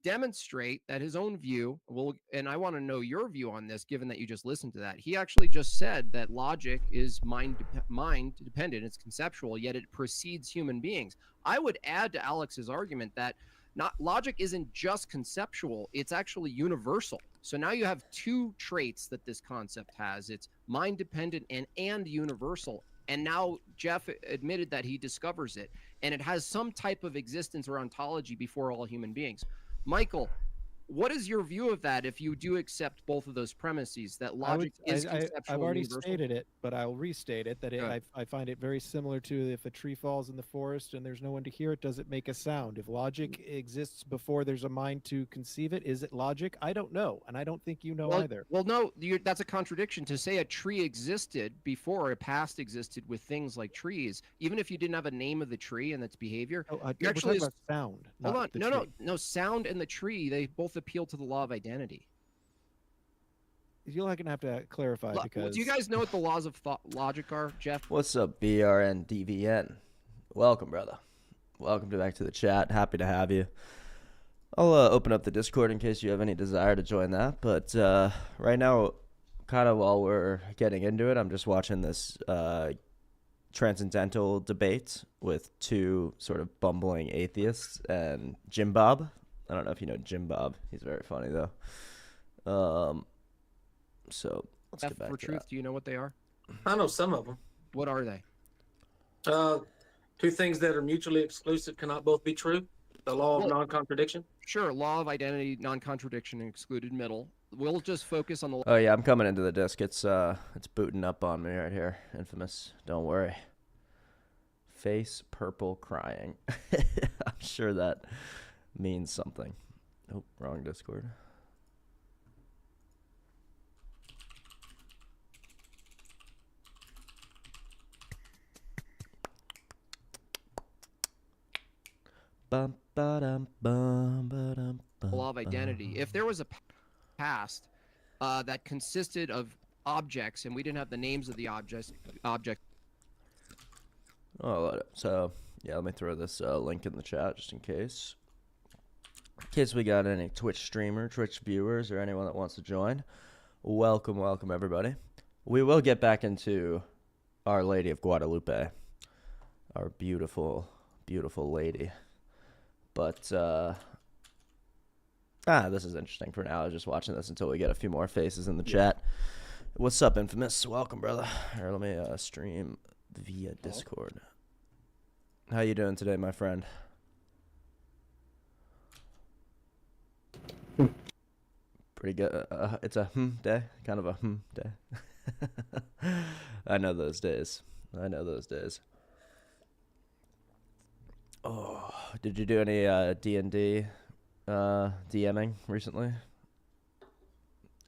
demonstrate that his own view and I want to know your view on this, given that you just listened to that. He actually just said that logic is mind dependent, it's conceptual, yet it precedes human beings. I would add to Alex's argument that not logic isn't just conceptual, it's actually universal. So now you have two traits that this concept has. It's mind dependent and universal. And now Jeff admitted that he discovers it, and it has some type of existence or ontology before all human beings. Michael, what is your view of that if you do accept both of those premises, that logic is conceptual I've already and universal? stated it, but I'll restate it, that I find it very similar to if a tree falls in the forest and there's no one to hear it, does it make a sound? If logic exists before there's a mind to conceive it, is it logic? I don't know, and I don't think you know either. Well, no, that's a contradiction. To say a tree existed before a past existed with things like trees, even if you didn't have a name of the tree and its behavior, you're talking about sound. Hold on, no, sound and the tree, they both appeal to the law of identity. You're not going to have to clarify because... Do you guys know what the laws of logic are, Jeff? What's up, BRNDVN? Welcome, brother. Welcome back to the chat. Happy to have you. I'll open up the Discord in case you have any desire to join that. But right now, kind of while we're getting into it, I'm just watching this transcendental debate with two sort of bumbling atheists and Jim Bob. I don't know if you know Jim Bob. He's very funny, though. So let's get back to that. Do you know what they are? I know some of them. What are they? Two things that are mutually exclusive cannot both be true. The law of non-contradiction. Sure, law of identity, non-contradiction, and excluded middle. We'll just focus on the... Oh, yeah, I'm coming into the disc. It's booting up on me right here. Infamous. Don't worry. Face purple crying. I'm sure that means something. Oh, wrong Discord. Law of identity. If there was a past that consisted of objects and we didn't have the names of the object. Oh, so yeah, let me throw this link in the chat just in case. In case we got any Twitch viewers, or anyone that wants to join. Welcome everybody. We will get back into Our Lady of Guadalupe, our beautiful, beautiful lady. But this is interesting for now. I was just watching this until we get a few more faces in the chat. What's up, Infamous? Welcome, brother. Here, let me stream via Discord. How you doing today, my friend? Pretty good. It's a day, kind of a day. I know those days. Oh, did you do any D&D DMing recently?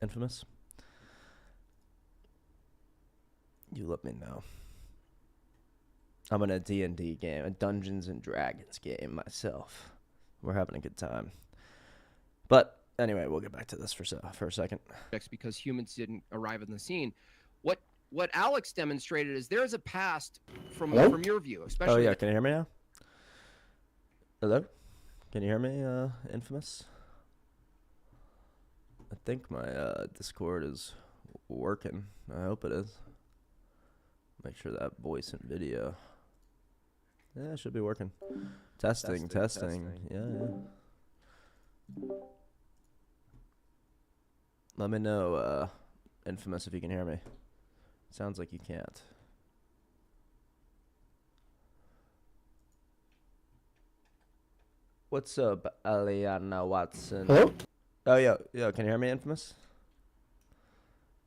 Infamous? You let me know. I'm in a D&D game, a Dungeons and Dragons game myself. We're having a good time. But anyway, we'll get back to this for a second. Because humans didn't arrive on the scene. What Alex demonstrated is there is a past from your view, especially. Oh yeah, can you hear me now? Hello? Can you hear me, Infamous? I think my Discord is working. I hope it is. Make sure that voice and video. Yeah, it should be working. Testing. Yeah. Let me know, Infamous, if you can hear me. Sounds like you can't. What's up, Aliana Watson? Hello? Oh, yeah. Can you hear me, Infamous?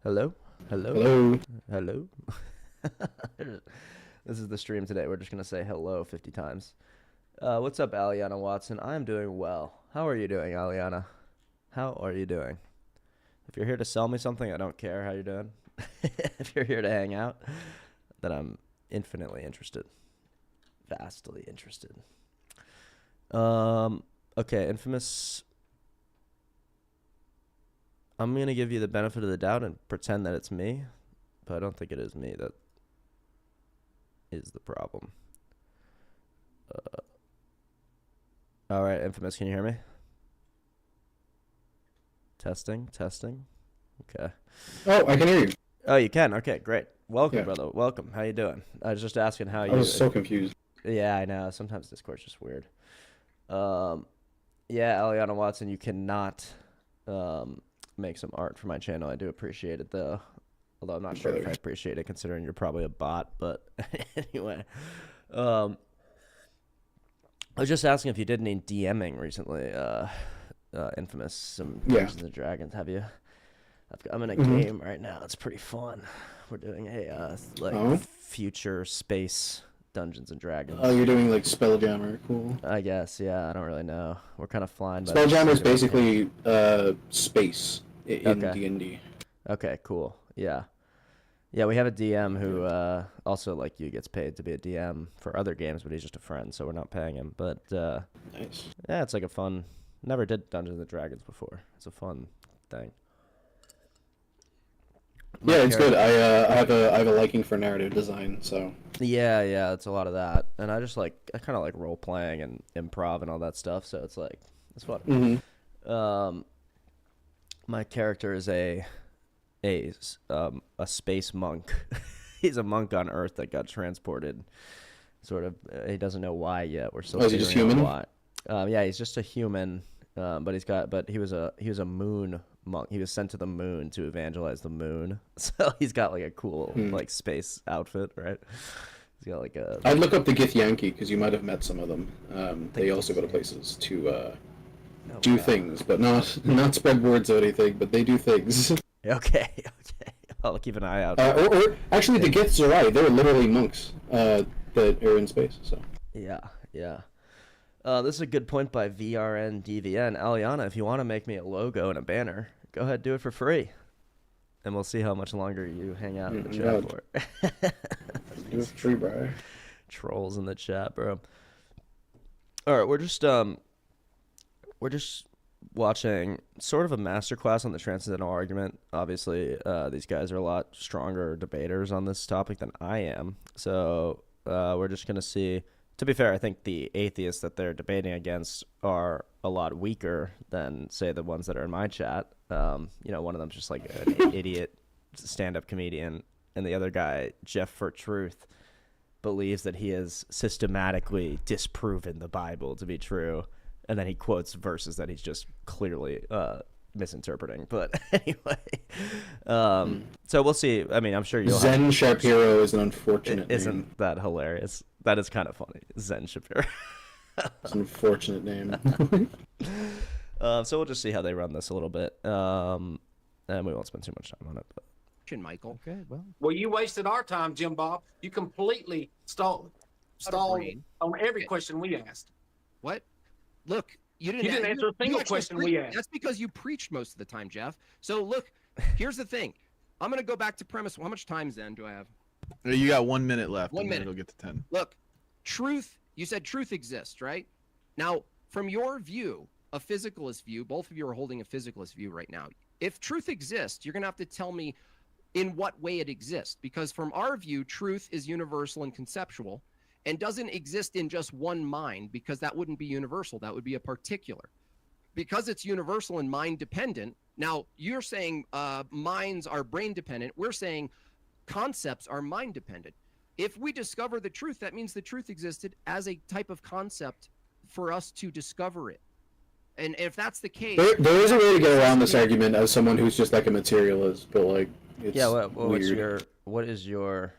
Hello? This is the stream today. We're just going to say hello 50 times. What's up, Aliana Watson? I am doing well. How are you doing, Aliana? How are you doing? If you're here to sell me something, I don't care how you're doing. If you're here to hang out, then I'm infinitely interested. Vastly interested. Okay, Infamous. I'm going to give you the benefit of the doubt and pretend that it's me, but I don't think it is me that is the problem. All right, Infamous, can you hear me? Testing. Okay. Oh, I can hear you. Oh, you can. Okay, great. Welcome, Yeah. brother. Welcome. How you doing? I was just asking how I you. was so confused. Yeah, I know. Sometimes Discord's just weird. Yeah, Aliana Watson, you cannot make some art for my channel. I do appreciate it though. Although I'm not sure if I appreciate it considering you're probably a bot, but anyway. I was just asking if you did any DMing recently. Infamous, some Dungeons and Dragons. Have you? I'm in a game right now. It's pretty fun. We're doing a future space Dungeons and Dragons. Oh, you're doing like Spelljammer. Cool. I guess, yeah. I don't really know. We're kind of flying. Spelljammer is basically space in D&D. Okay, cool. Yeah. Yeah, we have a DM who also, like you, gets paid to be a DM for other games, but he's just a friend, so we're not paying him. But nice. Yeah, it's like a fun. Never did Dungeons and Dragons before. It's a fun thing. Yeah, it's good. I have a liking for narrative design, so. Yeah, it's a lot of that, and I kind of like role playing and improv and all that stuff. So it's like it's fun. My character is a space monk. He's a monk on Earth that got transported. Sort of, he doesn't know why yet. We're still. Is he just human? Why. Yeah, he's just a human. But he was a moon monk. He was sent to the moon to evangelize the moon. So he's got like a cool like space outfit, right? He's got like a. I'd look up the Githyanki because you might have met some of them. They also go to places to do things, but not spread words or anything. But they do things. Okay. I'll keep an eye out. Or actually, the Giths are right. They're literally monks that are in space. So. Yeah. This is a good point by VRNDVN. Aliana, if you want to make me a logo and a banner, go ahead, do it for free. And we'll see how much longer you hang out in the chat for. Do it for free, bro. Trolls in the chat, bro. All right, we're just watching sort of a masterclass on the transcendental argument. Obviously, these guys are a lot stronger debaters on this topic than I am. So we're just going to see. To be fair, I think the atheists that they're debating against are a lot weaker than, say, the ones that are in my chat. One of them's just like an idiot stand-up comedian, and the other guy, Jeff for Truth, believes that he has systematically disproven the Bible to be true, and then he quotes verses that he's just clearly misinterpreting. But anyway, so we'll see. I mean, I'm sure you'll. Zen Shapiro is an unfortunate name. Isn't that hilarious? That is kind of funny. Zen Shapiro. It's an unfortunate name. So we'll just see how they run this a little bit, and we won't spend too much time on it. But. Michael. Okay, well, you wasted our time, Jim Bob. You completely stalled on every question we asked. What? Look, you didn't answer a single question we asked. That's because you preached most of the time, Jeff. So look, here's the thing. I'm going to go back to premise. How much time then do I have? You got 1 minute left. 1 minute. It'll get to 10. Look, truth. You said truth exists, right? Now, from your view, a physicalist view, both of you are holding a physicalist view right now. If truth exists, you're going to have to tell me in what way it exists. Because from our view, truth is universal and conceptual and doesn't exist in just one mind, because that wouldn't be universal. That would be a particular. Because it's universal and mind dependent. Now, you're saying minds are brain dependent. We're saying concepts are mind dependent. If we discover the truth, that means the truth existed as a type of concept for us to discover it. And if that's the case, there is a way to get around this argument as someone who's just like a materialist, but like it's weird. What is your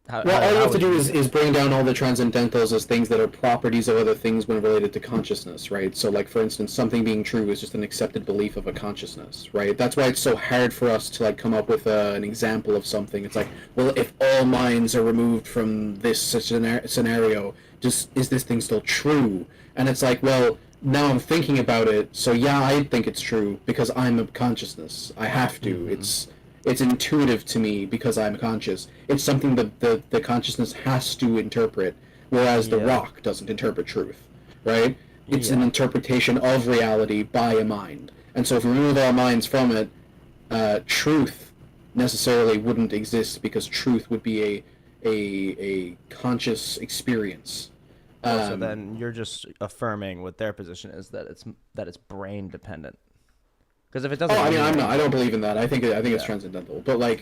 all you have to do is bring down all the transcendentals as things that are properties of other things when related to consciousness, right? So like, for instance, something being true is just an accepted belief of a consciousness, right? That's why it's so hard for us to like come up with an example of something. It's like, well, if all minds are removed from this scenario, is this thing still true? And it's like, well, now I'm thinking about it, so yeah, I think it's true because I'm a consciousness. I have to. It's intuitive to me because I'm conscious. It's something that the consciousness has to interpret, whereas the rock doesn't interpret truth, right? It's an interpretation of reality by a mind. And so if we remove our minds from it, truth necessarily wouldn't exist, because truth would be a conscious experience. So then you're just affirming what their position is, that it's brain dependent. Because if it doesn't, I don't believe in that. I think it's transcendental. But like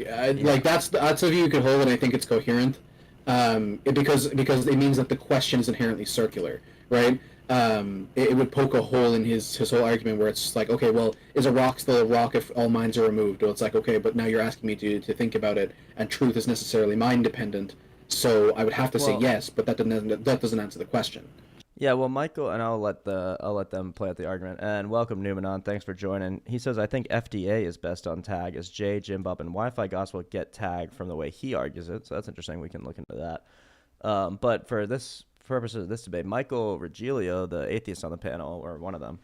that's a view you could hold, and I think it's coherent. Because it means that the question is inherently circular, right? It would poke a hole in his whole argument where it's like, okay, well, is a rock still a rock if all minds are removed? Well, it's like, okay, but now you're asking me to think about it, and truth is necessarily mind dependent. So I would have to say yes, but that doesn't answer the question. Yeah, well, Michael, and I'll let them play out the argument. And welcome, Numenon. Thanks for joining. He says, I think FDA is best on tag as Jay, Jim Bob, and Wi-Fi Gospel get tagged from the way he argues it. So that's interesting. We can look into that. But for purposes of this debate, Michael Regilio, the atheist on the panel, or one of them,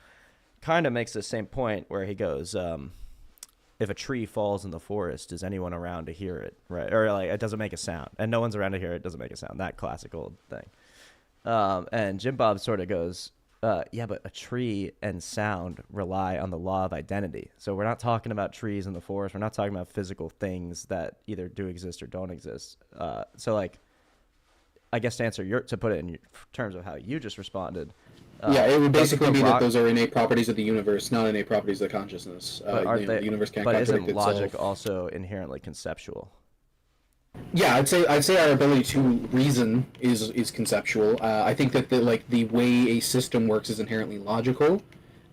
kind of makes the same point where he goes, if a tree falls in the forest, is anyone around to hear it? Right? Or like, it doesn't make a sound. And no one's around to hear it. It doesn't make a sound. That classical thing. And Jim Bob sort of goes, yeah, but a tree and sound rely on the law of identity. So we're not talking about trees in the forest. We're not talking about physical things that either do exist or don't exist. So like, I guess to put it in terms of how you just responded. It would basically be that those are innate properties of the universe, not innate properties of consciousness. The universe can't but contradict isn't logic itself. also inherently conceptual? Yeah, I'd say our ability to reason is conceptual. I think that the way a system works is inherently logical.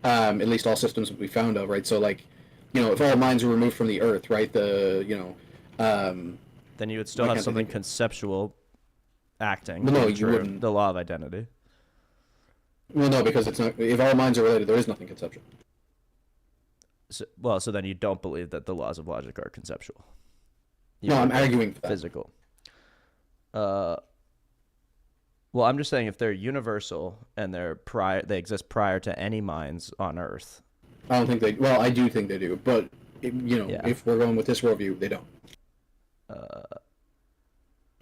At least all systems that we found of, right? So like, if all minds were removed from the Earth, right? Then you would still have something conceptual acting. Well, no, you wouldn't. The law of identity. Well, no, because it's not. If all minds are related, there is nothing conceptual. So then you don't believe that the laws of logic are conceptual. No, I'm arguing for that. Physical. Well, I'm just saying if they're universal and they exist prior to any minds on Earth. I don't think they. Well, I do think they do, but if we're going with this worldview, they don't.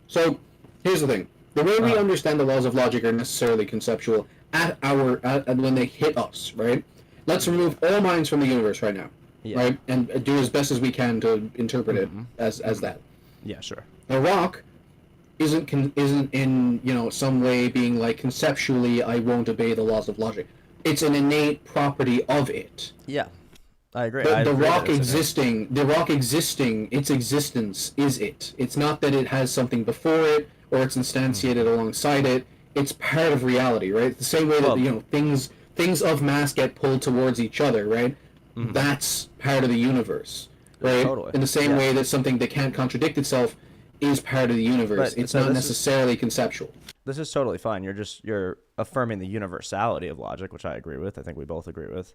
So here's the thing: the way we understand the laws of logic are necessarily conceptual when they hit us, right? Let's remove all minds from the universe right now. Yeah. Right, and do as best as we can to interpret it as that. Yeah, sure. The rock isn't in some way being like conceptually I won't obey the laws of logic. It's an innate property of it. Yeah, I agree. The rock existing, its existence is it. It's not that it has something before it or it's instantiated alongside it. It's part of reality, right? The same way that things of mass get pulled towards each other, right? Mm-hmm. That's part of the universe, right? Totally. In the same way that something that can't contradict itself is part of the universe. It's not necessarily conceptual. This is totally fine. You're affirming the universality of logic, which I agree with. I think we both agree with.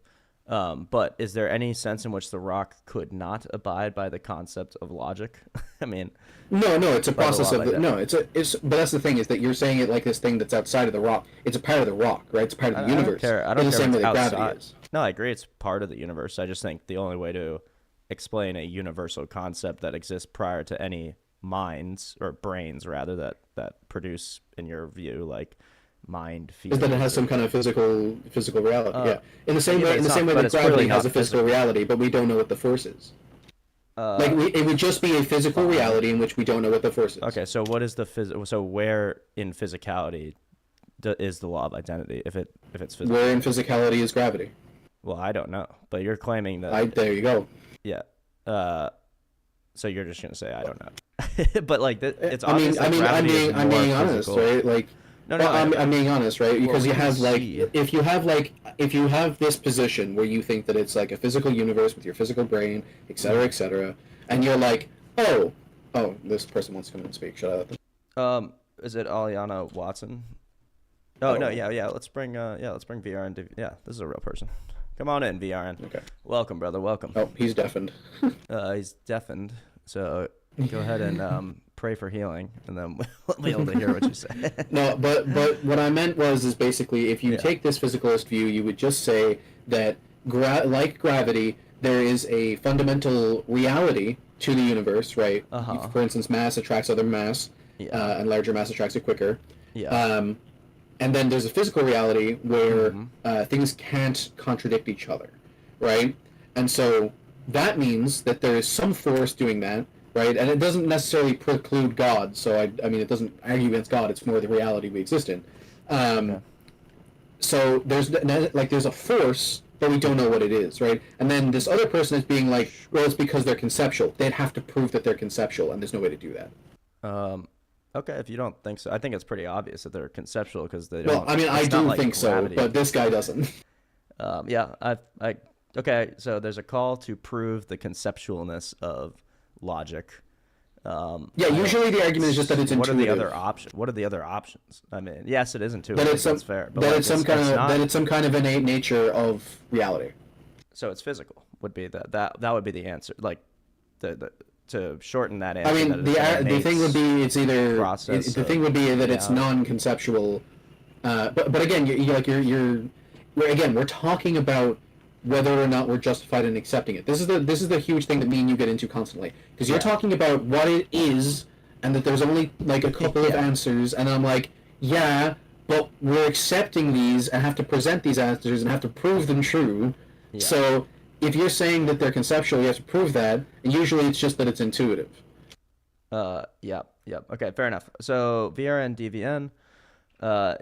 But is there any sense in which the rock could not abide by the concept of logic? I mean, no, it's a process of but that's the thing is that you're saying it like this thing that's outside of the rock. It's a part of the rock, right? It's a part of the universe. I don't care. The same way that gravity is. No, I agree. It's part of the universe. I just think the only way to explain a universal concept that exists prior to any minds or brains, rather, that produce, in your view, like mind feelings. Is that it has some kind of physical reality? Yeah. In the same way that gravity has a physical reality, but we don't know what the force is. It would just be a physical reality in which we don't know what the force is. Okay, so what is so where in physicality is the law of identity? If it's physical? Where in physicality is gravity? Well, I don't know, but you're claiming that. There you go. Yeah. So you're just gonna say I don't know, but like it's obvious. I'm being honest, right? Like. No, I'm being honest, right? Because you have if you have this position where you think that it's like a physical universe with your physical brain, etc., and you're like, oh, this person wants to come in and speak. Shut up. Is it Aliana Watson? Oh no, yeah. Let's bring VR into. Yeah, this is a real person. Come on in, VRN. Okay. Welcome, brother. Welcome. Oh, he's deafened. He's deafened. So go ahead and pray for healing, and then we'll be able to hear what you say. No, but what I meant is basically if you take this physicalist view, you would just say that like gravity, there is a fundamental reality to the universe, right? Uh-huh. For instance, mass attracts other mass, and larger mass attracts it quicker. Yeah. And then there's a physical reality where things can't contradict each other, right? And so that means that there is some force doing that, right? And it doesn't necessarily preclude God. So I mean, it doesn't argue against God. It's more the reality we exist in. So there's a force but we don't know what it is, right? And then this other person is being like, well, it's because they're conceptual. They'd have to prove that they're conceptual, and there's no way to do that. Okay, if you don't think so, I think it's pretty obvious that they're conceptual because they Well, don't. I mean, I do think gravity. so, but this guy doesn't. Okay, so there's a call to prove the conceptualness of logic. Usually the argument is just that it's intuitive. What are the other options? I mean, yes, it is intuitive. That's fair. But it's some kind of innate nature of reality. So it's physical would be that would be the answer. Like the to shorten that answer. I mean, the thing would be it's either the thing would be that it's non-conceptual. But again, we're talking about whether or not we're justified in accepting it. This is the huge thing that me and you get into constantly, because you're talking about what it is and that there's only like a couple of answers, and I'm like, yeah, but we're accepting these and have to present these answers and have to prove them true. Yeah. So if you're saying that they're conceptual, you have to prove that, and usually it's just that it's intuitive. Yep. Okay, fair enough. So VRNDVN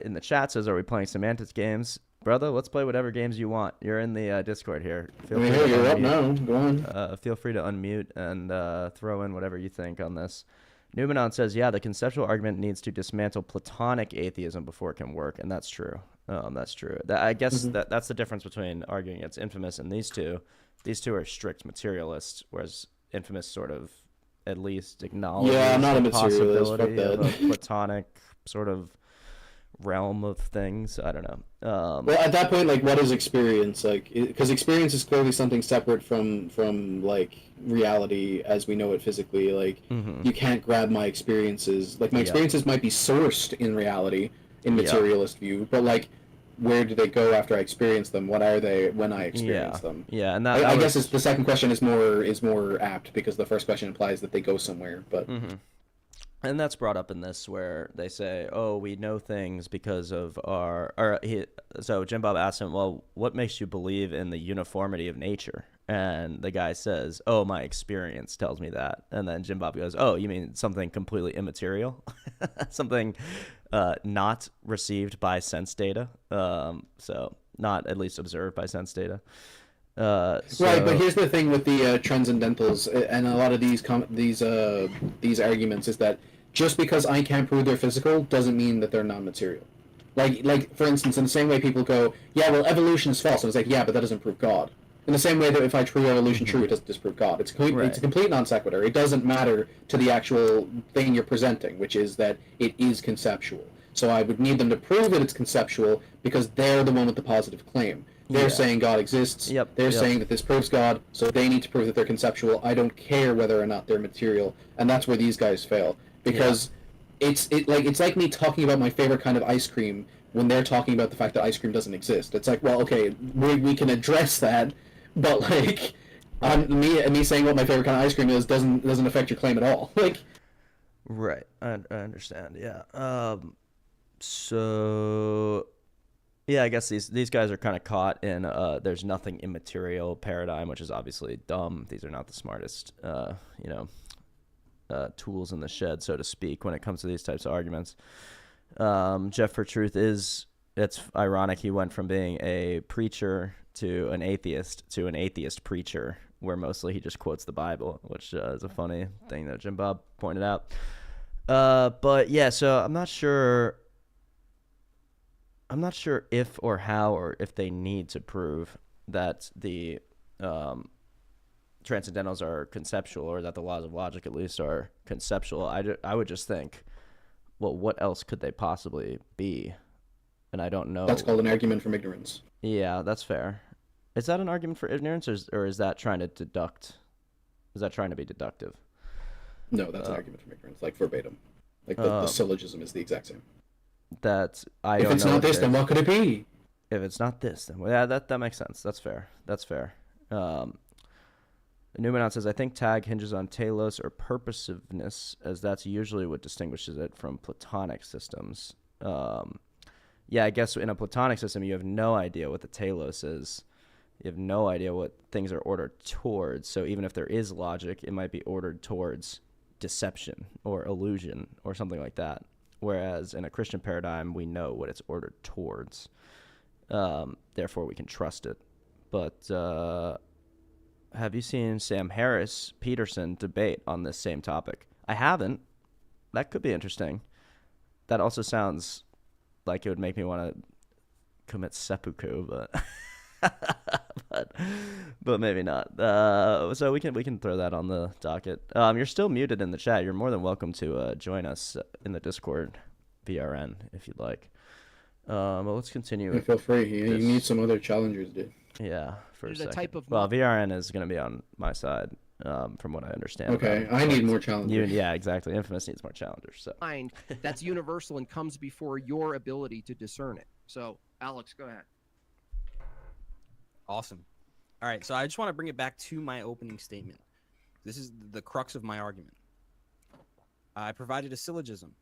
in the chat says, are we playing semantics games? Brother, let's play whatever games you want. You're in the Discord here. You're up now. Go on. Feel free to unmute and throw in whatever you think on this. Numenon says, yeah, the conceptual argument needs to dismantle Platonic atheism before it can work, and that's true. That's true. I guess that's the difference between arguing against Infamous and these two. These two are strict materialists, whereas Infamous sort of at least acknowledges I'm not a the materialist. possibility of a Platonic sort of realm of things. I don't know. Well, at that point, like, what is experience? Like, because experience is clearly something separate from like reality as we know it physically. Like, you can't grab my experiences. Like, my experiences might be sourced in reality in materialist view, but like, where do they go after I experience them? What are they when I experience them? Yeah, and I guess the second question is more apt because the first question implies that they go somewhere, but. And that's brought up in this where they say, oh, we know things because of so Jim Bob asks him, well, what makes you believe in the uniformity of nature? And the guy says, oh, my experience tells me that. And then Jim Bob goes, oh, you mean something completely immaterial? Something not received by sense data. So not at least observed by sense data. Right, but here's the thing with the transcendentals and a lot of these arguments is that just because I can't prove they're physical doesn't mean that they're non-material. Like for instance, in the same way people go, yeah, well, evolution is false. And it's like, yeah, but that doesn't prove God. In the same way that if I prove evolution true, it doesn't disprove God. It's a complete non sequitur. It doesn't matter to the actual thing you're presenting, which is that it is conceptual. So I would need them to prove that it's conceptual because they're the one with the positive claim. They're saying God exists. They're saying that this proves God, so they need to prove that they're conceptual. I don't care whether or not they're material, and that's where these guys fail because it's like me talking about my favorite kind of ice cream when they're talking about the fact that ice cream doesn't exist. It's like, well, okay, we can address that, but like me saying what my favorite kind of ice cream is doesn't affect your claim at all. Like, right, I understand. Yeah. So. Yeah, I guess these guys are kind of caught in there's nothing immaterial paradigm, which is obviously dumb. These are not the smartest, tools in the shed, so to speak, when it comes to these types of arguments. Jeff for Truth it's ironic he went from being a preacher to an atheist preacher, where mostly he just quotes the Bible, which is a funny thing that Jim Bob pointed out. But yeah, so I'm not sure if or how or if they need to prove that the transcendentals are conceptual, or that the laws of logic at least are conceptual. I would just think, well, what else could they possibly be? And I don't know. That's called an argument from ignorance. Yeah, that's fair. Is that an argument for ignorance, or is that trying to deduct? Is that trying to be deductive? No, that's an argument from ignorance, like verbatim. Like the syllogism is the exact same. That if it's not this, then what could it be? If it's not this, then that makes sense. That's fair. Numenon says, I think tag hinges on telos or purposiveness, as that's usually what distinguishes it from Platonic systems. Yeah, I guess in a Platonic system, you have no idea what the telos is. You have no idea what things are ordered towards. So even if there is logic, it might be ordered towards deception or illusion or something like that. Whereas in a Christian paradigm, we know what it's ordered towards. Therefore, we can trust it. But have you seen Sam Harris Peterson debate on this same topic? I haven't. That could be interesting. That also sounds like it would make me want to commit seppuku, but maybe not. So we can throw that on the docket. You're still muted in the chat. You're more than welcome to join us in the Discord VRN if you'd like. But let's continue. Yeah, feel free. You need some other challengers, dude. Yeah, for a second. Type of well, VRN is going to be on my side, from what I understand. Okay, I need more challengers. Yeah, exactly. Infamous needs more challengers. So mind that's universal and comes before your ability to discern it. So, Alex, go ahead. Awesome. All right, so I just want to bring it back to my opening statement. This is the crux of my argument. I provided a syllogism.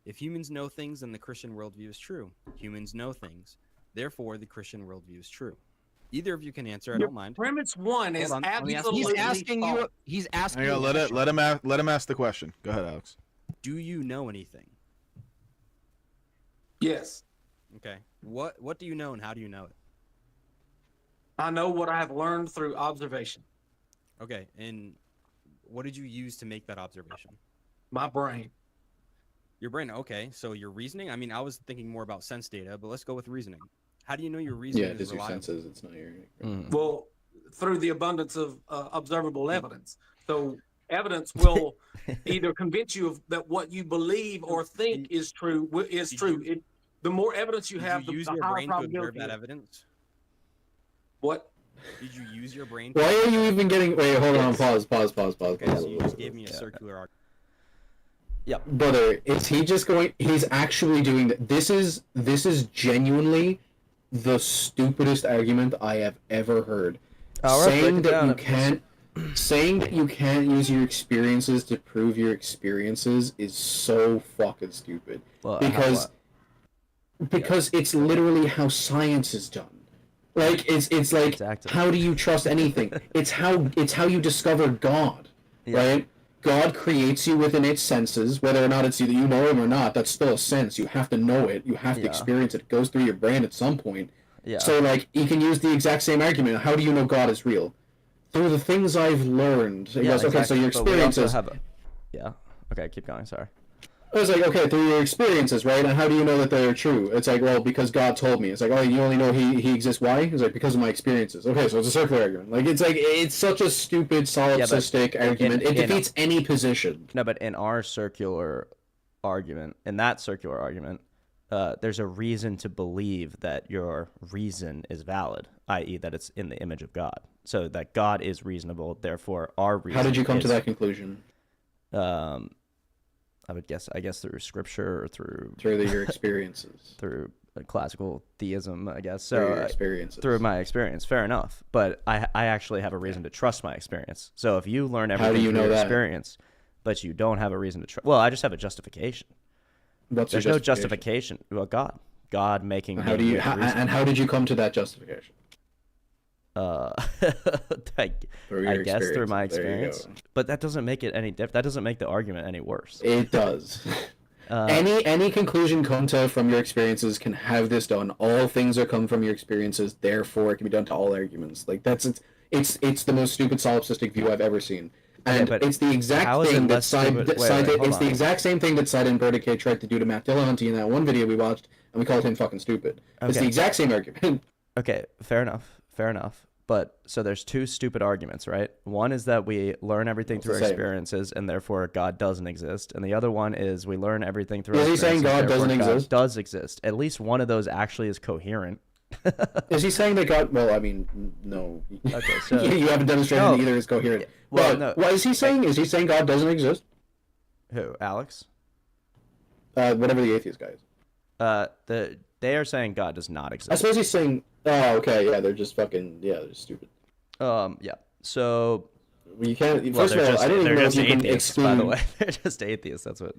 If humans know things, then the Christian worldview is true. Humans know things. Therefore, the Christian worldview is true. Either of you can answer. I don't mind. Premise one is absolutely He's asking false. you. He's asking. Hang on, let him ask the question. Go ahead, Alex. Do you know anything? Yes. Okay. What do you know and how do you know it? I know what I have learned through observation. Okay. And what did you use to make that observation? My brain. Your brain. Okay. So your reasoning? I mean, I was thinking more about sense data, but let's go with reasoning. How do you know your reasoning Yeah, is it's your reliable? senses. It's not your. Well, through the abundance of observable evidence. So evidence will either convince you that what you believe or think is true is true. The more evidence you have, Did you use the your higher brain to observe probability. that evidence? What? Did you use your brain? Why are you even getting? Wait, hold on. Pause. Okay, so you just gave me a circular argument. Yep. Brother, is he just going? He's actually doing that. This is genuinely the stupidest argument I have ever heard. Saying that you can't use your experiences to prove your experiences is so fucking stupid. Well, because it's literally how science is done. Like it's like Exactly. How do you trust anything? it's how you discover God, right? God creates you within its senses, whether or not it's either you know him or not. That's still a sense. You have to know it. You have to experience it. It goes through your brain at some point. Yeah. So like you can use the exact same argument. How do you know God is real? Through the things I've learned. It goes, okay, so your experiences. Yeah. Okay, keep going. Sorry. I was like, okay, through your experiences, right? And how do you know that they're true? It's like, well, because God told me. It's like, oh, you only know he exists. Why? It's like, because of my experiences. Okay, so it's a circular argument. Like, it's such a stupid solipsistic argument. It defeats any position. No, but in our circular argument, there's a reason to believe that your reason is valid, i.e., that it's in the image of God. So that God is reasonable, therefore our reason. How did you come to that conclusion? I guess through scripture or through your experiences. Through classical theism, I guess. So through your experiences. Through my experience, fair enough. But I actually have a reason to trust my experience. So if you learn everything through your experience, but you don't have a reason to trust, well, I just have a justification. There's no justification. Well, God making. How do you? How did you come to that justification? I guess through my experience, but that doesn't make it any different. That doesn't make the argument any worse. It does. Any conclusion come to from your experiences can have this done. All things are come from your experiences, therefore it can be done to all arguments. Like it's the most stupid solipsistic view I've ever seen. And it's the exact thing that it's the exact same thing that Side and Verticate tried to do to Matt Dillahunty in that one video we watched, and we called him fucking stupid. Okay. It's the exact same argument. Okay, fair enough. But so there's two stupid arguments, right? One is that we learn everything through our experiences, and therefore God doesn't exist. And the other one is we learn everything through our experiences. Is he saying God doesn't exist? God does exist. At least one of those actually is coherent. Is he saying that God? Well, I mean, no. Okay, so you haven't demonstrated that either is coherent. Well, no. What is he saying? Is he saying God doesn't exist? Who? Alex? Whatever the atheist guy is. They are saying God does not exist. I suppose he's saying. Oh, okay, yeah, they're just fucking, they're stupid. Yeah. So you can't. First of all, I don't even know if you can exclude. By the way, they're just atheists. That's what.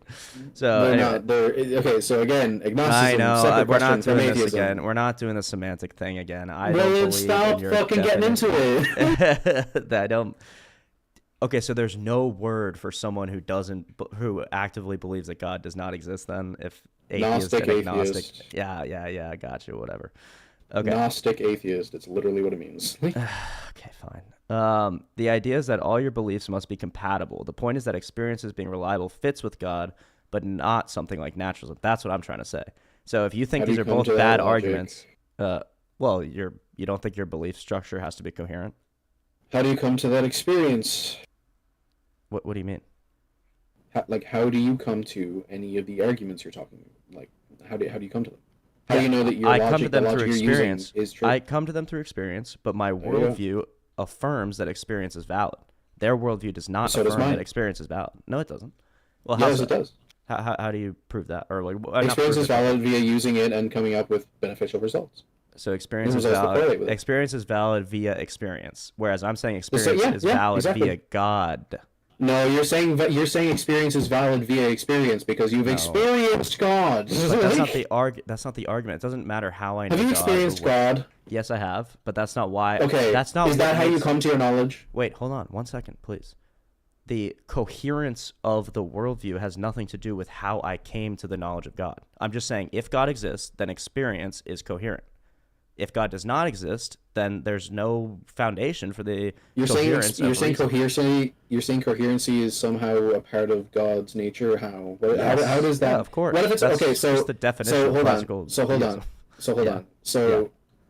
So they're anyway. not. They're okay. So again, agnosticism. I know. Separate We're not doing this atheism. Again. We're not doing the semantic thing again. I don't well, believe stop in your fucking getting into it. I don't. Okay, so there's no word for someone who actively believes that God does not exist. Then, if atheist and agnostic, yeah, I got you. Whatever. Okay. Gnostic atheist. It's literally what it means. Okay, fine. The idea is that all your beliefs must be compatible. The point is that experiences being reliable fits with God, but not something like naturalism. That's what I'm trying to say. So if you think these are both bad arguments, well, you don't think your belief structure has to be coherent? How do you come to that experience? What do you mean? How do you come to any of the arguments you're talking? Like, how do you come to them? How do you know that your come to them through experience. Is true? I come to them through experience, but my worldview affirms that experience is valid. Their worldview does not affirm that experience is valid. No, it doesn't. Well, yes, it does. How do you prove that? Or like, experience is valid via using it and coming up with beneficial results. So experience is valid. Experience is valid via experience, whereas I'm saying experience is valid via God. No, you're saying experience is valid via experience because you've experienced God. But that's not the That's not the argument. It doesn't matter how I know. Have you experienced God? Yes, I have, but that's not why. Okay, that's not. Is that how you come to your knowledge? Wait, hold on, 1 second, please. The coherence of the worldview has nothing to do with how I came to the knowledge of God. I'm just saying, if God exists, then experience is coherent. If God does not exist, then there's no foundation for the coherence. You're saying coherency is somehow a part of God's nature. How does that? Yeah, of course. What if it's okay? So the definition of classical. Hold on.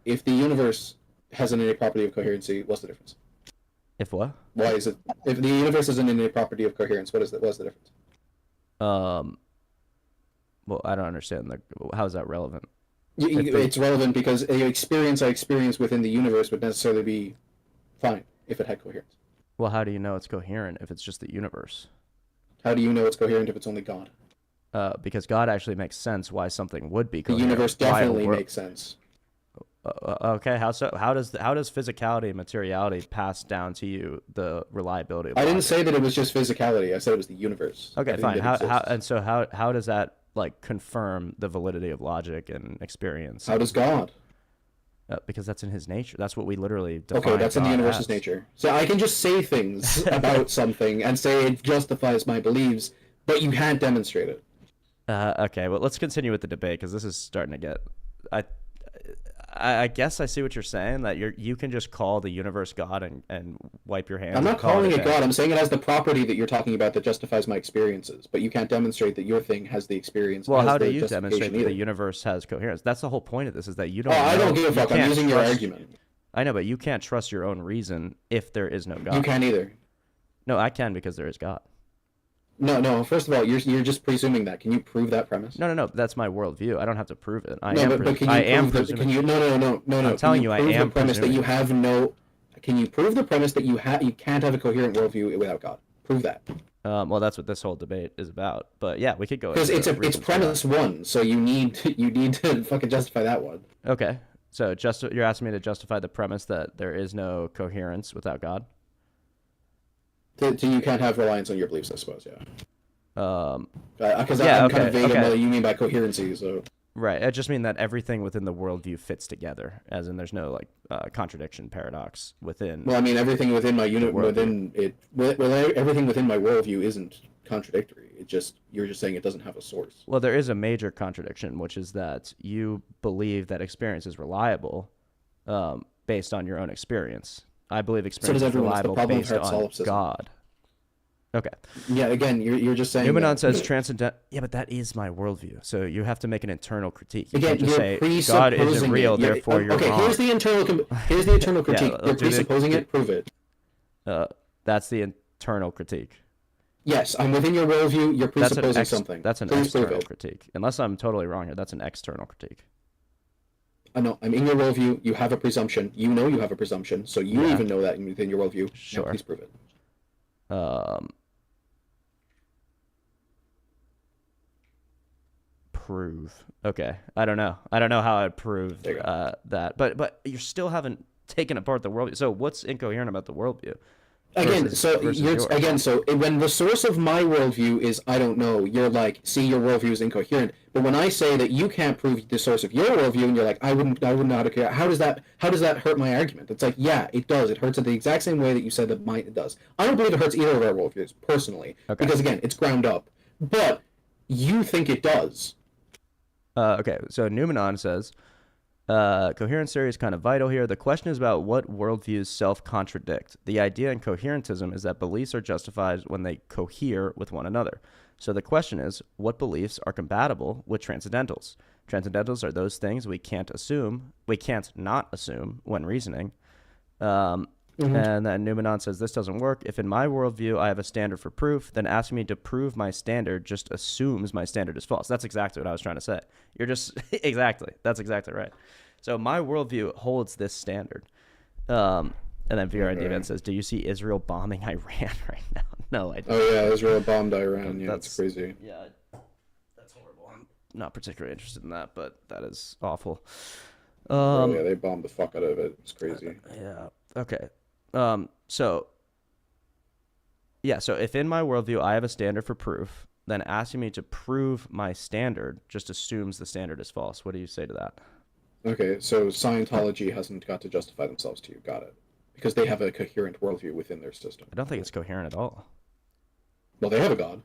If the universe has an innate property of coherency, what's the difference? If what? Why is it? If the universe is an innate property of coherence, what's the difference? Well, I don't understand. How is that relevant? It's relevant because a experience I experience within the universe would necessarily be fine if it had coherence. Well, how do you know it's coherent if it's just the universe? How do you know it's coherent if it's only God? Because God actually makes sense why something would be coherent. The universe definitely makes sense. Okay, how so? How does physicality and materiality pass down to you the reliability of I didn't say that it was just physicality. I said it was the universe. Okay, fine. How does that like confirm the validity of logic and experience? How does God? Because that's in his nature. That's what we literally define. Okay, that's in the universe's nature. So I can just say things about something and say it justifies my beliefs, but you can't demonstrate it. Okay, well, let's continue with the debate because this is starting to get. I guess I see what you're saying, that you can just call the universe God and wipe your hands. I'm not calling it God. I'm saying it has the property that you're talking about that justifies my experiences, but you can't demonstrate that your thing has the experience. Well, how do you demonstrate that the universe has coherence? That's the whole point of this, is that you don't. Oh, I don't give a fuck. I'm using your argument. I know, but you can't trust your own reason if there is no God. You can't either. No, I can, because there is God. No. First of all, you're just presuming that. Can you prove that premise? No. That's my worldview. I don't have to prove it. But can you presuming. No. I'm telling you, I am premise that you have no. Can you prove the premise that you can't have a coherent worldview without God? Prove that. Well, that's what this whole debate is about. But yeah, we could go. Because it's premise one, so you need to fucking justify that one. Okay, so you're asking me to justify the premise that there is no coherence without God. You can't have reliance on your beliefs, I suppose. Yeah. Because I'm kind of vague on what you mean by coherency. So. Right. I just mean that everything within the worldview fits together, as in there's no contradiction, paradox within. Well, I mean, everything within my everything within my worldview isn't contradictory. You're just saying it doesn't have a source. Well, there is a major contradiction, which is that you believe that experience is reliable, based on your own experience. I believe experience is reliable based on God. Okay. Yeah, again, you're just saying... Numenon says transcendent... Yeah, but that is my worldview. So you have to make an internal critique. You can't just say, God isn't real, therefore you're wrong. Okay, here's the internal critique. You're presupposing it, prove it. That's the internal critique. Yes, I'm within your worldview, you're presupposing something. That's an external critique. Unless I'm totally wrong here, that's an external critique. No, I'm in your worldview. You have a presumption. You know you have a presumption, so you even know that within your worldview. Sure. Now, please prove it. Prove. Okay. I don't know how I'd prove that. But you still haven't taken apart the worldview. So what's incoherent about the worldview? When the source of my worldview is I don't know, you're like, see, your worldview is incoherent. But when I say that you can't prove the source of your worldview, and you're like, I wouldn't know how to care. How does that hurt my argument? It's like, yeah, it does. It hurts it the exact same way that you said that mine does. I don't believe it hurts either of our worldviews personally, because again, it's ground up. But you think it does. Okay, so Numenon says, Coherence theory is kind of vital here. The question is about what worldviews self-contradict. The idea in coherentism is that beliefs are justified when they cohere with one another. So the question is, what beliefs are compatible with transcendentals? Transcendentals are those things we can't not assume when reasoning. And then Numenon says, this doesn't work. If in my worldview I have a standard for proof, then asking me to prove my standard just assumes my standard is false. That's exactly what I was trying to say. You're just, exactly. That's exactly right. So my worldview holds this standard. And then VR Deviant says, do you see Israel bombing Iran right now? No, I don't. Oh, yeah, Israel bombed Iran. Yeah, that's crazy. Yeah, that's horrible. I'm not particularly interested in that, but that is awful. Yeah, they bombed the fuck out of it. It's crazy. Yeah, okay. So if in my worldview I have a standard for proof, then asking me to prove my standard just assumes the standard is false. What do you say to that? Okay, so Scientology hasn't got to justify themselves to you. Got it. Because they have a coherent worldview within their system. I don't think it's coherent at all. Well, they have a god.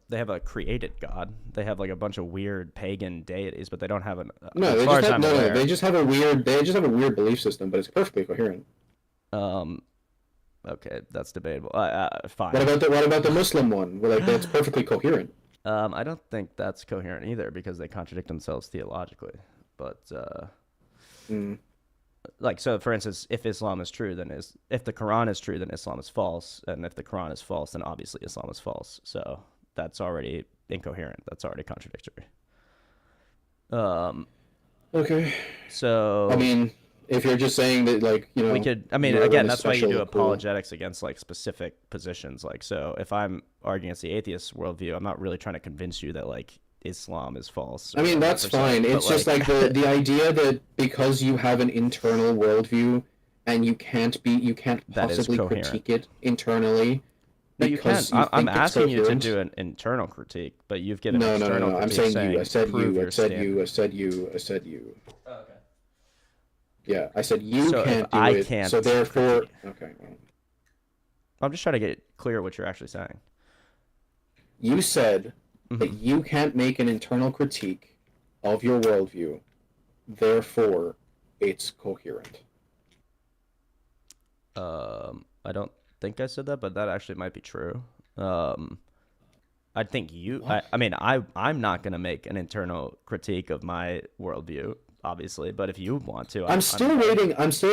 They have a created god. They have like a bunch of weird pagan deities, but they don't have an. No, they just have a weird belief system, but it's perfectly coherent. Okay, that's debatable. Fine. What about the Muslim one? Well, like that's perfectly coherent. I don't think that's coherent either because they contradict themselves theologically. But like, so for instance, if Islam is true, then if the Quran is true, then Islam is false, and if the Quran is false, then obviously Islam is false. So that's already incoherent. That's already contradictory. Okay. So I mean, if you're just saying that, like, you know, we could. I mean, again, that's why you do apologetics against like specific positions. Like, so if I'm arguing against the atheist worldview, I'm not really trying to convince you that like Islam is false. I mean, that's fine. It's just like the idea that because you have an internal worldview and you can't possibly critique it internally. No, you can't. I'm asking you to do an internal critique, but you've given external critique. I'm saying you. I said you. Oh, okay. Yeah, I said you can't do it. Can't so therefore, okay. Well. I'm just trying to get clear what you're actually saying. You said that you can't make an internal critique of your worldview, therefore it's coherent. I don't think I said that, but that actually might be true. I think you. I'm not gonna make an internal critique of my worldview, obviously. But if you want to, I'm still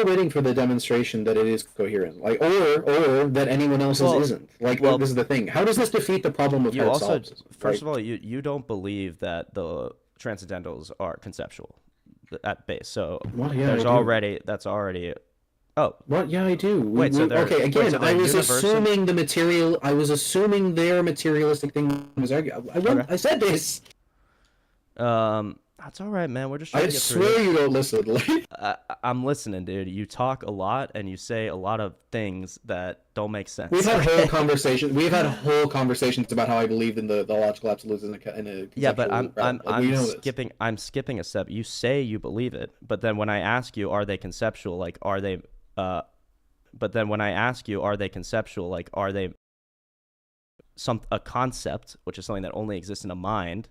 waiting for the demonstration that it is coherent, like or that anyone else's isn't. Like, this is the thing. How does this defeat the problem of you also? solipsism? First of all, you don't believe that the transcendentals are conceptual at base. So that's already. Oh. What? Yeah, I do. Wait, so I was assuming the material. I was assuming their materialistic thing was argued. I said this. That's all right, man. We're just trying to get through I swear you don't listen. I'm listening, dude. You talk a lot and you say a lot of things that don't make sense. We've had whole conversations. We've had whole conversations about how I believe in the logical absolutes in a yeah, but I'm skipping a step. You say you believe it, but then when I ask you, are they conceptual? Like, are they? But then when I ask you, are they conceptual? Like, are they a concept, which is something that only exists in a mind,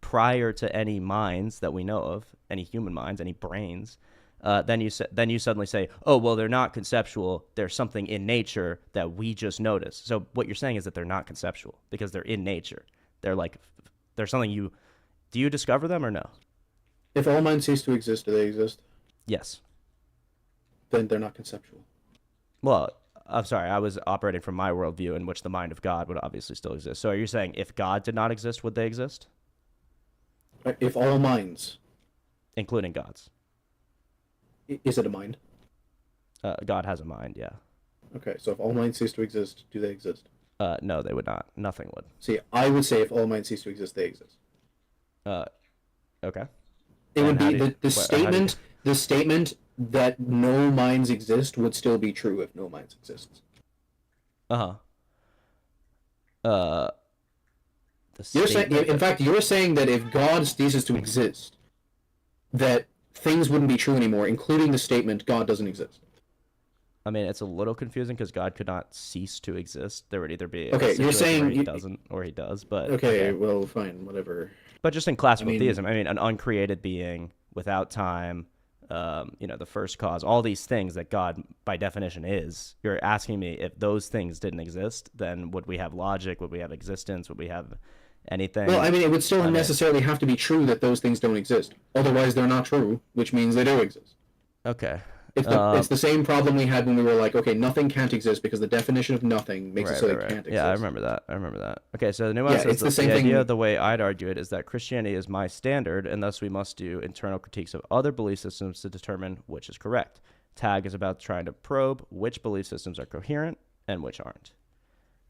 prior to any minds that we know of, any human minds, any brains? Then you suddenly say, oh, well, they're not conceptual. There's something in nature that we just noticed. So what you're saying is that they're not conceptual because they're in nature. They're like, there's something do you discover them or no? If all minds cease to exist, do they exist? Yes. Then they're not conceptual. Well, I'm sorry, I was operating from my worldview in which the mind of God would obviously still exist. So are you saying if God did not exist, would they exist? If all minds, including God's, is it a mind? God has a mind, yeah. Okay, so if all minds cease to exist, do they exist? No, they would not. Nothing would. See, I would say if all minds cease to exist, they exist. Okay. It would be the statement that no minds exist would still be true if no minds exists. You're saying that if God ceases to exist, that things wouldn't be true anymore, including the statement God doesn't exist. I mean, it's a little confusing because God could not cease to exist. There would either be you're saying where he doesn't or he does, but okay, well, fine, whatever. But just in classical theism, I mean, an uncreated being without time, the first cause, all these things that God by definition is. You're asking me if those things didn't exist, then would we have logic? Would we have existence? Would we have anything? Well, I mean, it would still necessarily have to be true that those things don't exist. Otherwise, they're not true, which means they do exist. Okay. It's the same problem we had when we were like, okay, nothing can't exist because the definition of nothing makes it so it can't exist. Yeah, I remember that. Okay, so the nuance is it's the same idea, thing. the way I'd argue it is that Christianity is my standard, and thus we must do internal critiques of other belief systems to determine which is correct. Tag is about trying to probe which belief systems are coherent and which aren't.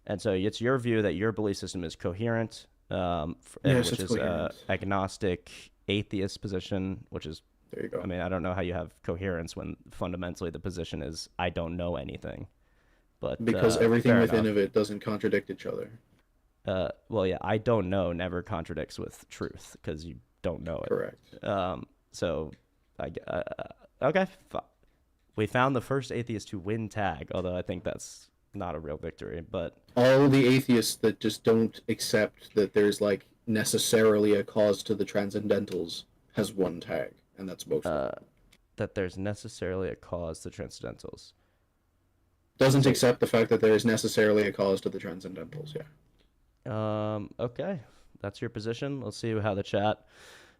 And so it's your view that your belief system is coherent, which is agnostic, atheist position, which is, there you go. I mean, I don't know how you have coherence when fundamentally the position is I don't know anything. But because everything within of it doesn't contradict each other. Well, yeah, I don't know never contradicts with truth because you don't know it. Correct. So, okay, we found the first atheist to win tag, although I think that's not a real victory. But all the atheists that just don't accept that there's like necessarily a cause to the transcendentals has won tag. And that's both. That there's necessarily a cause to transcendentals. Doesn't accept the fact that there is necessarily a cause to the transcendentals, yeah. Okay. That's your position. Let's see how the chat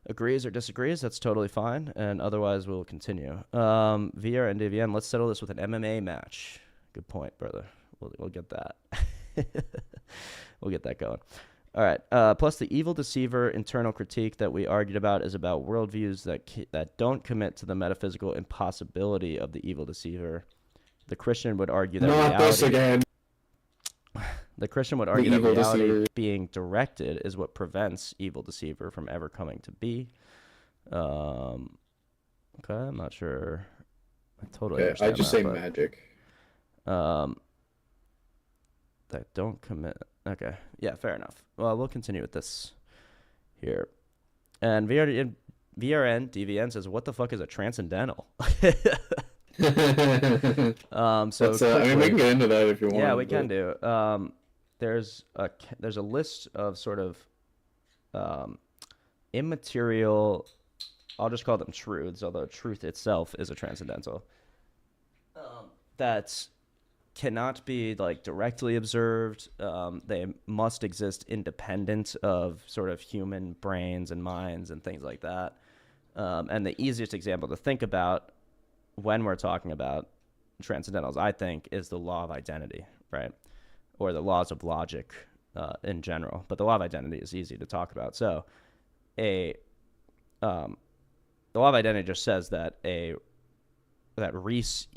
agrees or disagrees. That's totally fine. And otherwise, we'll continue. VR and DVN, let's settle this with an MMA match. Good point, brother. We'll get that. We'll get that going. All right. Plus, the evil deceiver internal critique that we argued about is about worldviews that don't commit to the metaphysical impossibility of the evil deceiver. The Christian would argue that not reality, this again. The Christian would argue that reality deceiver. being directed is what prevents evil deceiver from ever coming to be. Okay, I'm not sure. I totally understand I just that, say but, magic. That don't commit. Okay, yeah, fair enough. Well, we'll continue with this here. And VRN DVN says, "What the fuck is a transcendental?" So I mean, we can get into that if you want. yeah, we can do. There's a list of sort of immaterial. I'll just call them truths, although truth itself is a transcendental. That cannot be like directly observed. They must exist independent of sort of human brains and minds and things like that. And the easiest example to think about when we're talking about transcendentals, I think, is the law of identity, right? Or the laws of logic in general. But the law of identity is easy to talk about. So the law of identity just says that that Reese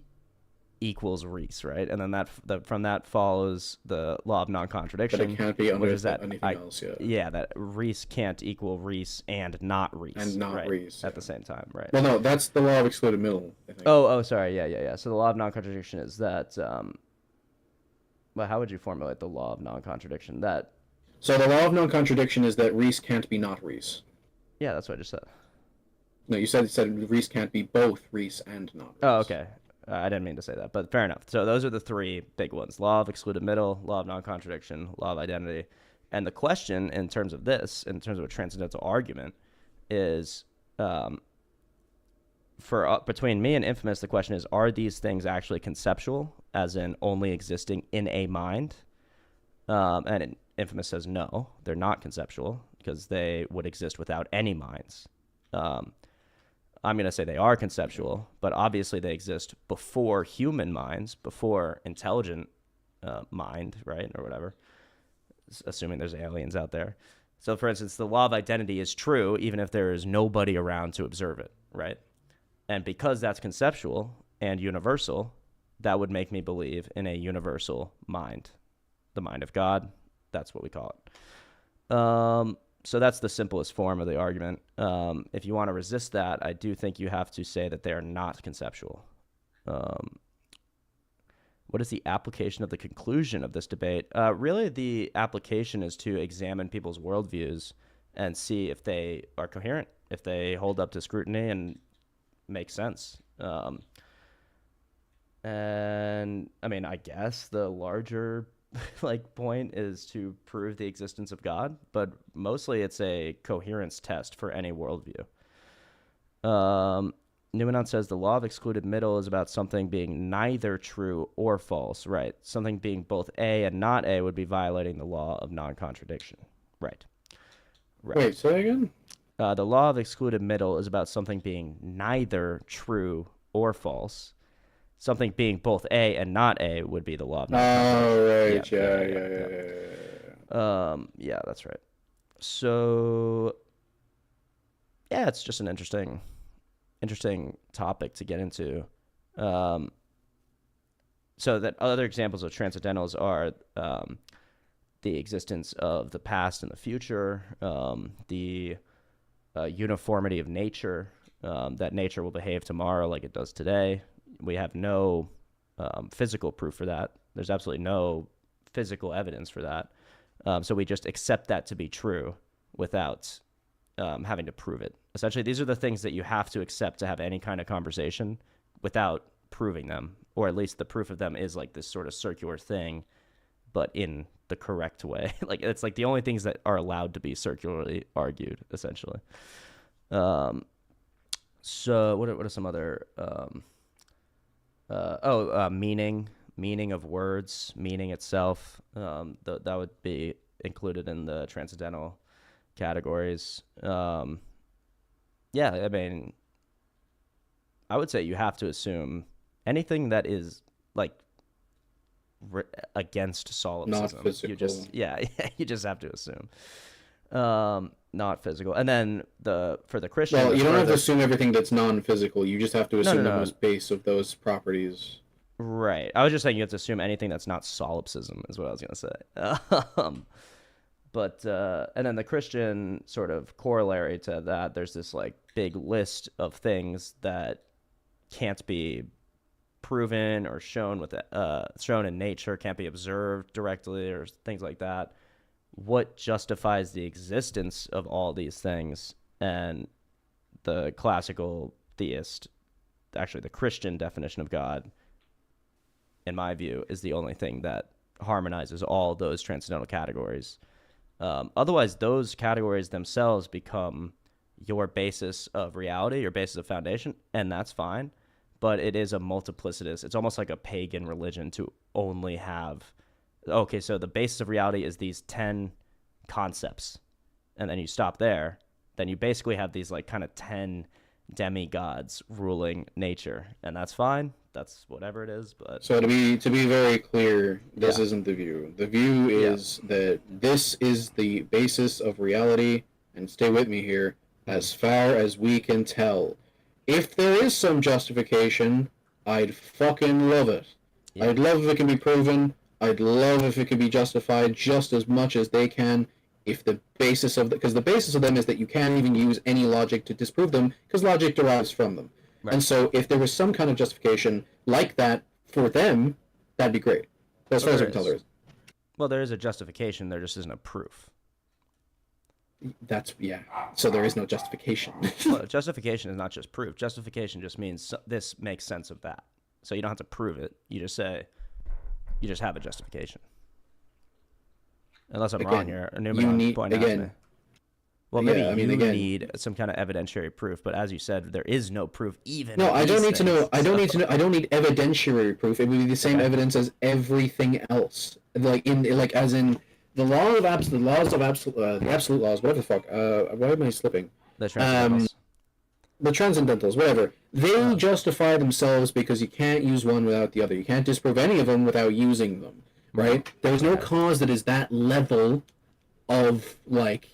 equals Reese, right? And then from that follows the law of non-contradiction. But it can't be under anything else, yeah. Yeah, that Reese can't equal Reese and not Reese. And not right, Reese. at the same time, right? Well, no, that's the law of excluded middle, I think. Oh, sorry. Yeah. So the law of non-contradiction is that, well, how would you formulate the law of non-contradiction? So the law of non-contradiction is that Reese can't be not Reese. Yeah, that's what I just said. No, you said Reese can't be both Reese and not Reese. Oh, okay. I didn't mean to say that, but fair enough. So those are the three big ones: law of excluded middle, law of non-contradiction, law of identity. And the question in terms of a transcendental argument, is between me and Infamous, the question is, are these things actually conceptual, as in only existing in a mind? And Infamous says no, they're not conceptual, because they would exist without any minds. I'm going to say they are conceptual, but obviously they exist before human minds, before intelligent mind, right, or whatever, assuming there's aliens out there. So, for instance, the law of identity is true even if there is nobody around to observe it, right? And because that's conceptual and universal, that would make me believe in a universal mind, the mind of God. That's what we call it. So that's the simplest form of the argument. If you want to resist that, I do think you have to say that they are not conceptual. What is the application of the conclusion of this debate? Really, the application is to examine people's worldviews and see if they are coherent, if they hold up to scrutiny and make sense. And I mean, I guess the larger point is to prove the existence of God, but mostly it's a coherence test for any worldview. Numenon says the law of excluded middle is about something being neither true or false. Right. Something being both A and not A would be violating the law of non-contradiction. Right. Wait, say that again? The law of excluded middle is about something being neither true or false. Something being both A and not A would be the law of non-contradiction. Oh, right. Yeah. Yeah, that's right. So, yeah, it's just an interesting topic to get into. So that other examples of transcendentals are the existence of the past and the future, the uniformity of nature, that nature will behave tomorrow like it does today. We have no physical proof for that. There's absolutely no physical evidence for that. So we just accept that to be true without having to prove it. Essentially, these are the things that you have to accept to have any kind of conversation without proving them, or at least the proof of them is like this sort of circular thing, but in the correct way. Like it's like the only things that are allowed to be circularly argued, essentially. So what are some other meaning of words, meaning itself, that would be included in the transcendental categories. Yeah, I mean, I would say you have to assume anything that is like against solipsism. Not physical. You just have to assume. Not physical. And then for the Christian, Well, you don't have to assume everything that's non-physical. You just have to assume the most base of those properties. Right. I was just saying you have to assume anything that's not solipsism is what I was going to say. But and then the Christian sort of corollary to that, there's this like big list of things that can't be proven or shown in nature, can't be observed directly or things like that. What justifies the existence of all these things? And the classical theist, actually the Christian definition of God, in my view, is the only thing that harmonizes all those transcendental categories. Otherwise, those categories themselves become your basis of reality, your basis of foundation, and that's fine. But it is a multiplicitous, it's almost like a pagan religion to only have, okay, so the basis of reality is these 10 concepts, and then you stop there, then you basically have these like kind of 10 demigods ruling nature, and that's fine. That's whatever it is. But so to be very clear, this isn't the view. The view is that this is the basis of reality, and stay with me here, as far as we can tell. If there is some justification, I'd fucking love it. Yeah. I'd love if it can be proven. I'd love if it could be justified just as much as they can. If the basis of because the basis of them is that you can't even use any logic to disprove them because logic derives from them. Right. And so if there was some kind of justification like that for them, that'd be great. But as far as I can tell, there is. Well, there is a justification. There just isn't a proof. So there is no justification. Well, justification is not just proof. Justification just means this makes sense of that. So you don't have to prove it. You just say, you just have a justification. Unless I'm wrong here. Well, maybe you need some kind of evidentiary proof, but as you said, there is no proof even. No, I don't need to know. I don't need evidentiary proof. It would be the same evidence as everything else. As in the laws of absolute laws, whatever the fuck. Why am I slipping? The transcendentals. The transcendentals, whatever. They justify themselves because you can't use one without the other. You can't disprove any of them without using them, right? There's no cause that is that level of, like,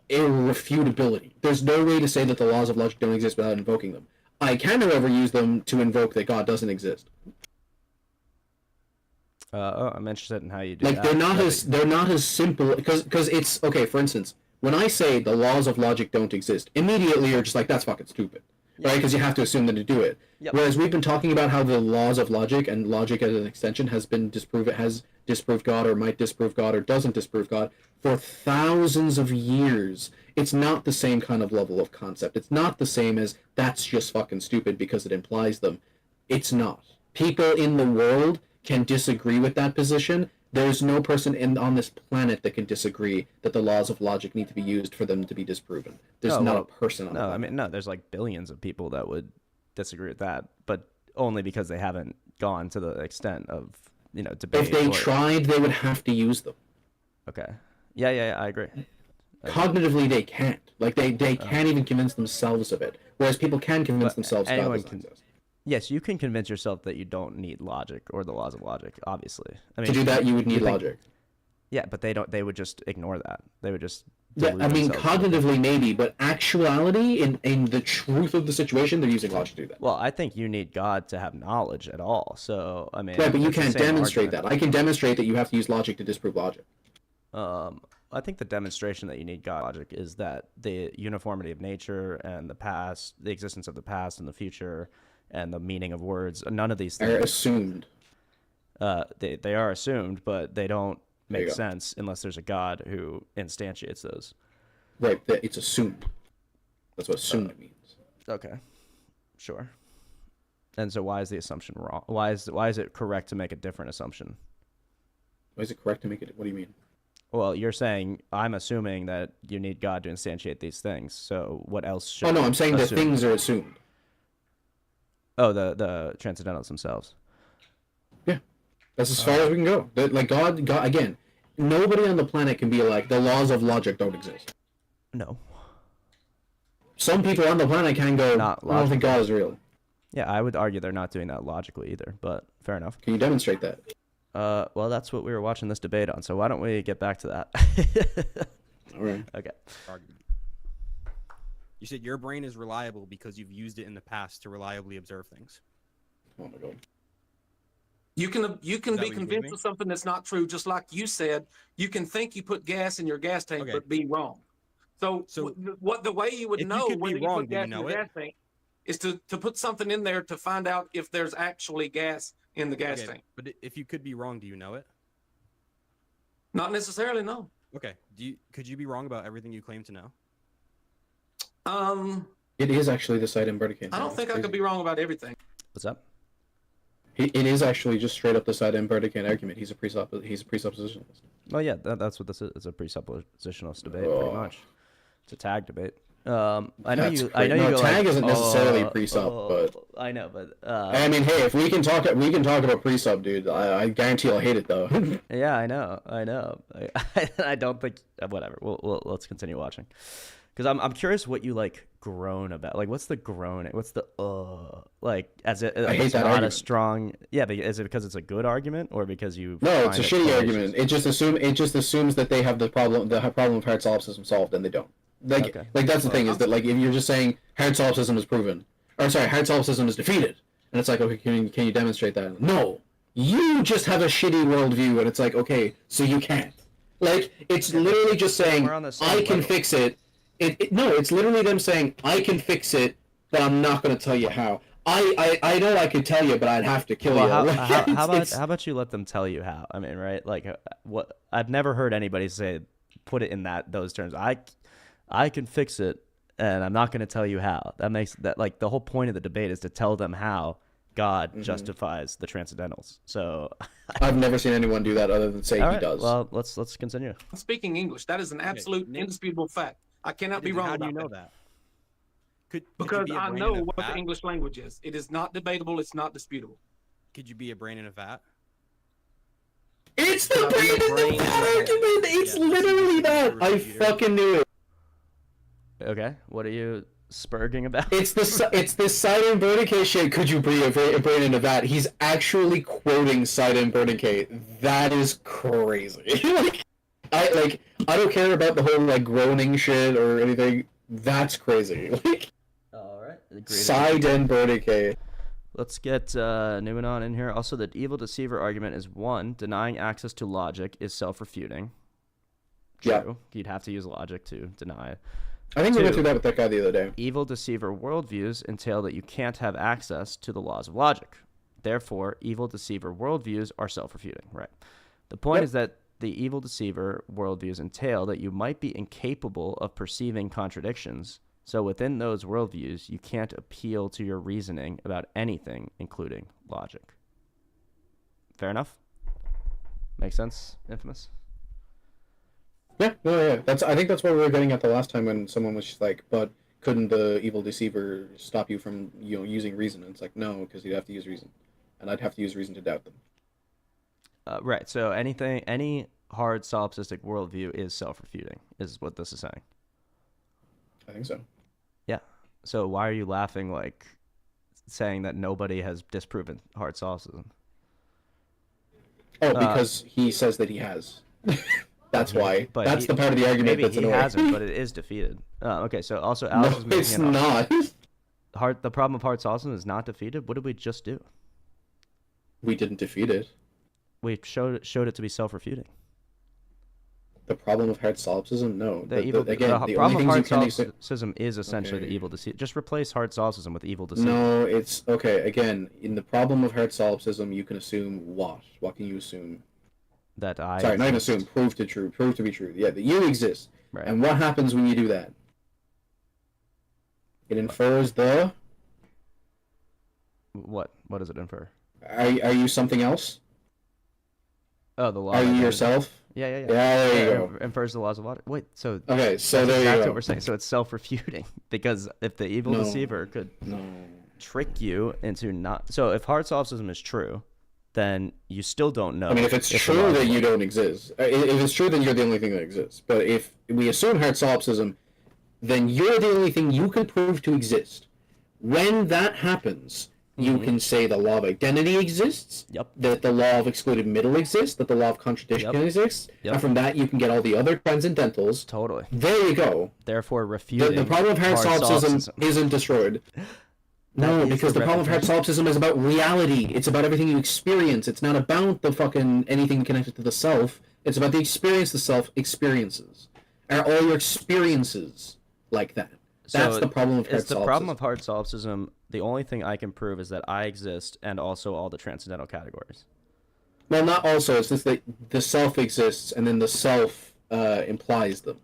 irrefutability. There's no way to say that the laws of logic don't exist without invoking them. I can, however, use them to invoke that God doesn't exist. I'm interested in how you do that. They're not as simple because it's okay. For instance, when I say the laws of logic don't exist, immediately you're just like, that's fucking stupid, right? Because you have to assume them to do it. Yep. Whereas we've been talking about how the laws of logic and logic as an extension has disproved God or might disprove God or doesn't disprove God for thousands of years. It's not the same kind of level of concept. It's not the same as that's just fucking stupid because it implies them. It's not. People in the world can disagree with that position, There's no person on this planet that can disagree that the laws of logic need to be used for them to be disproven. There's Oh, not well, a person on the No, I planet. mean, no, there's like billions of people that would disagree with that, but only because they haven't gone to the extent of, debate. If they or- tried, they would have to use them. Okay. Yeah, I agree. Cognitively, they can't. Like, they can't even convince themselves of it. Whereas people can convince But themselves God anyone doesn't can- exist. Yes, you can convince yourself that you don't need logic or the laws of logic, obviously. I mean, To do that, you would need think- logic. Yeah, but they would just ignore that. They would just Yeah, delude I mean, themselves with it. cognitively maybe, but actuality, in the truth of the situation, they're using logic to do that. Well, I think you need God to have knowledge at all. So, I mean, Right, but you it's the can't same demonstrate argument. that. I can demonstrate that you have to use logic to disprove logic. I think the demonstration that you need God logic is that the uniformity of nature and the past, the existence of the past and the future, and the meaning of words, none of these Are things assumed. they are assumed, but they don't There you make go. sense unless there's a God who instantiates those. Right, that it's assumed. That's what assumed means. Okay, sure. And so, why is the assumption wrong? Why is it correct to make a different assumption? Why is it correct to make it? What do you mean? Well, you're saying I'm assuming that you need God to instantiate these things. So, what else should? Oh no, I'm saying that assume? things are assumed. Oh, the transcendentals themselves. That's as far as we can go. Like God again. Nobody on the planet can be like the laws of logic don't exist. No. Some people on the planet can go. Not I don't think God is real. Yeah, I would argue they're not doing that logically either, but fair enough. Can you demonstrate that? Well, that's what we were watching this debate on, so why don't we get back to that? All right. Okay. Argument. You said your brain is reliable because you've used it in the past to reliably observe things. Oh my God. You can Is that be what you gave convinced me? of something that's not true, just like you said. You can think you put gas in your gas tank, Okay. but be wrong. So what the way you would If you know could be whether you wrong, put do you gas in know your it? gas tank is to put something in there to find out if there's actually gas in the gas Okay, tank. but if you could be wrong, do you know it? Not necessarily, no. Okay. Could you be wrong about everything you claim to know? It is actually the side predicate. I don't think I could be wrong about everything. What's up? It is actually just straight up the side predicate argument. He's a presuppositionalist. Well, yeah, that's what this is. It's a presuppositionalist debate, pretty Oh. much. It's a tag debate. I know That's you. great. I know No, you go tag like, isn't necessarily "Oh, presup, oh," but I know, but I mean, hey, if we can talk about presub, dude, I guarantee I'll hate it though. yeah, I know. I don't think whatever. Let's continue watching, because I'm curious what you like groan about. Like, what's the groan? What's the like? As it I hate it's that not a argument. strong. Yeah, but is it because it's a good argument or because you? No, it's find a it shitty fallacious? argument. It just assumes that they have the problem of hard solipsism solved, and they don't. Like, Okay. like that's the thing is that like if you're just saying hard solipsism is proven, or sorry, hard solipsism is defeated, and it's like, okay, can you demonstrate that? No, you just have a shitty worldview, and it's like, okay, so you can't. Like, it's literally just saying we're on the same I can level. fix it. No, it's literally them saying I can fix it, but I'm not going to tell you how. I know I could tell you, but I'd have to kill Well, you. how, Like, how about you let them tell you how? I mean, right? Like, what I've never heard anybody say, put it in those terms. I can fix it, and I'm not going to tell you how. That makes that like the whole point of the debate is to tell them how God justifies the transcendentals. So, I've never seen anyone do that other than say all he right, does. well, let's continue. Speaking English, that is an absolute Nick- indisputable fact. I cannot be wrong How do about you know that. that? Could you Because be a I brain know in a what the vat? English language is. It is not debatable. It's not disputable. Could you be a brain in a vat? It's the Can I be a brain brain in the vat argument. It's Yeah, literally that. I computer. fucking knew it. Okay, what are you spurging about? It's the Sidon Bernanke shit. Could you be a brain in a vat? He's actually quoting Sidon Bernanke. That is crazy. I don't care about the whole like groaning shit or anything. That's crazy. Like All right, agreed. Sidon Bernanke. Let's get Newman on in here. Also, the evil deceiver argument is one, denying access to logic is self-refuting. True. Yeah. You'd have to use logic to deny it. I think we went Two. through that with that guy the other day. Evil deceiver worldviews entail that you can't have access to the laws of logic. Therefore, evil deceiver worldviews are self-refuting. Right. The point Yep. is that the evil deceiver worldviews entail that you might be incapable of perceiving contradictions. So within those worldviews, you can't appeal to your reasoning about anything, including logic. Fair enough? Make sense, Infamous? Yeah, no, yeah. I think that's what we were getting at the last time when someone was just like, but couldn't the evil deceiver stop you from, using reason? And it's like, no, because you'd have to use reason. And I'd have to use reason to doubt them. Right. So any hard solipsistic worldview is self-refuting, is what this is saying. I think so. Yeah. So why are you laughing, like, saying that nobody has disproven hard solipsism? Oh, because he says that he has. That's why. That's the part of the argument maybe that's he annoying. hasn't, but it is defeated. Okay, so also Alex is No, making it's an not. the problem of hard solipsism is not defeated. What did we just do? We didn't defeat it. We showed it to be self-refuting. The problem of hard solipsism? No. The problem of hard solipsism is essentially the evil deceit. Just replace hard solipsism with evil deceit. No, it's okay. Again, in the problem of hard solipsism, you can assume what? What can you assume? That I Sorry, not even exist. assume. Prove to be true. Yeah, that you exist. Right. And what happens when you do that? It infers the. What? What does it infer? Are you something else? Oh, the law. Are of you identity. yourself? Yeah. Yeah, there you go. Infers the laws of logic. Wait, so Okay, so that's there exactly you go. what we're saying. So it's self-refuting because if the evil No. deceiver could No. trick you into not. So if hard solipsism is true, then you still don't know. I mean, if it's the true law that of you logic- don't exist, if it's true, then you're the only thing that exists. But if we assume hard solipsism, then you're the only thing you can prove to exist. When that happens, you can say the law of identity exists, Yep. that the law of excluded middle exists, that the law of contradiction Yep. exists, Yep. and from that you can get all the other transcendentals. Totally. There you go. Therefore, refuting The problem of hard solipsism isn't destroyed. No, is because the problem of hard solipsism is about reality. It's about everything you experience. It's not about the fucking anything connected to the self. It's about the experience the self experiences. Are all your experiences like that? That's So the problem of hard Is the solipsism. problem of hard solipsism the only thing I can prove is that I exist and also all the transcendental categories? Well, not also. It's just that the self exists, and then the self implies them.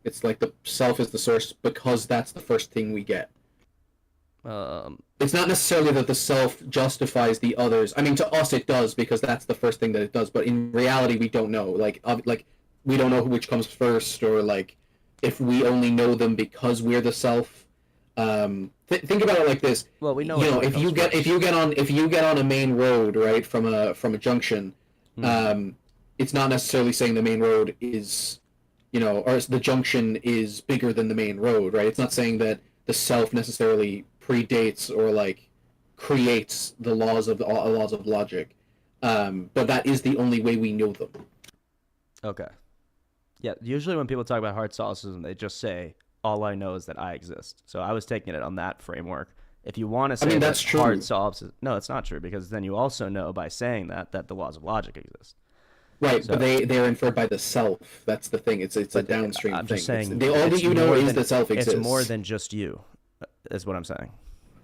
It's like the self is the source because that's the first thing we get. It's not necessarily that the self justifies the others. I mean, to us it does because that's the first thing that it does. But in reality, we don't know. Like we don't know which comes first, or like if we only know them because we're the self. Think about it like this. Well, we know. You know, it if you comes get first. on a main road, right, from a junction, it's not necessarily saying the main road is, or the junction is bigger than the main road, right? It's not saying that the self necessarily predates or like creates the laws of logic, but that is the only way we know them. Okay. Yeah. Usually, when people talk about hard solipsism, they just say, "All I know is that I exist." So I was taking it on that framework. If you want to say that's true. hard solipsism, no, it's not true because then you also know by saying that the laws of logic exist. Right, So- but they're inferred by the self. That's the thing. It's a downstream I'm thing. just saying. All that it's you know more is than- that self exists. It's more than just you, is what I'm saying.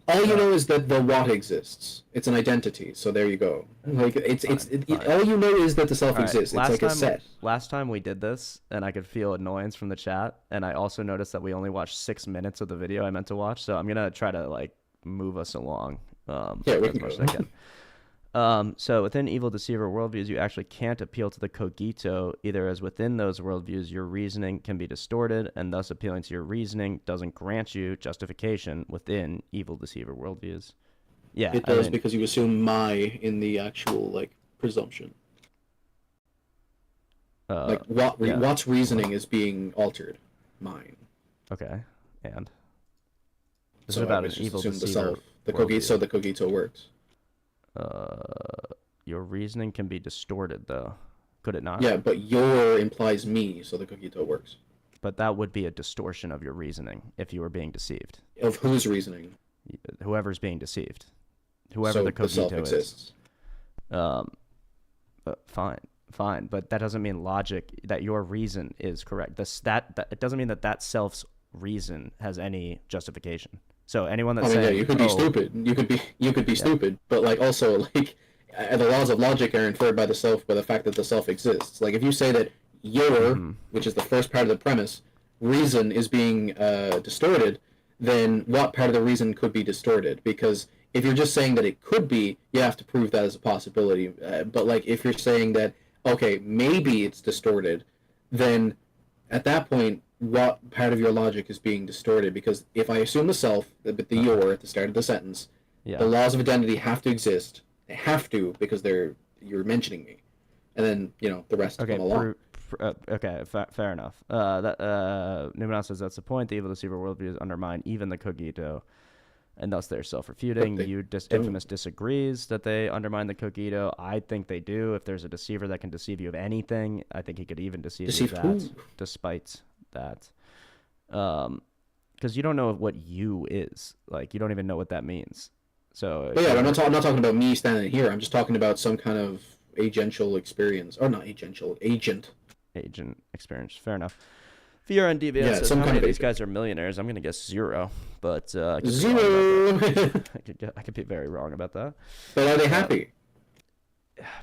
All you know is that the what exists. It's an identity. So there you go. Like Fine. all you know is that the self All right, exists. It's like a set. Last time we did this, and I could feel annoyance from the chat, and I also noticed that we only watched 6 minutes of the video I meant to watch. So I'm gonna try to like move us along. Yeah, we as can much go. as I can. So within evil deceiver worldviews, you actually can't appeal to the cogito, either as within those worldviews your reasoning can be distorted, and thus appealing to your reasoning doesn't grant you justification within evil deceiver worldviews. Yeah, It does because you assume my in the actual like presumption. Like what's reasoning is being altered. Mine. Okay, and this So is about I an would just evil assume the deceiver. self. The worldview. cogito. So the cogito works. Your reasoning can be distorted, though. Could it not? Yeah, but your implies me, so the cogito works. But that would be a distortion of your reasoning if you were being deceived. Of whose reasoning? Whoever's being deceived. Whoever So the self cogito is. exists. Fine. But that doesn't mean logic, that your reason is correct. That it doesn't mean that self's reason has any justification. So anyone that's I mean, saying, yeah, you could be stupid. You could be stupid, but like also like the laws of logic are inferred by the self by the fact that the self exists. Like if you say that your, which is the first part of the premise, reason is being distorted, then what part of the reason could be distorted? Because if you're just saying that it could be, you have to prove that as a possibility. But like if you're saying that okay, maybe it's distorted, then at that point, what part of your logic is being distorted? Because if I assume the self, the your at the start of the sentence, Yeah. the laws of identity have to exist. They have to because you're mentioning me, and then the rest Okay. come along. Okay. Fair enough. Newman says that's the point. The evil deceiver worldviews undermine even the cogito, and thus they're self-refuting. Infamous disagrees that they undermine the cogito. I think they do. If there's a deceiver that can deceive you of anything, I think he could even deceive you of that, despite that. Because you don't know what you is. Like, you don't even know what that means. So But yeah, I'm not talking about me standing here. I'm just talking about some kind of agential experience, or not agential, agent experience. Fair enough. VRN Deviant says, some how kind many of of these guys are millionaires? I'm going to guess 0, but I could be zero. wrong about that. I could be very wrong about that. But are they happy?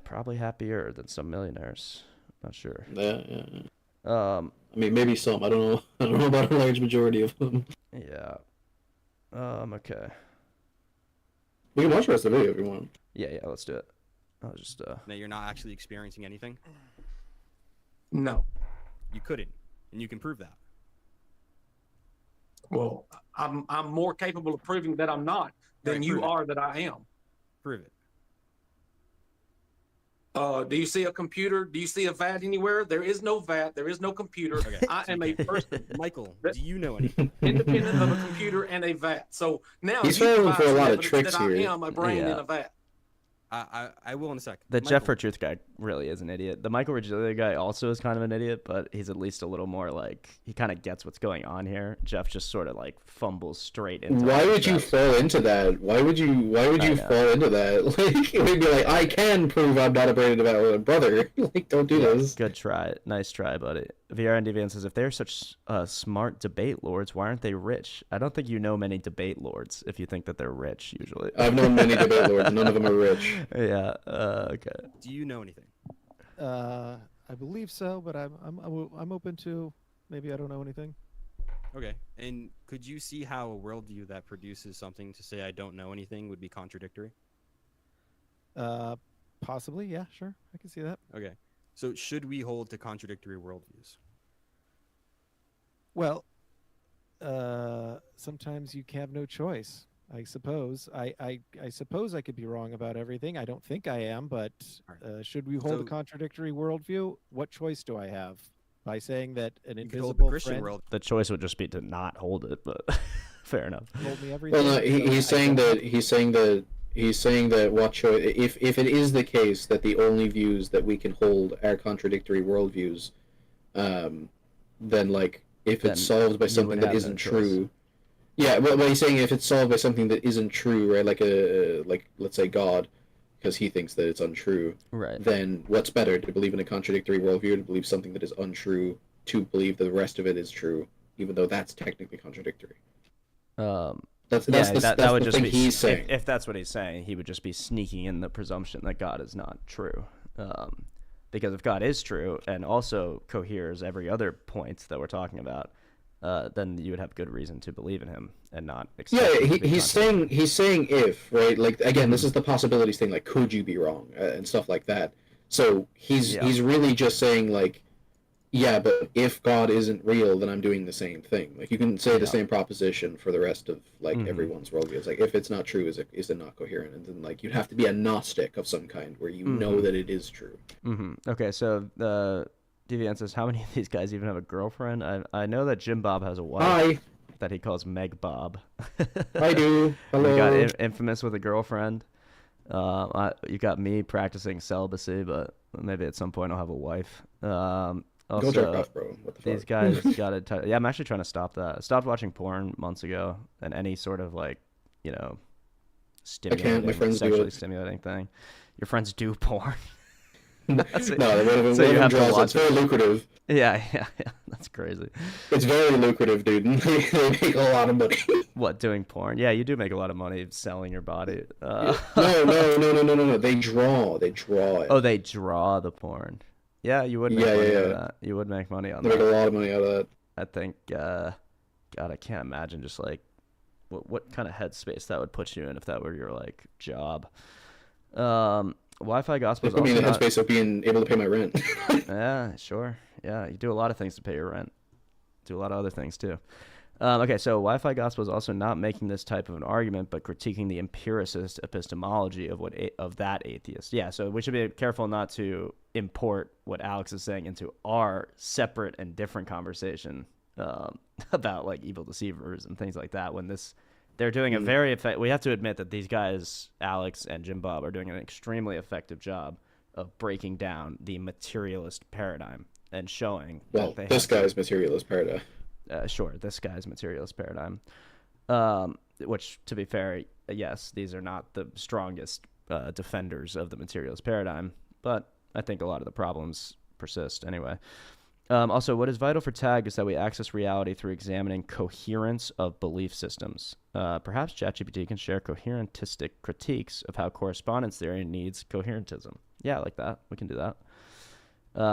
Probably happier than some millionaires. Not sure. Yeah. I mean, maybe some. I don't know. I don't know about a large majority of them. Yeah. Okay. We can watch the rest of the video if you want. Yeah, let's do it. I'll just Now you're not actually experiencing anything? No. You couldn't, and you can prove that. Well, I'm more capable of proving that I'm not than Right, you prove it. are that I am. Prove it. Do you see a computer? Do you see a VAT anywhere? There is no VAT. There is no computer. Okay. I am a person Michael, that- do you know anything? independent of a computer and a VAT. So now He's you falling provide for a some lot of evidence tricks that here. I am a brain in Yeah. a VAT. I will in a sec. the Michael, Jeff for Truth guy really is an idiot. The Michael Regilia guy also is kind of an idiot, but he's at least a little more like, he kind of gets what's going on here. Jeff just sort of like fumbles straight into Why all would you Jeff's- fall into that? Why would you know. fall into that? Like, it would be like, I can prove I'm not a brain with a brother. Like, don't do this. Good try. Nice try, buddy. VRN Deviant says, if they're such smart debate lords, why aren't they rich? I don't think you know many debate lords if you think that they're rich, usually. I've known many debate lords, and none of them are rich. Yeah, okay. do you know anything? I believe so, but I'm open to maybe I don't know anything. Okay. And could you see how a worldview that produces something to say I don't know anything would be contradictory? Possibly, yeah, sure, I can see that. Okay. So should we hold to contradictory worldviews? Well, sometimes you have no choice. I suppose. I suppose I could be wrong about everything. I don't think I am, but should we hold a So- contradictory worldview? What choice do I have? By saying that an You could hold the invisible Christian friend world. The choice would just be to not hold it, but fair enough. told me everything. Well, no, so he's I saying don't- that he's saying that what choice if it is the case that the only views that we can hold are contradictory worldviews, then like if Then it's solved by you something would that have no isn't choice. true. Yeah, well, he's saying if it's solved by something that isn't true, right? Like let's say God, because he thinks that it's untrue. Right. Then what's better, to believe in a contradictory worldview, or to believe something that is untrue, to believe that the rest of it is true, even though that's technically contradictory. That's that would the just thing be he's saying. if that's what he's saying, he would just be sneaking in the presumption that God is not true. Because if God is true and also coheres every other point that we're talking about, then you would have good reason to believe in him and not accept Yeah, him to be he's saying if, right? Like, again, this is the possibilities thing. Like, could you be wrong and stuff like that. So he's really just saying like, yeah, but if God isn't real, then I'm doing the same thing. Like, you can say the same proposition for the rest of like everyone's worldview. It's like, if it's not true, is it not coherent? And then like you'd have to be a Gnostic of some kind where you know that it is true. Okay, so Deviant says, how many of these guys even have a girlfriend? I know that Jim Bob has a wife Hi, that he calls Meg Bob. I do. Hello. You got infamous with a girlfriend. You got me practicing celibacy, but maybe at some point I'll have a wife. Also, Go jerk off, bro. What the these fuck? guys got yeah, I'm actually trying to stop that. I stopped watching porn months ago, and any sort of like, stimulating, my friends do sexually it. stimulating thing. Your friends do porn. No, one So you of them have to draws. watch It's very lucrative. Yeah, that's crazy. It's very lucrative, dude. They make a lot of money. What, doing porn? Yeah, you do make a lot of money selling your body. No. They draw it. Oh, they draw the porn. Yeah, you would make money out of that. You would make money on They make a that. lot of money out of that. I think, God, I can't imagine just like what kind of headspace that would put you in if that were your like job. Wi-Fi gospel They is put me in also the not... headspace of being able to pay my rent. Yeah, sure. Yeah, you do a lot of things to pay your rent. Do a lot of other things too. Okay, so Wi-Fi gospel is also not making this type of an argument, but critiquing the empiricist epistemology of that atheist. Yeah, so we should be careful not to import what Alex is saying into our separate and different conversation about like evil deceivers and things like that. When they're doing a very we have to admit that these guys, Alex and Jim Bob, are doing an extremely effective job of breaking down the materialist paradigm and showing. Well, this guy's materialist paradigm. Sure, this guy's materialist paradigm. Which, to be fair, yes, these are not the strongest defenders of the materialist paradigm, but I think a lot of the problems persist anyway. Also, what is vital for TAG is that we access reality through examining coherence of belief systems. Perhaps ChatGPT can share coherentistic critiques of how correspondence theory needs coherentism. Yeah, I like that. We can do that.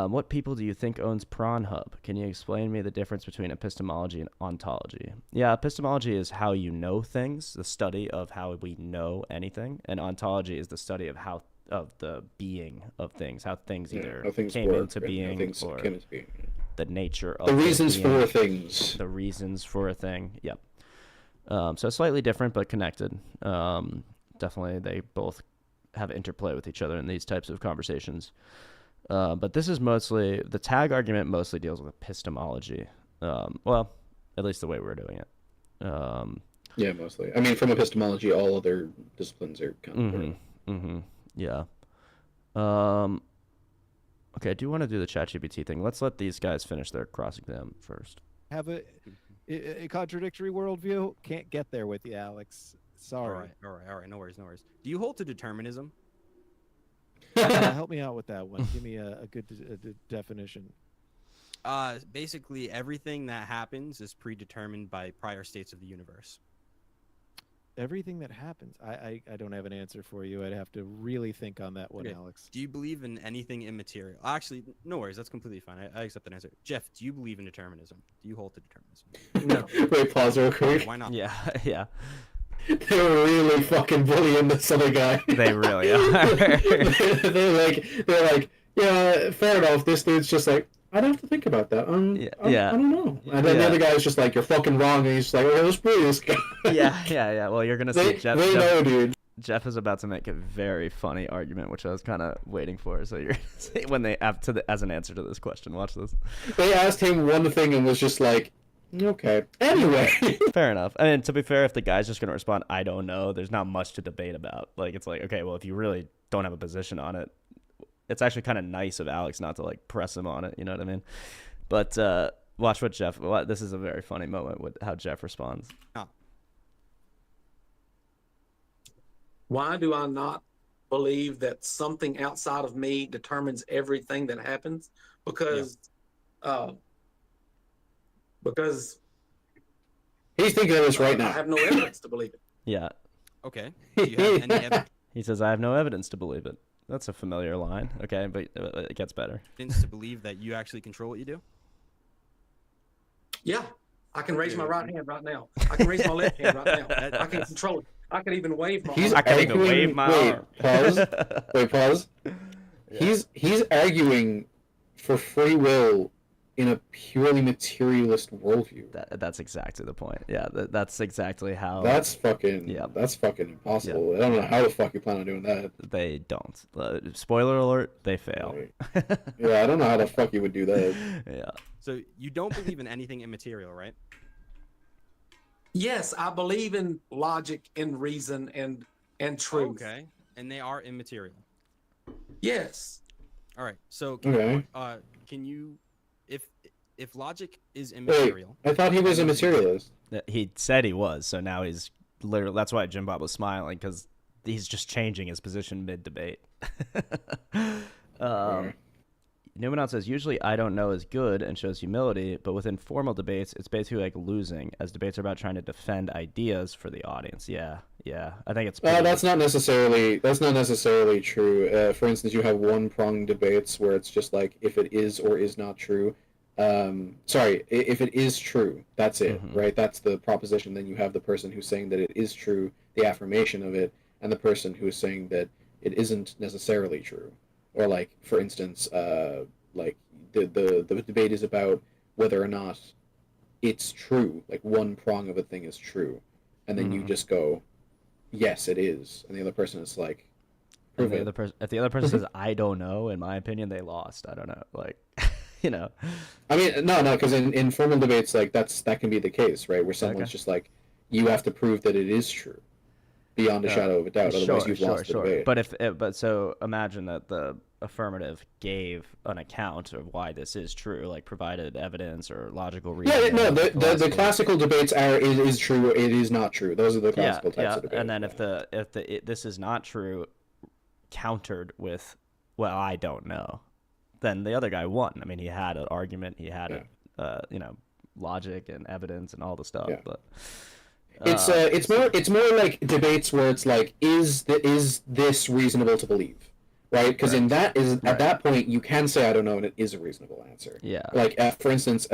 What people do you think owns PronHub? Can you explain to me the difference between epistemology and ontology? Yeah, epistemology is how you know things, the study of how we know anything, and ontology is the study of the being of things, how things either came into being or the nature of the reasons being, for things. The reasons for a thing. Yep. So slightly different but connected. Definitely, they both have interplay with each other in these types of conversations. But this is mostly, the TAG argument mostly deals with epistemology. Well, at least the way we're doing it. Yeah, mostly. I mean, from epistemology, all other disciplines are kind of yeah. Okay, I do want to do the ChatGPT thing. Let's let these guys finish their cross-exam first. Have a contradictory worldview? Can't get there with you, Alex. Sorry. All right. No worries. Do you hold to determinism? Help me out with that one. Give me a good definition. Basically, everything that happens is predetermined by prior states of the universe. Everything that happens. I don't have an answer for you. I'd have to really think on that one, Okay. Alex. Do you believe in anything immaterial? Actually, no worries. That's completely fine. I accept that answer. Jeff, do you believe in determinism? Do you hold to determinism? No. Wait, pause real quick. Why not? Yeah, yeah. They were really fucking bullying this other guy. They really are. they're like, yeah, fair enough. This dude's just like, I'd have to think about that. I don't know. And then the other guy's just like, you're fucking wrong. And he's just like, oh, let's bully this guy. Yeah. Well, you're gonna see Jeff. They know, dude. Jeff is about to make a very funny argument, which I was kind of waiting for. So you're gonna see when they as an answer to this question. Watch this. They asked him one thing and was just like, okay. Anyway. Fair enough. I mean, to be fair, if the guy's just going to respond, I don't know, there's not much to debate about. Like, it's like, okay, well, if you really don't have a position on it, it's actually kind of nice of Alex not to, like, press him on it. You know what I mean? But watch what Jeff, this is a very funny moment with how Jeff responds. Why do I not believe that something outside of me determines everything that happens? Because he's thinking of this right now. I have no evidence to believe it. Yeah. Okay. Do you have any evidence He says, I have no evidence to believe it. That's a familiar line. Okay, but it gets better. to believe that you actually control what you do? Yeah. I can raise my right hand right now. I can raise my left hand right now. I can control it. I can even wave my arm. I can even wave my arm. Pause. Yeah. He's arguing for free will in a purely materialist worldview. That's exactly the point. Yeah, that's exactly how. That's fucking impossible. I don't know how the fuck you plan on doing that. They don't. Spoiler alert, they fail. Yeah, I don't know how the fuck you would do that. Yeah. So you don't believe in anything immaterial, right? Yes, I believe in logic and reason and truth. Okay. And they are immaterial. Yes. All right. So can you if logic is immaterial? Wait, I thought he was a materialist. He said he was, so now he's literally. That's why Jim Bob was smiling, because he's just changing his position mid-debate. Newman says, usually I don't know is good and shows humility, but within formal debates, it's basically like losing, as debates are about trying to defend ideas for the audience. Yeah. I think it's. That's not necessarily true. For instance, you have one-pronged debates where it's just like, if it is or is not true. If it is true, that's it, right? That's the proposition. Then you have the person who's saying that it is true, the affirmation of it, and the person who is saying that it isn't necessarily true. Or like, for instance, like the debate is about whether or not it's true. Like one prong of a thing is true, and then you just go, yes, it is, and the other person is like, prove it. If the other person says, I don't know, in my opinion, they lost. I don't know. Like, you know. I mean, no, because in formal debates, like that can be the case, right? Where someone's just like, you have to prove that it is true, beyond a shadow of a doubt. Otherwise, you've lost the debate. But so imagine that the affirmative gave an account of why this is true, like provided evidence or logical reason. Yeah, no, the classical debates are is true, it is not true. Those are the classical types of debates. And then if this is not true, countered with, well, I don't know, then the other guy won. I mean, he had an argument, he had logic and evidence and all the stuff. Yeah. But it's more like debates where it's like, is this reasonable to believe? Right, because at that point you can say I don't know, and it is a reasonable answer. Yeah. Like for instance,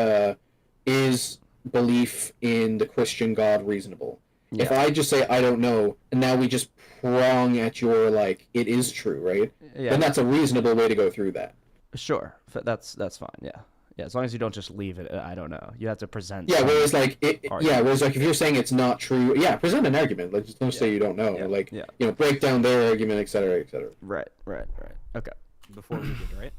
is belief in the Christian God reasonable? Yeah. If I just say I don't know, and now we just prong at your like it is true, right? Yeah. Then that's a reasonable way to go through that. Sure, that's fine. Yeah. Yeah, as long as you don't just leave it, I don't know. You have to present. Yeah, whereas like if you're saying it's not true, yeah, present an argument. Like just don't say you don't know. Yeah. Break down their argument, et cetera, et cetera. Right. Okay. Before we did, right?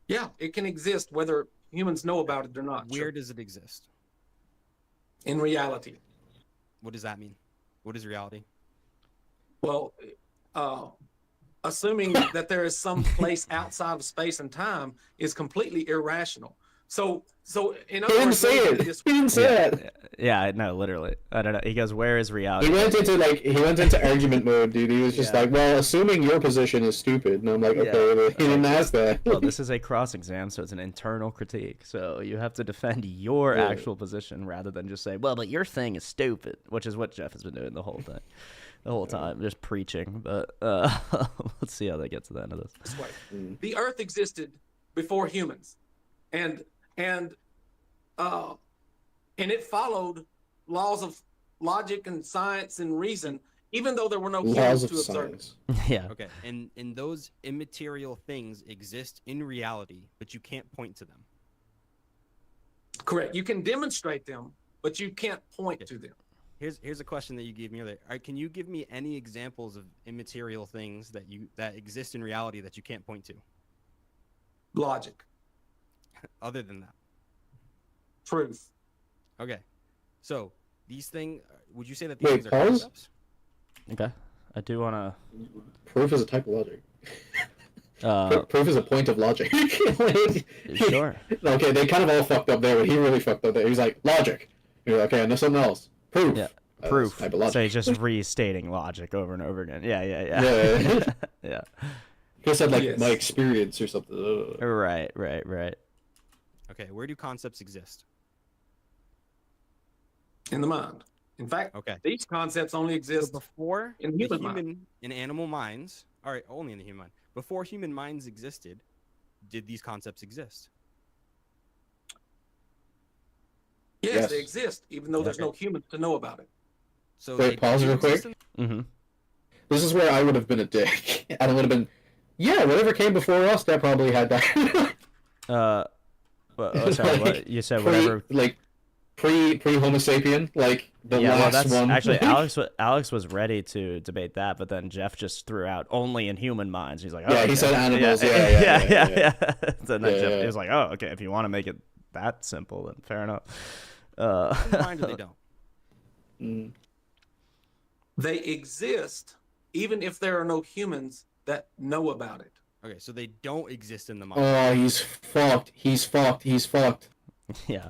Yeah, it can exist whether humans know about it or not. Where does it exist? In reality. What does that mean? What is reality? Well, assuming that there is some place outside of space and time is completely irrational. So in other words, he didn't say it. Yeah, no, literally. I don't know. He goes, "Where is reality?" He went into argument mode, dude. He was just like, "Well, assuming your position is stupid," and I'm like, "Okay, he didn't ask that." Well, this is a cross exam, so it's an internal critique. So you have to defend your actual position rather than just say, "Well, but your thing is stupid," which is what Jeff has been doing the whole thing. The whole time, just preaching. But let's see how they get to the end of this. This way. The Earth existed before humans, and it followed laws of logic and science and reason, even though there were no humans to observe it. Yeah. Okay. And those immaterial things exist in reality, but you can't point to them. Correct. You can demonstrate them, but you can't point to them. Here's a question that you gave me earlier. Can you give me any examples of immaterial things that exist in reality that you can't point to? Logic. Other than that. Truth. Okay. So these things, would you say that these things are concepts? Okay. I do want to. Proof is a type of logic. Proof is a point of logic. Sure. Okay, they kind of all fucked up there, but he really fucked up there. He's like, logic. You're like, okay, and there's something else. Proof. Yeah. Proof. So he's just restating logic over and over again. Yeah. Yeah. He said my experience or something. Right. Okay, where do concepts exist? In the mind. In fact, these concepts only exist before in in animal minds. All right, only in the human mind. Before human minds existed, did these concepts exist? Yes, they exist, even though there's no humans to know about it. So wait, pause real quick. Mm-hmm. This is where I would have been a dick. And I would have been, whatever came before us, that probably had that. Sorry, what you said? Whatever, like pre Homo sapien, like the last one. Actually, Alex was ready to debate that, but then Jeff just threw out only in human minds. He's like, he said animals. Yeah. So then Jeff, he was like, oh, okay, if you want to make it that simple, then fair enough. Mind or they don't. They exist, even if there are no humans that know about it. Okay, so they don't exist in the mind. Oh, he's fucked. Yeah,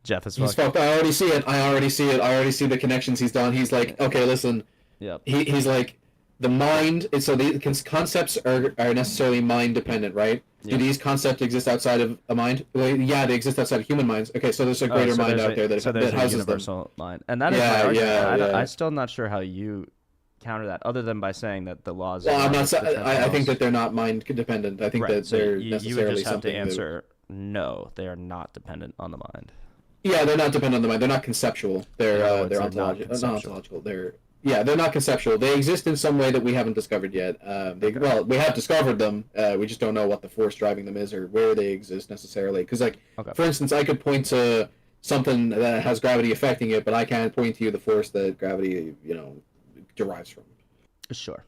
Jeff is fucked. I already see it. I already see the connections he's done. He's like, okay, listen. Yep. He's like, the mind. So the concepts are necessarily mind dependent, right? Yep. Do these concepts exist outside of a mind? Well, yeah, they exist outside of human minds. Okay, so there's a greater mind out there that houses universal mind, and that is my argument. I'm still not sure how you counter that, other than by saying that the laws. Well, I'm not. I think that they're not mind dependent. I think that they're necessarily you would just have something. To answer no, they are not dependent on the mind. Yeah, they're not dependent on the mind. They're not conceptual. They're ontological. Not ontological. They're Yeah, they're not conceptual. They exist in some way that we haven't discovered yet. Well, we have discovered them. We just don't know what the force driving them is or where they exist necessarily. Because, like, for instance, I could point to something that has gravity affecting it, but I can't point to you the force that gravity, derives from. Sure.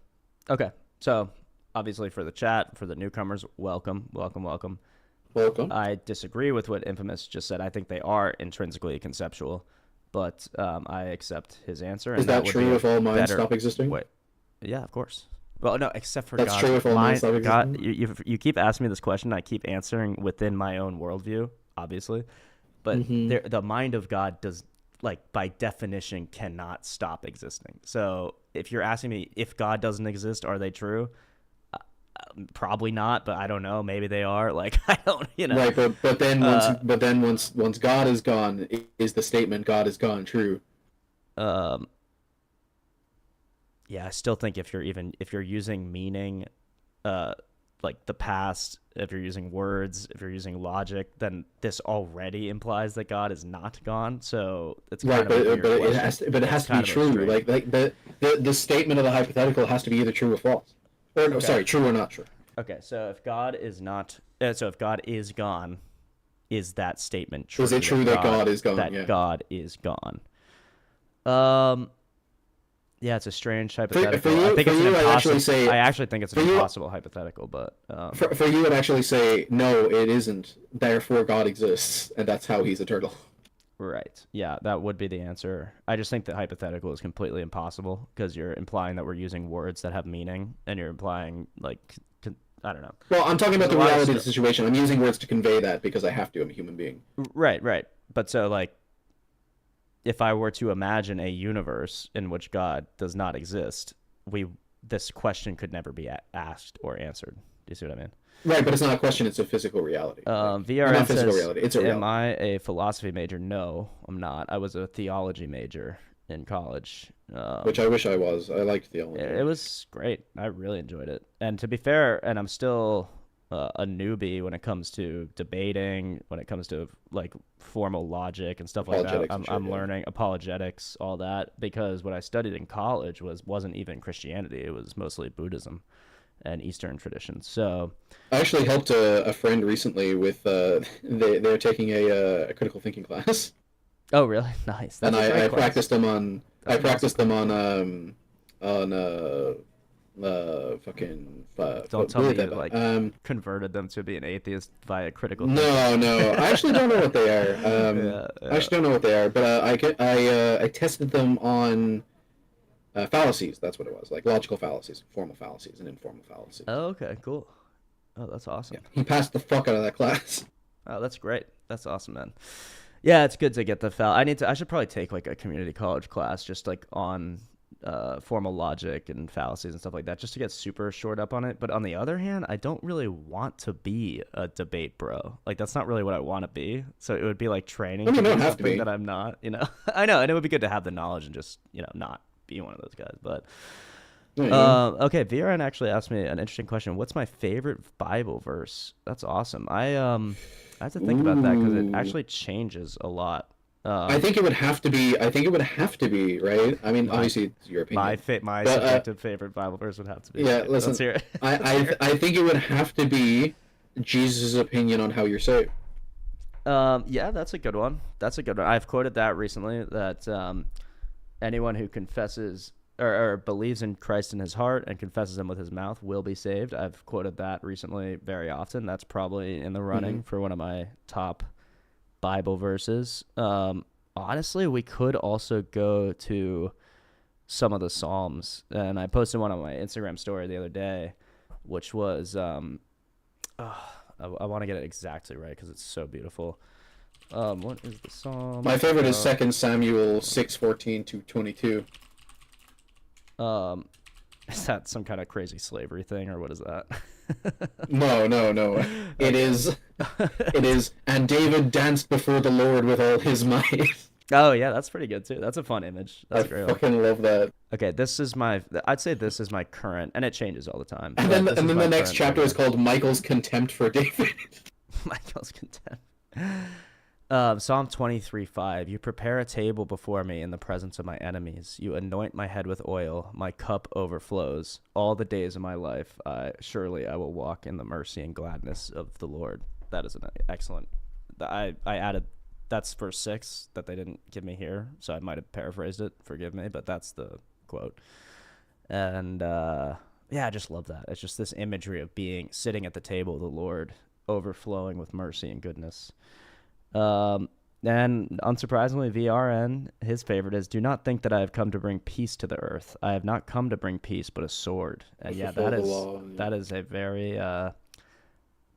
Okay. So, obviously, for the chat, for the newcomers, welcome. Welcome. I disagree with what Infamous just said. I think they are intrinsically conceptual, but I accept his answer. Is that true if all minds stop existing? Wait. Yeah, of course. Well, no, except for That's God's true if all minds stop existing? God, you keep asking me this question. I keep answering within my own worldview, obviously. But the mind of God does, like, by definition, cannot stop existing. So if you're asking me if God doesn't exist, are they true? Probably not, but I don't know. Maybe they are. Like, I don't, Right, but then once God is gone, is the statement "God is gone" true? Yeah, I still think if you're using meaning, like the past, if you're using words, if you're using logic, then this already implies that God is not gone. So it's kind of a weird question. It has to be true. Like the statement of the hypothetical has to be either true or false. Or no, sorry, true or not true. Okay, so if God is not, if God is gone, is that statement true? Is it true that God is gone? That God is gone. Yeah, it's a strange hypothetical. I think it's an impossible. I actually think it's an impossible hypothetical, but for you, I'd actually say no, it isn't. Therefore, God exists, and that's how He's eternal. Right. Yeah, that would be the answer. I just think the hypothetical is completely impossible because you're implying that we're using words that have meaning, and you're implying, like, I don't know. Well, I'm talking about the reality of the situation. I'm using words to convey that because I have to. I'm a human being. Right. But so, like, if I were to imagine a universe in which God does not exist, this question could never be asked or answered. Do you see what I mean? Right, but it's not a question, it's a physical reality. VRN says, reality. It's a reality. Am I a philosophy major? No, I'm not. I was a theology major in college. Which I wish I was. I liked theology. It was great. I really enjoyed it. And to be fair, and I'm still a newbie when it comes to debating, when it comes to, like, formal logic and stuff like that. I'm learning apologetics, all that, because what I studied in college wasn't even Christianity. It was mostly Buddhism and Eastern traditions. So I actually helped a friend recently with they're taking a critical thinking class. Oh, really? Nice. That's I practiced them on fucking don't tell me you converted them to be an atheist via critical thinking. No, I actually don't know what they are. I actually don't know what they are, but I tested them on fallacies. That's what it was, like logical fallacies, formal fallacies, and informal fallacies. Oh, okay, cool. Oh, that's awesome. Yeah, he passed the fuck out of that class. Oh, that's great. That's awesome, man. Yeah, it's good to get the I should probably take, like, a community college class just, like, on formal logic and fallacies and stuff like that, just to get super short up on it. But on the other hand, I don't really want to be a debate bro. Like, that's not really what I want to be. So it would be like training to be something that I'm not, I know, and it would be good to have the knowledge and just, not be one of those guys. But okay, VRN actually asked me an interesting question. What's my favorite Bible verse? That's awesome. I have to think about that because it actually changes a lot. I think it would have to be. Right. I mean, obviously, it's your opinion. My subjective favorite Bible verse would have to be. Yeah, listen. Let's hear it. I think it would have to be Jesus' opinion on how you're saved. Yeah, that's a good one. I've quoted that recently. That anyone who confesses or believes in Christ in his heart and confesses him with his mouth will be saved. I've quoted that recently very often. That's probably in the running for one of my top Bible verses. Honestly, we could also go to some of the Psalms, and I posted one on my Instagram story the other day, which was I want to get it exactly right because it's so beautiful. What is the Psalm? My favorite is 2 Samuel 6:14-22. Is that some kind of crazy slavery thing, or what is that? No. It is. And David danced before the Lord with all his might. Oh yeah, that's pretty good too. That's a fun image. That's a great one. I fucking love that. Okay, I'd say this is my current, and it changes all the time. And then the next chapter is called Michael's Contempt for David. Michael's Contempt. Psalm 23:5. You prepare a table before me in the presence of my enemies. You anoint my head with oil. My cup overflows. All the days of my life, surely I will walk in the mercy and gladness of the Lord. That is an excellent. I added, that's verse 6 that they didn't give me here, so I might have paraphrased it. Forgive me, but that's the quote. And yeah, I just love that. It's just this imagery of sitting at the table of the Lord, overflowing with mercy and goodness. And unsurprisingly, VRN, his favorite is, do not think that I have come to bring peace to the earth. I have not come to bring peace, but a sword. And yeah, that is a very,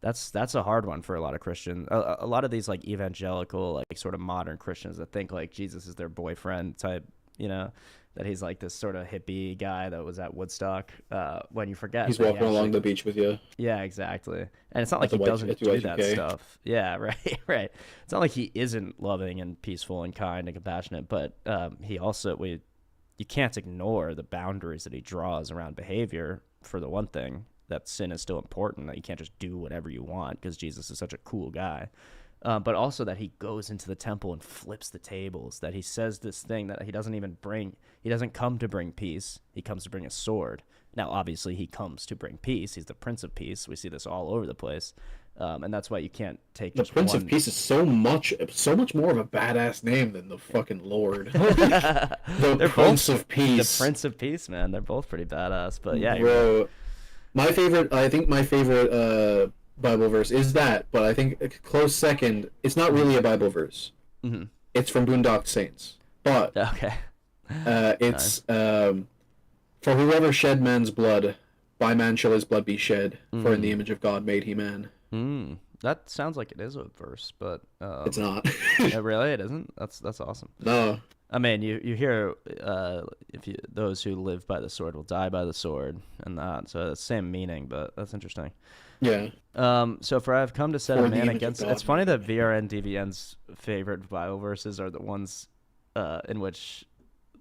that's a hard one for a lot of Christians. A lot of these like evangelical, like sort of modern Christians that think like Jesus is their boyfriend type, that he's like this sort of hippie guy that was at Woodstock. When you forget he's walking along the beach with you. Yeah, exactly. And it's not like he doesn't do that stuff. Yeah, right. It's not like he isn't loving and peaceful and kind and compassionate, but he also you can't ignore the boundaries that he draws around behavior. For the one thing, that sin is still important. That you can't just do whatever you want because Jesus is such a cool guy. But also that he goes into the temple and flips the tables, that he says this thing that he doesn't come to bring peace, he comes to bring a sword. Now, obviously, he comes to bring peace. He's the Prince of Peace. We see this all over the place. And that's why you can't take the Prince of Peace is so much more of a badass name than the fucking Lord. The Prince of Peace. The Prince of Peace, man. They're both pretty badass. But yeah. Bro, my favorite Bible verse is that, but I think a close second, it's not really a Bible verse. Mm-hmm. It's from Boondock Saints. But okay. It's for whoever shed man's blood, by man shall his blood be shed, for in the image of God made he man. That sounds like it is a verse, but it's not. Really, it isn't? That's awesome. No. I mean, you hear those who live by the sword will die by the sword, and that, so it's the same meaning, but that's interesting. Yeah. So for I have come to set a man against. It's funny that VRN DVN's favorite Bible verses are the ones in which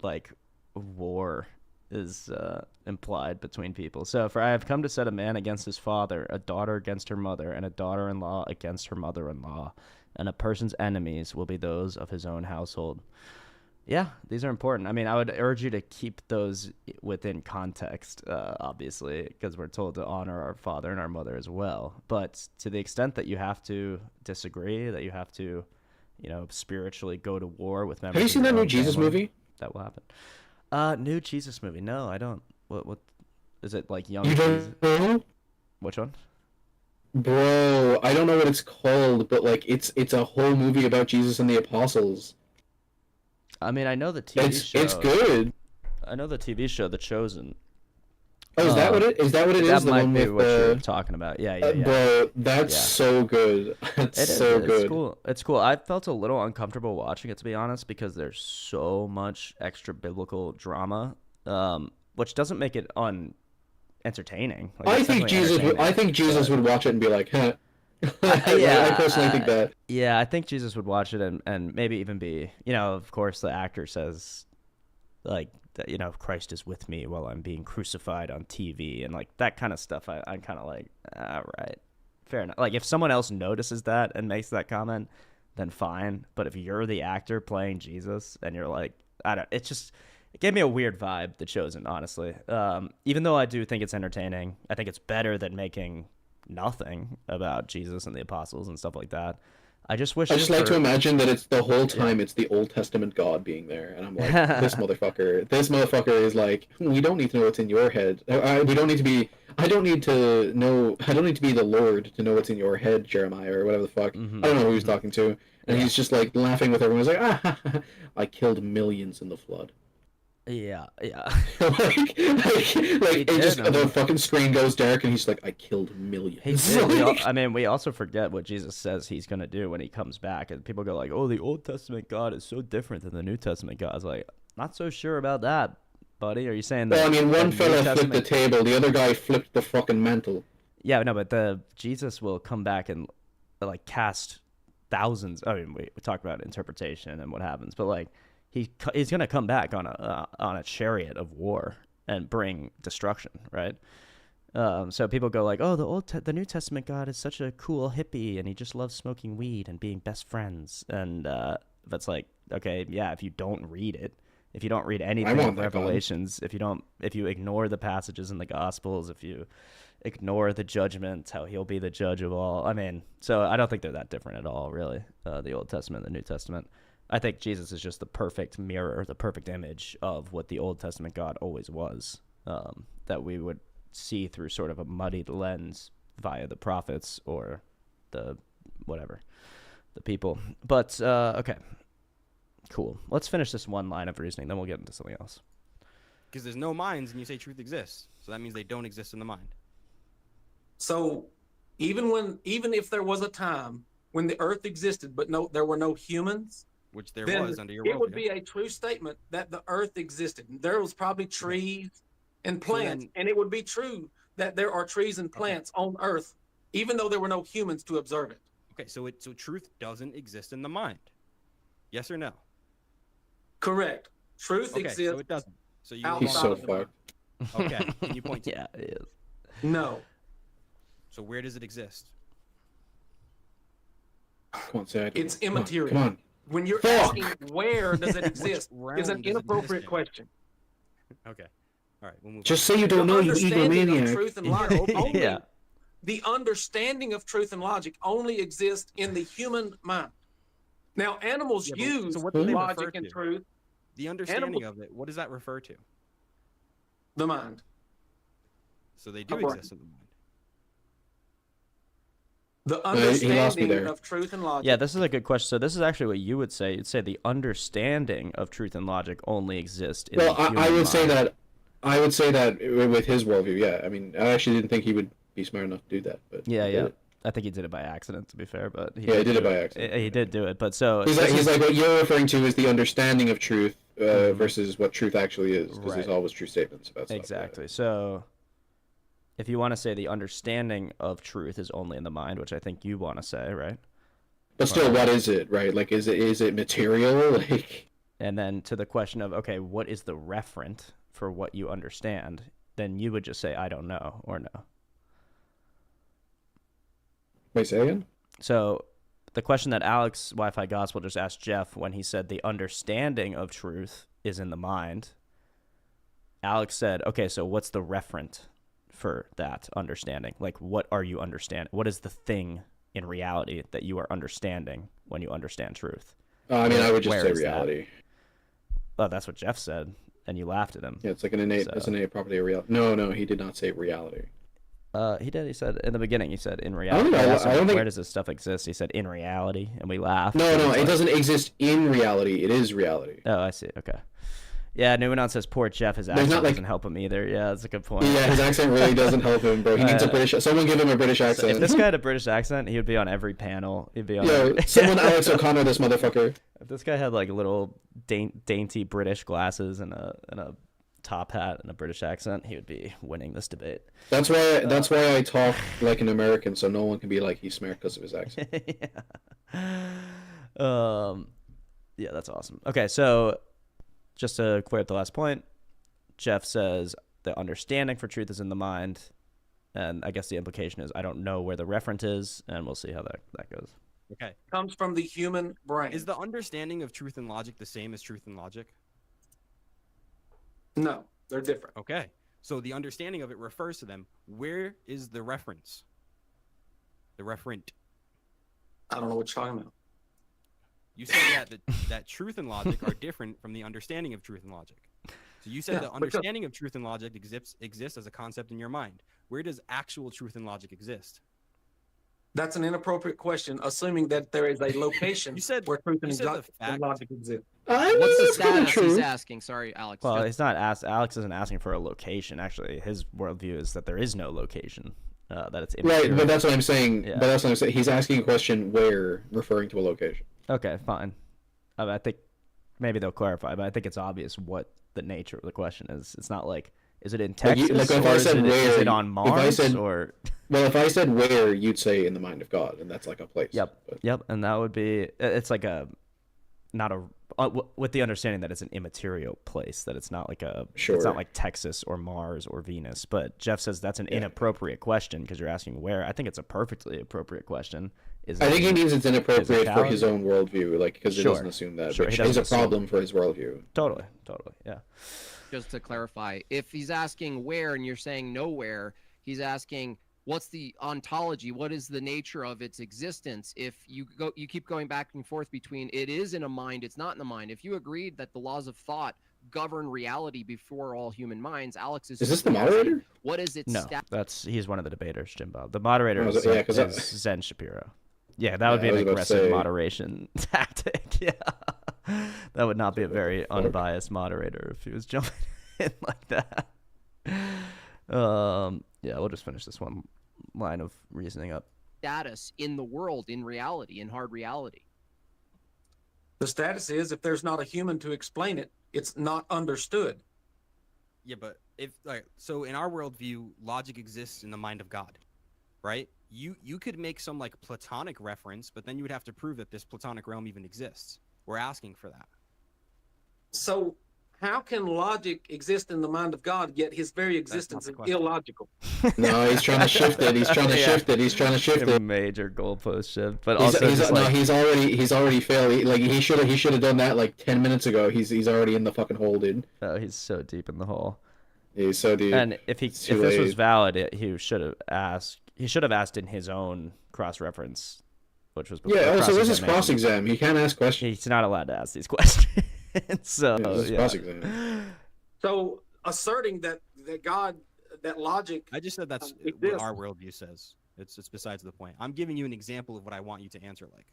like war is implied between people. So for I have come to set a man against his father, a daughter against her mother, and a daughter-in-law against her mother-in-law, and a person's enemies will be those of his own household. Yeah, these are important. I mean, I would urge you to keep those within context, obviously, because we're told to honor our father and our mother as well. But to the extent that you have to disagree, that you have to, spiritually go to war with members. Have you seen that new Jesus movie? That will happen. New Jesus movie? No, I don't. What is it like? Young You Jesus? don't know? Which one? Bro, I don't know what it's called, but like it's a whole movie about Jesus and the apostles. I mean, I know the TV show. It's good. I know the TV show, The Chosen. Oh, is that what it is? That the might one be with what you're talking about. Yeah. Bro, that's so good. It's so good. It's cool. It's cool. I felt a little uncomfortable watching it, to be honest, because there's so much extra biblical drama, which doesn't make it entertaining. Like, I think Jesus would watch it and be like, huh. Yeah, I personally think that. Yeah, I think Jesus would watch it and maybe even be, of course the actor says, like, that, Christ is with me while I'm being crucified on TV and like that kind of stuff. I'm kind of like, all right, fair enough. Like if someone else notices that and makes that comment, then fine. But if you're the actor playing Jesus and you're like, it gave me a weird vibe, The Chosen, honestly. Even though I do think it's entertaining, I think it's better than making nothing about Jesus and the apostles and stuff like that. I just like to imagine that it's the whole time it's the Old Testament God being there, and I'm like, this motherfucker is like, we don't need to know what's in your head. I don't need to be the Lord to know what's in your head, Jeremiah, or whatever the fuck. I don't know who he's talking to, and he's just like laughing with everyone. He's like, I killed millions in the flood. Yeah. The fucking screen goes dark, and he's like, I killed millions. He did. We also forget what Jesus says he's gonna do when he comes back, and people go like, "Oh, the Old Testament God is so different than the New Testament God." I was like, not so sure about that, buddy. Are you saying that? Well, one fella flipped the table, the other guy flipped the fucking mantle. Yeah, no, but Jesus will come back and like cast thousands. I mean, we talk about interpretation and what happens, but like. He's going to come back on a chariot of war and bring destruction, right? So people go like, oh, the New Testament God is such a cool hippie, and he just loves smoking weed and being best friends. And that's like, okay, yeah, if you don't read it, if you don't read anything in Revelations, if you ignore the passages in the Gospels, if you ignore the judgment, how he'll be the judge of all. I mean, so I don't think they're that different at all, really, the Old Testament and the New Testament. I think Jesus is just the perfect mirror, the perfect image of what the Old Testament God always was, that we would see through sort of a muddied lens via the prophets or the people. But okay, cool. Let's finish this one line of reasoning, then we'll get into something else. Because there's no minds, and you say truth exists, so that means they don't exist in the mind. So even if there was a time when the earth existed, but there were no humans, which there then was under your it would worldview. be a true statement that the earth existed. There was probably trees and plants, and it would be true that there are trees and plants on earth, even though there were no humans to observe it. Okay, so truth doesn't exist in the mind. Yes or no? Correct. Truth Okay, exists. so it doesn't. So you He's so fucked. Okay, can you point to Yeah, it is. No. So where does it exist? Come on, say I don't It's know. immaterial. Come on. When you're Fuck. asking where does it exist, realm is an does it inappropriate exist in? question. Okay. All right, we'll move Just on. say you don't know, you Understanding of egomaniac. truth and logic only, Yeah. the understanding of truth and logic only exists in the human mind. Now, animals Yeah, but- use so what do they refer logic and to? truth, The understanding of it, what does that refer to? the mind. So they do Correct. exist in the mind. The he lost me understanding there. of truth and logic. Yeah, this is a good question. So this is actually what you would say. You'd say the understanding of truth and logic only exists in Well, the human I would say mind. that. I would say that with his worldview, yeah. I mean, I actually didn't think he would be smart enough to do that, but Yeah, he did yeah. it. I think he did it by accident, to be fair, but Yeah, he did it do by accident. He did do it, but so He's like what you're referring to is the understanding of truth versus what truth actually is, because Right. there's always true statements about stuff. exactly. So if you want to say the understanding of truth is only in the mind, which I think you want to say, right? But still, what is it, right? Like, is it material? Like, And then to the question of, okay, what is the referent for what you understand? Then you would just say, I don't know, or no. wait, say again? So the question that Alex Wi-Fi Gospel just asked Jeff when he said the understanding of truth is in the mind, Alex said, okay, so what's the referent for that understanding? Like, what are you understanding? What is the thing in reality that you are understanding when you understand truth? I mean, I would just Where say is that? reality. Oh, that's what Jeff said, and you laughed at him. Yeah, it's like an innate, it's an innate property of reality. No, he did not say reality. He did. He said in the beginning. He said in reality. know, I asked him, I don't think- where does this stuff exist? He said in reality, and we laughed. No, He was it like, doesn't exist in reality. It is reality. Oh, I see. Okay. Yeah, Numenon says poor Jeff. His There's accent not, like- doesn't help him either. Yeah, that's a good point. Yeah, his accent really doesn't help him, bro. He needs a British. Someone give him a British So accent. if this guy had a British accent, he would be on every panel. He'd be on. Yo, every... someone Alex O'Connor, this motherfucker. If this guy had like little dainty British glasses and a top hat and a British accent, he would be winning this debate. That's why I talk like an American, so no one can be like he's smart because of his accent. Yeah, that's awesome. Okay, so just to clear up the last point, Jeff says the understanding for truth is in the mind, and I guess the implication is I don't know where the referent is, and we'll see how that goes. Okay. Comes from the human brain. Is the understanding of truth and logic the same as truth and logic? No, they're different. Okay. So the understanding of it refers to them. Where is the reference? The referent. I don't know what you're talking about. You said that truth and logic are different from the understanding of truth and logic. So you said Yeah, the because- understanding of truth and logic exists as a concept in your mind. Where does actual truth and logic exist? That's an inappropriate question, assuming that there is a location You said- where truth and you said the and fact- logic exist. I What's the that's kinda status he's true. asking? Sorry, Alex. Well, Just- it's not Alex isn't asking for a location. Actually, his worldview is that there is no location. That it's Right, immaterial. but that's what I'm saying. Yeah. But that's what I'm saying. He's asking a question where, referring to a location. Okay, fine. I think maybe they'll clarify, but I think it's obvious what the nature of the question is. It's not like, is it in Like Texas, if I or is said it, is where, it on if I Mars, said- or... Well, if I said where, you'd say in the mind of God, and that's like a place. Yep, But, yep, and that would be... It's like a... not a with the understanding that it's an immaterial place, that it's not like Sure. it's not like Texas or Mars or Venus. But Jeff says that's an inappropriate question because you're asking where. I think it's a perfectly appropriate question. I think he means it's inappropriate for his physicality? own worldview, like because he Sure. doesn't assume that, Sure, he which doesn't is a assume. problem for his worldview. Totally, yeah. Just to clarify, if he's asking where and you're saying nowhere, he's asking what's the ontology, what is the nature of its existence. If you keep going back and forth between it is in a mind, it's not in the mind. If you agreed that the laws of thought govern reality before all human minds, Alex is this the moderator? What is its No, he's one of the debaters, Jim Bob. The moderator is Zen Shapiro. Yeah, that would be an aggressive moderation tactic. Yeah, that would not be a very unbiased moderator if he was jumping in like that. Yeah, we'll just finish this one line of reasoning up. Status in the world, in reality, in hard reality. The status is if there's not a human to explain it, it's not understood. Yeah, but so in our worldview, logic exists in the mind of God, right? You could make some like Platonic reference, but then you would have to prove that this Platonic realm even exists. We're asking for that. So how can logic exist in the mind of God, yet his very existence is illogical? No, he's trying to shift it. He's trying to shift it. He's trying to shift it. Major goalpost shift, but also he's already failed. He should have done that like 10 minutes ago. He's already in the fucking hole, dude. Oh, he's so deep in the hole. Yeah, he's so deep. And if this was valid, he should have asked. He should have asked in his own cross-reference, which was before. Yeah. Also, this is cross-exam. He can't ask questions. He's not allowed to ask these questions. So So asserting that God, that logic. I just said that's what our worldview says. It's besides the point. I'm giving you an example of what I want you to answer like.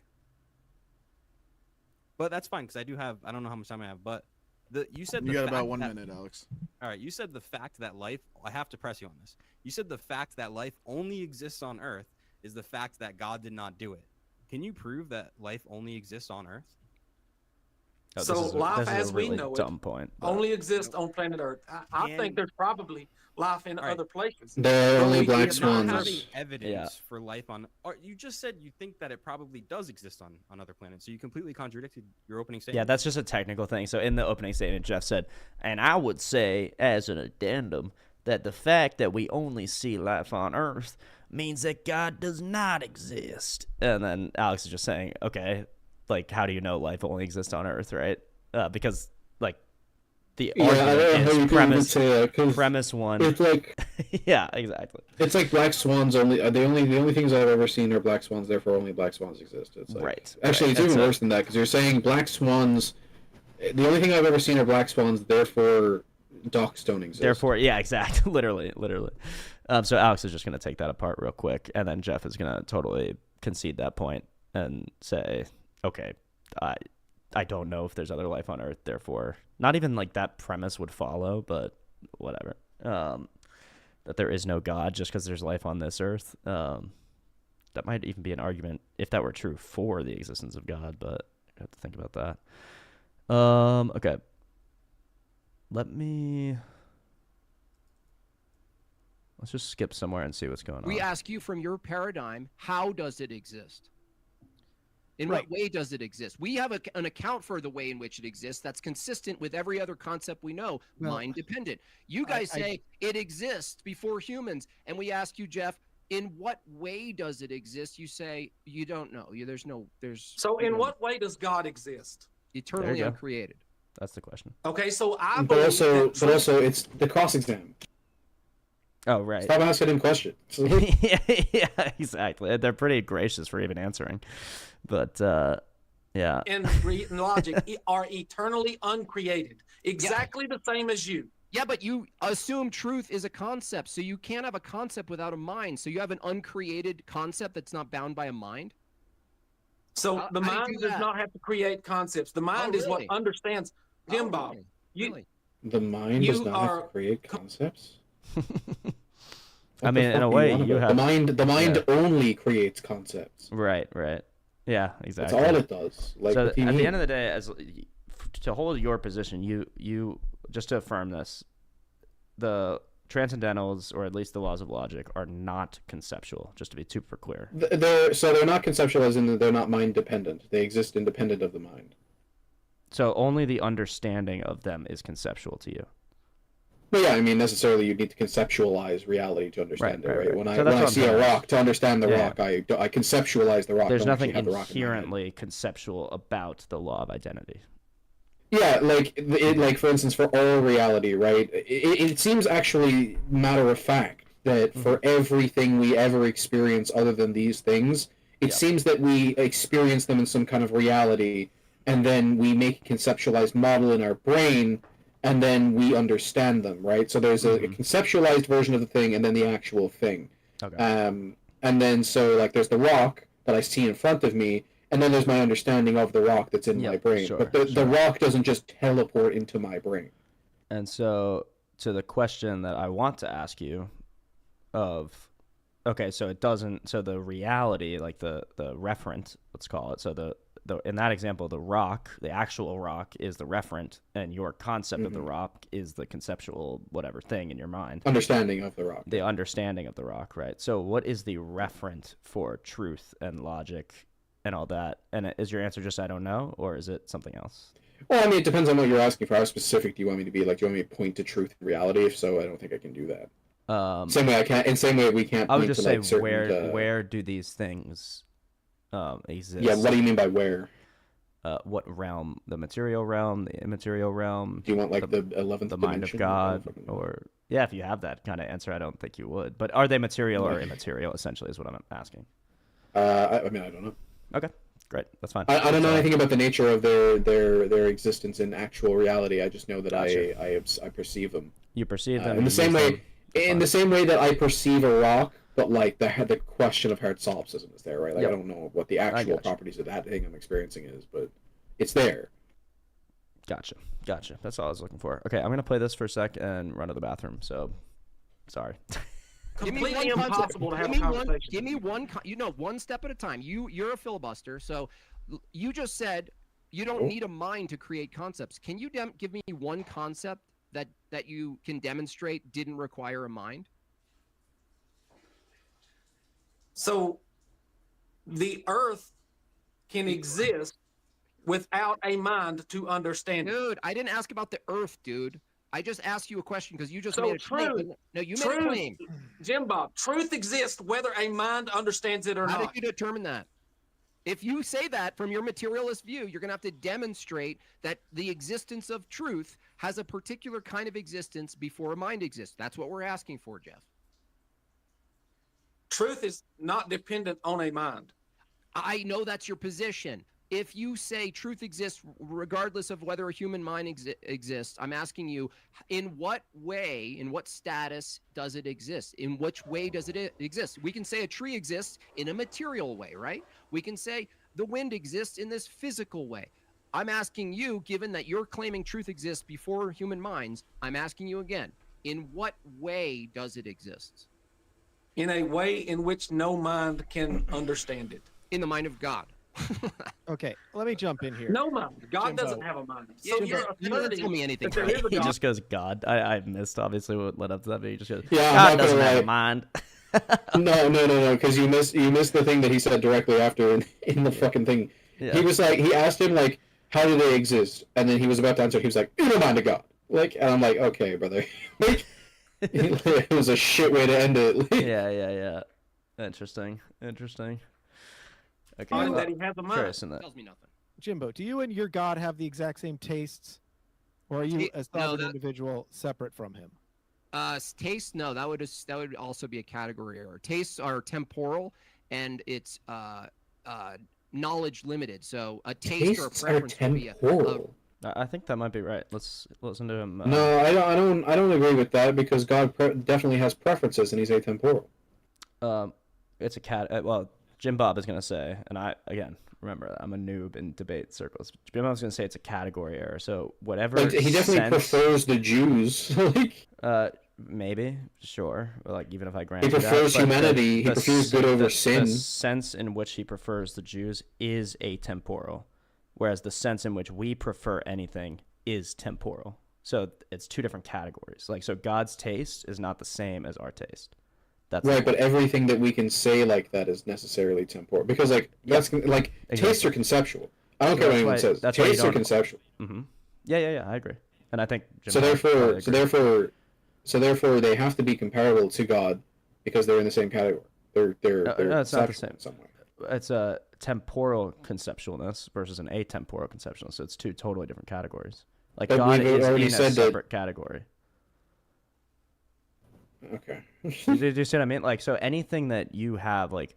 But that's fine because I don't know how much time I have, but you said you got about 1 minute, Alex. All right, you said the fact that life. I have to press you on this. You said the fact that life only exists on Earth is the fact that God did not do it. Can you prove that life only exists on Earth? Oh, so life as we know it only exists on planet Earth. I think there's probably life in other places. There are only black swans. Not having evidence for life on. Or you just said you think that it probably does exist on other planets. So you completely contradicted your opening statement. Yeah, that's just a technical thing. So in the opening statement, Jeff said, and I would say as an addendum that the fact that we only see life on Earth means that God does not exist. And then Alex is just saying, okay, like, how do you know life only exists on Earth, right? Because, like, the argument is premise one. It's like, yeah, exactly. It's like black swans only. The only things I've ever seen are black swans. Therefore, only black swans exist. It's like, right. Actually, it's even worse than that because you're saying black swans. The only thing I've ever seen are black swans. Therefore, docks don't exist. Therefore, yeah, exactly. literally. So Alex is just gonna take that apart real quick, and then Jeff is gonna totally concede that point and say, okay, I don't know if there's other life on Earth, therefore not even like that premise would follow, but whatever. That there is no God just because there's life on this Earth. That might even be an argument if that were true for the existence of God, but I have to think about that. Okay. Let's just skip somewhere and see what's going on. We ask you from your paradigm, how does it exist? In what way does it exist? We have an account for the way in which it exists that's consistent with every other concept we know, mind dependent. You guys say it exists before humans, and we ask you, Jeff, in what way does it exist? You say you don't know. So in what way does God exist? Eternally uncreated. That's the question. Okay, so but also it's the cross exam. Oh, right. Stop asking him questions. yeah, exactly. They're pretty gracious for even answering. But, yeah. And logic are eternally uncreated. Exactly the same as you. Yeah, but you assume truth is a concept, so you can't have a concept without a mind. So you have an uncreated concept that's not bound by a mind? So the mind does not have to create concepts. The mind is what understands. Jim Bob. Really? The mind does not have to create concepts? I mean, in a way, you have the mind only creates concepts. Right. Yeah, exactly. That's all it does. Like, so at the end of the day, to hold your position, you just to affirm this, the transcendentals, or at least the laws of logic, are not conceptual. Just to be super clear. They're not conceptual, as in they're not mind dependent. They exist independent of the mind. So only the understanding of them is conceptual to you. But yeah, I mean, necessarily you need to conceptualize reality to understand Right, it, right? right. When So that's I what I'm see a saying. rock, to understand the Yeah. rock, I conceptualize the rock. There's don't nothing actually have the rock in my head. inherently conceptual about the law of identity. Yeah, like for instance, for all reality, right? It seems actually matter of fact that for everything we ever experience other than these things, it seems that we experience them in some kind of reality, and then we make a conceptualized model in our brain, and then we understand them, right? So there's a conceptualized version of the thing, and then the actual thing. Okay. And then so like there's the rock that I see in front of me, and then there's my understanding of the rock that's in my brain. sure, But the rock doesn't just teleport into my brain. And so to the question that I want to ask you of, okay, so it doesn't, so the reality, like the referent, let's call it, so the in that example, the rock, the actual rock is the referent, and your concept of the rock is the conceptual whatever thing in your mind. Understanding of the rock. The understanding of the rock, right? So what is the referent for truth and logic and all that? And is your answer just I don't know, or is it something else? Well, I mean, it depends on what you're asking for. How specific do you want me to be? Like, do you want me to point to truth and reality? If so, I don't think I can do that. Same way I can't, and same way we can't. I would point just to, say like, certain, where do these things exist? Yeah, what do you mean by where? What realm? The material realm, the immaterial realm? Do you want like the 11th the mind of God, or yeah, if you have that kind of answer, I don't think you would. But are they material or immaterial? Essentially, is what I'm asking. I mean, I don't know. Okay, great, that's fine. I don't know anything about the nature of their existence in actual reality. I just know that I perceive them. You perceive them in the same way. In the same way that I perceive a rock, but like the question of hard solipsism is there, right? Like I don't know what the actual properties of that thing I'm experiencing is, but it's there. Gotcha. That's all I was looking for. Okay, I'm gonna play this for a sec and run to the bathroom. So, sorry. Completely impossible to have a conversation. Give me one. One step at a time. You're a filibuster, so you just said you don't need a mind to create concepts. Can you give me one concept that you can demonstrate didn't require a mind? So the earth can exist without a mind to understand it. Dude, I didn't ask about the earth, dude. I just asked you a question because you just So made a claim. No, you made a claim. Jim Bob, truth exists whether a mind understands it or How not. did you determine that? If you say that from your materialist view, you're going to have to demonstrate that the existence of truth has a particular kind of existence before a mind exists. That's what we're asking for, Jeff. Truth is not dependent on a mind. I know that's your position. If you say truth exists regardless of whether a human mind exists, I'm asking you, in what way, in what status does it exist? In which way does it exist? We can say a tree exists in a material way, right? We can say the wind exists in this physical way. I'm asking you, given that you're claiming truth exists before human minds, I'm asking you again, in what way does it exist? In a way in which no mind can understand it. In the mind of God. Okay, let me jump in here. No mind. God Jimbo. doesn't have a mind. Yeah, So you you're doesn't tell me anything. that there is a He God. just goes God. I missed obviously what led up to that, but he just goes Yeah, God I'm not doesn't gonna have lie. a mind. No, because you missed the thing that he said directly after in the fucking thing. Yeah. He was like, he asked him like, how do they exist? And then he was about to answer. He was like, in the mind of God. Like, and I'm like, okay, brother. Like, it was a shit way to end it. Yeah. Interesting. Okay. And that he has a mind. Curious in that. Tells me nothing. Jimbo, do you and your God have the exact same tastes? Or are you a sovereign that- individual separate from him? Taste, no, that would also be a category error. Tastes are temporal, and it's knowledge limited. So a taste or a Tastes are preference would be temporal. I think that might be right. Let's listen to him. No, I don't agree with that because God definitely has preferences and he's atemporal. It's a well, Jim Bob is gonna say, and I again remember I'm a noob in debate circles. Jim Bob's gonna say it's a category error. So whatever. Like, he definitely prefers the Jews. Like, maybe, sure. Like even if I grant he you prefers that, but humanity. He prefers good over sin. The sense in which he prefers the Jews is atemporal, whereas the sense in which we prefer anything is temporal. So it's two different categories. Like, so God's taste is not the same as our taste. That's right, but everything that we can say like that is necessarily temporal because, like, that's like tastes are conceptual. I don't So care what that's anyone why- says. that's why you Tastes are don't- conceptual. Mm-hmm. Yeah, I agree. And I think Jim So Bob probably therefore, agrees. they have to be comparable to God because they're in the same category. They're No, it's not the conceptual same. in some way. It's a temporal conceptualness versus an atemporal conceptualness. So it's two totally different categories. Like But God we've is already in a said that- separate category. Okay. Did you see what I mean? Like, so anything that you have, like,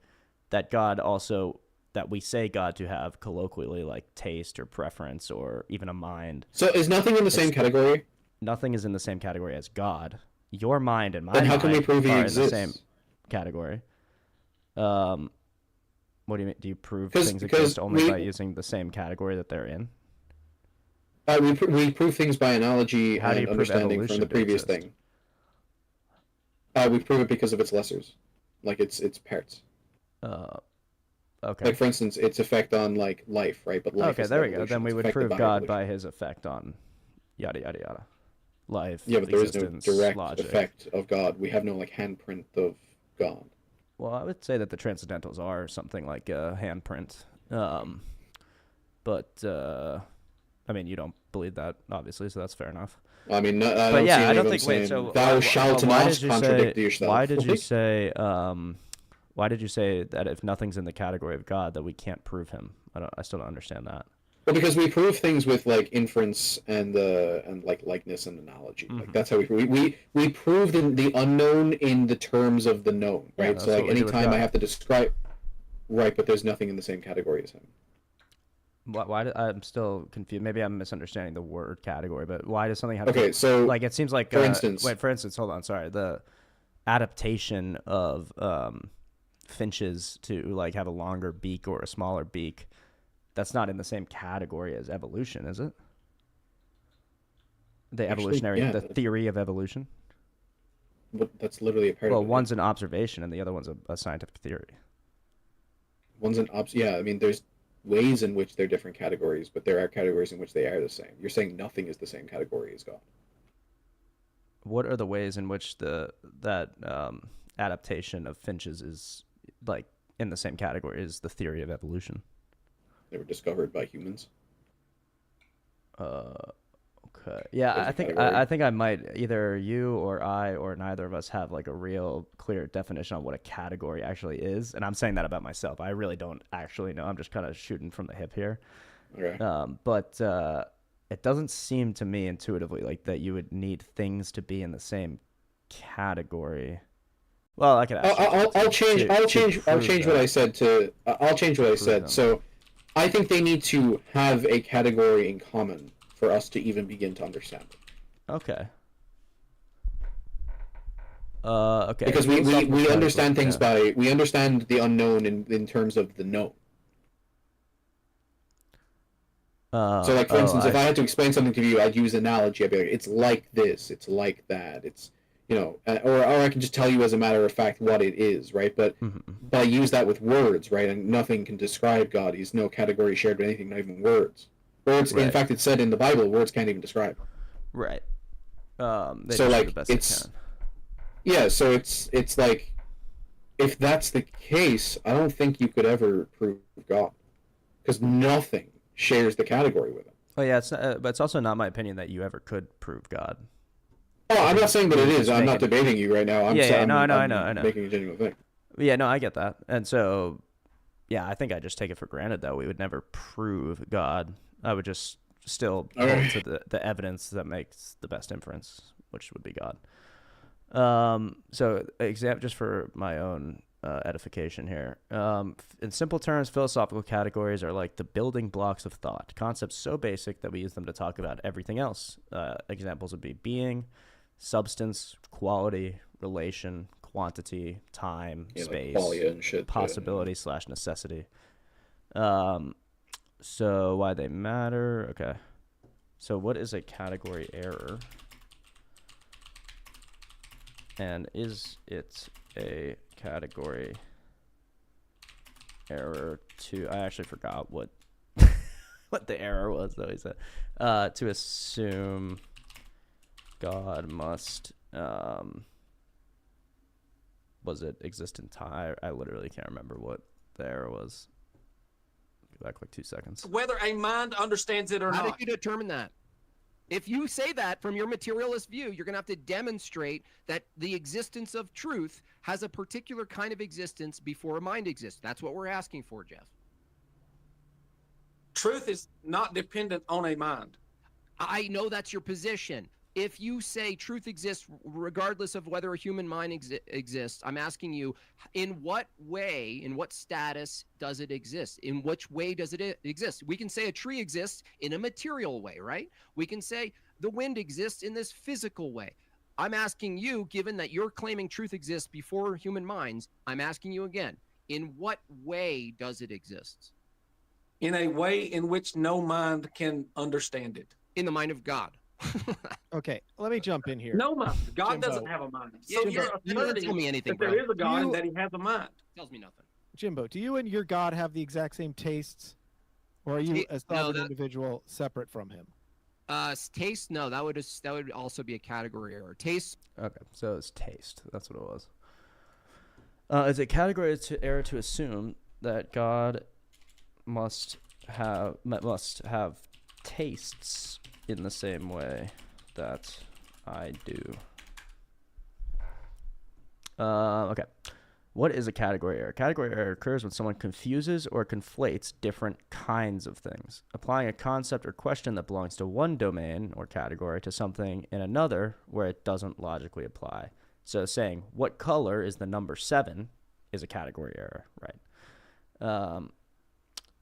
that God also, that we say God to have colloquially, like taste or preference or even a mind. So is nothing in the same category? Nothing is in the same category as God. Your mind and my Then how mind can we prove he are exists? in the same category. What do you mean? Do you prove 'Cause- things because exist only we- by using the same category that they're in? We prove things by analogy How do you and prove understanding from evolution the to previous exist? thing. We prove it because of its lessers, like its parts. Okay. Like for instance, its effect on like life, right? But life Okay, is there we go. evolution. Then we It's would affected prove God evolution. by his effect on yada yada yada. Life, Yeah, but there is no existence, direct logic. effect of God. We have no like handprint of God. Well, I would say that the transcendentals are something like a handprint. But I mean, you don't believe that, obviously, so that's fair enough. I mean, I But don't yeah, see I any don't of them think. Wait, saying, so thou shalt why not did you contradict say? yourself. Why did you Like, say? Why did you say that if nothing's in the category of God, that we can't prove him? I still don't understand that. Well, because we prove things with like inference and like likeness and analogy. Like that's how we prove the unknown in the terms of the known, Yeah, right? that's So like what we do with anytime I God. have to describe, right? But there's nothing in the same category as him. I'm still confused. Maybe I'm misunderstanding the word category, but why does something have Okay, to, so like it seems like for instance, for instance, hold on, sorry, the adaptation of finches to like have a longer beak or a smaller beak, that's not in the same category as evolution, is it? The Actually, evolutionary, yeah. the theory of evolution. but that's literally a part Well, of it. one's an observation and the other one's a scientific theory. One's an yeah. I mean, there's ways in which they're different categories, but there are categories in which they are the same. You're saying nothing is the same category as God. What are the ways in which that adaptation of finches is like in the same category as the theory of evolution? They were discovered by humans. Okay. Yeah, There's a I think category. I think I might either you or I or neither of us have like a real clear definition on what a category actually is, and I'm saying that about myself. I really don't actually know. I'm just kind of shooting from the hip here. Okay. But it doesn't seem to me intuitively like that you would need things to be in the same category. Well, I could. I'll change what I said to. I'll change what I said. them. So, I think they need to have a category in common for us to even begin to understand it. Okay. Okay. Because we Philosophical understand things category, by we understand the unknown in terms of the known. So, like for instance, if I had to explain something to you, I'd use analogy. I'd be like, "It's like this. It's like that. It's or I can just tell you as a matter of fact what it is, right? But I use that with words, right? And nothing can describe God. He's no category shared with anything, not even words. Words. In Right. fact, it's said in the Bible, words can't even describe him. Right. They So, just do like, the best it's- they can. Yeah. So it's like, if that's the case, I don't think you could ever prove God, because nothing shares the category with him. Oh yeah, but it's also not my opinion that you ever could prove God. Oh, I'm not saying that it is. Just I'm not making- debating you right now. I'm Yeah, saying no, I know, I'm I know. making a genuine thing. Yeah, no, I get that. And so, yeah, I think I just take it for granted that we would never prove God. I would just still Okay. hold to the evidence that makes the best inference, which would be God. So, just for my own edification here. In simple terms, philosophical categories are like the building blocks of thought, concepts so basic that we use them to talk about everything else. Examples would be being, substance, quality, relation, quantity, time, Yeah, space, like qualia and shit. possibility / necessity. So why they matter? Okay. So what is a category error? And is it a category error to, I actually forgot what what the error was though, he said. To assume God must was it exist in time? I literally can't remember what the error was. Go back like 2 seconds. Whether a mind understands it or How not. did you determine that? If you say that from your materialist view, you're going to have to demonstrate that the existence of truth has a particular kind of existence before a mind exists. That's what we're asking for, Jeff. Truth is not dependent on a mind. I know that's your position. If you say truth exists regardless of whether a human mind exists, I'm asking you, in what way, in what status does it exist? In which way does it exist? We can say a tree exists in a material way, right? We can say the wind exists in this physical way. I'm asking you, given that you're claiming truth exists before human minds, I'm asking you again, in what way does it exist? In a way in which no mind can understand it. In the mind of God. Okay, let me jump in here. No mind. God Jimbo. doesn't have a mind. Yeah, So you you're didn't asserting tell me anything, that there bro. is a God You- and that he has a mind. Tells me nothing. Jimbo, do you and your God have the exact same tastes? Or are you a No, sovereign that- individual separate from him? Taste, no, that would also be a category error. Taste, Okay, so it's taste. That's what it was. Is it category error to assume that God must have tastes in the same way that I do? Okay. What is a category error? Category error occurs when someone confuses or conflates different kinds of things, applying a concept or question that belongs to one domain or category to something in another where it doesn't logically apply. So saying, what color is the number 7 is a category error, right?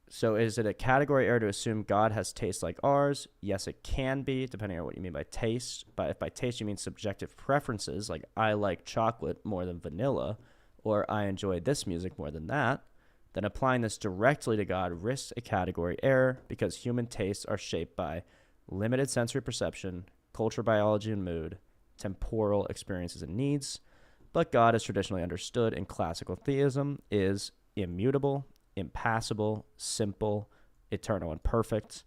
So is it a category error to assume God has taste like ours? Yes, it can be, depending on what you mean by taste. But if by taste you mean subjective preferences, like I like chocolate more than vanilla, or I enjoy this music more than that, then applying this directly to God risks a category error because human tastes are shaped by limited sensory perception, culture, biology, and mood, temporal experiences and needs. But God, as traditionally understood in classical theism, is immutable, impassible, simple, eternal, and perfect.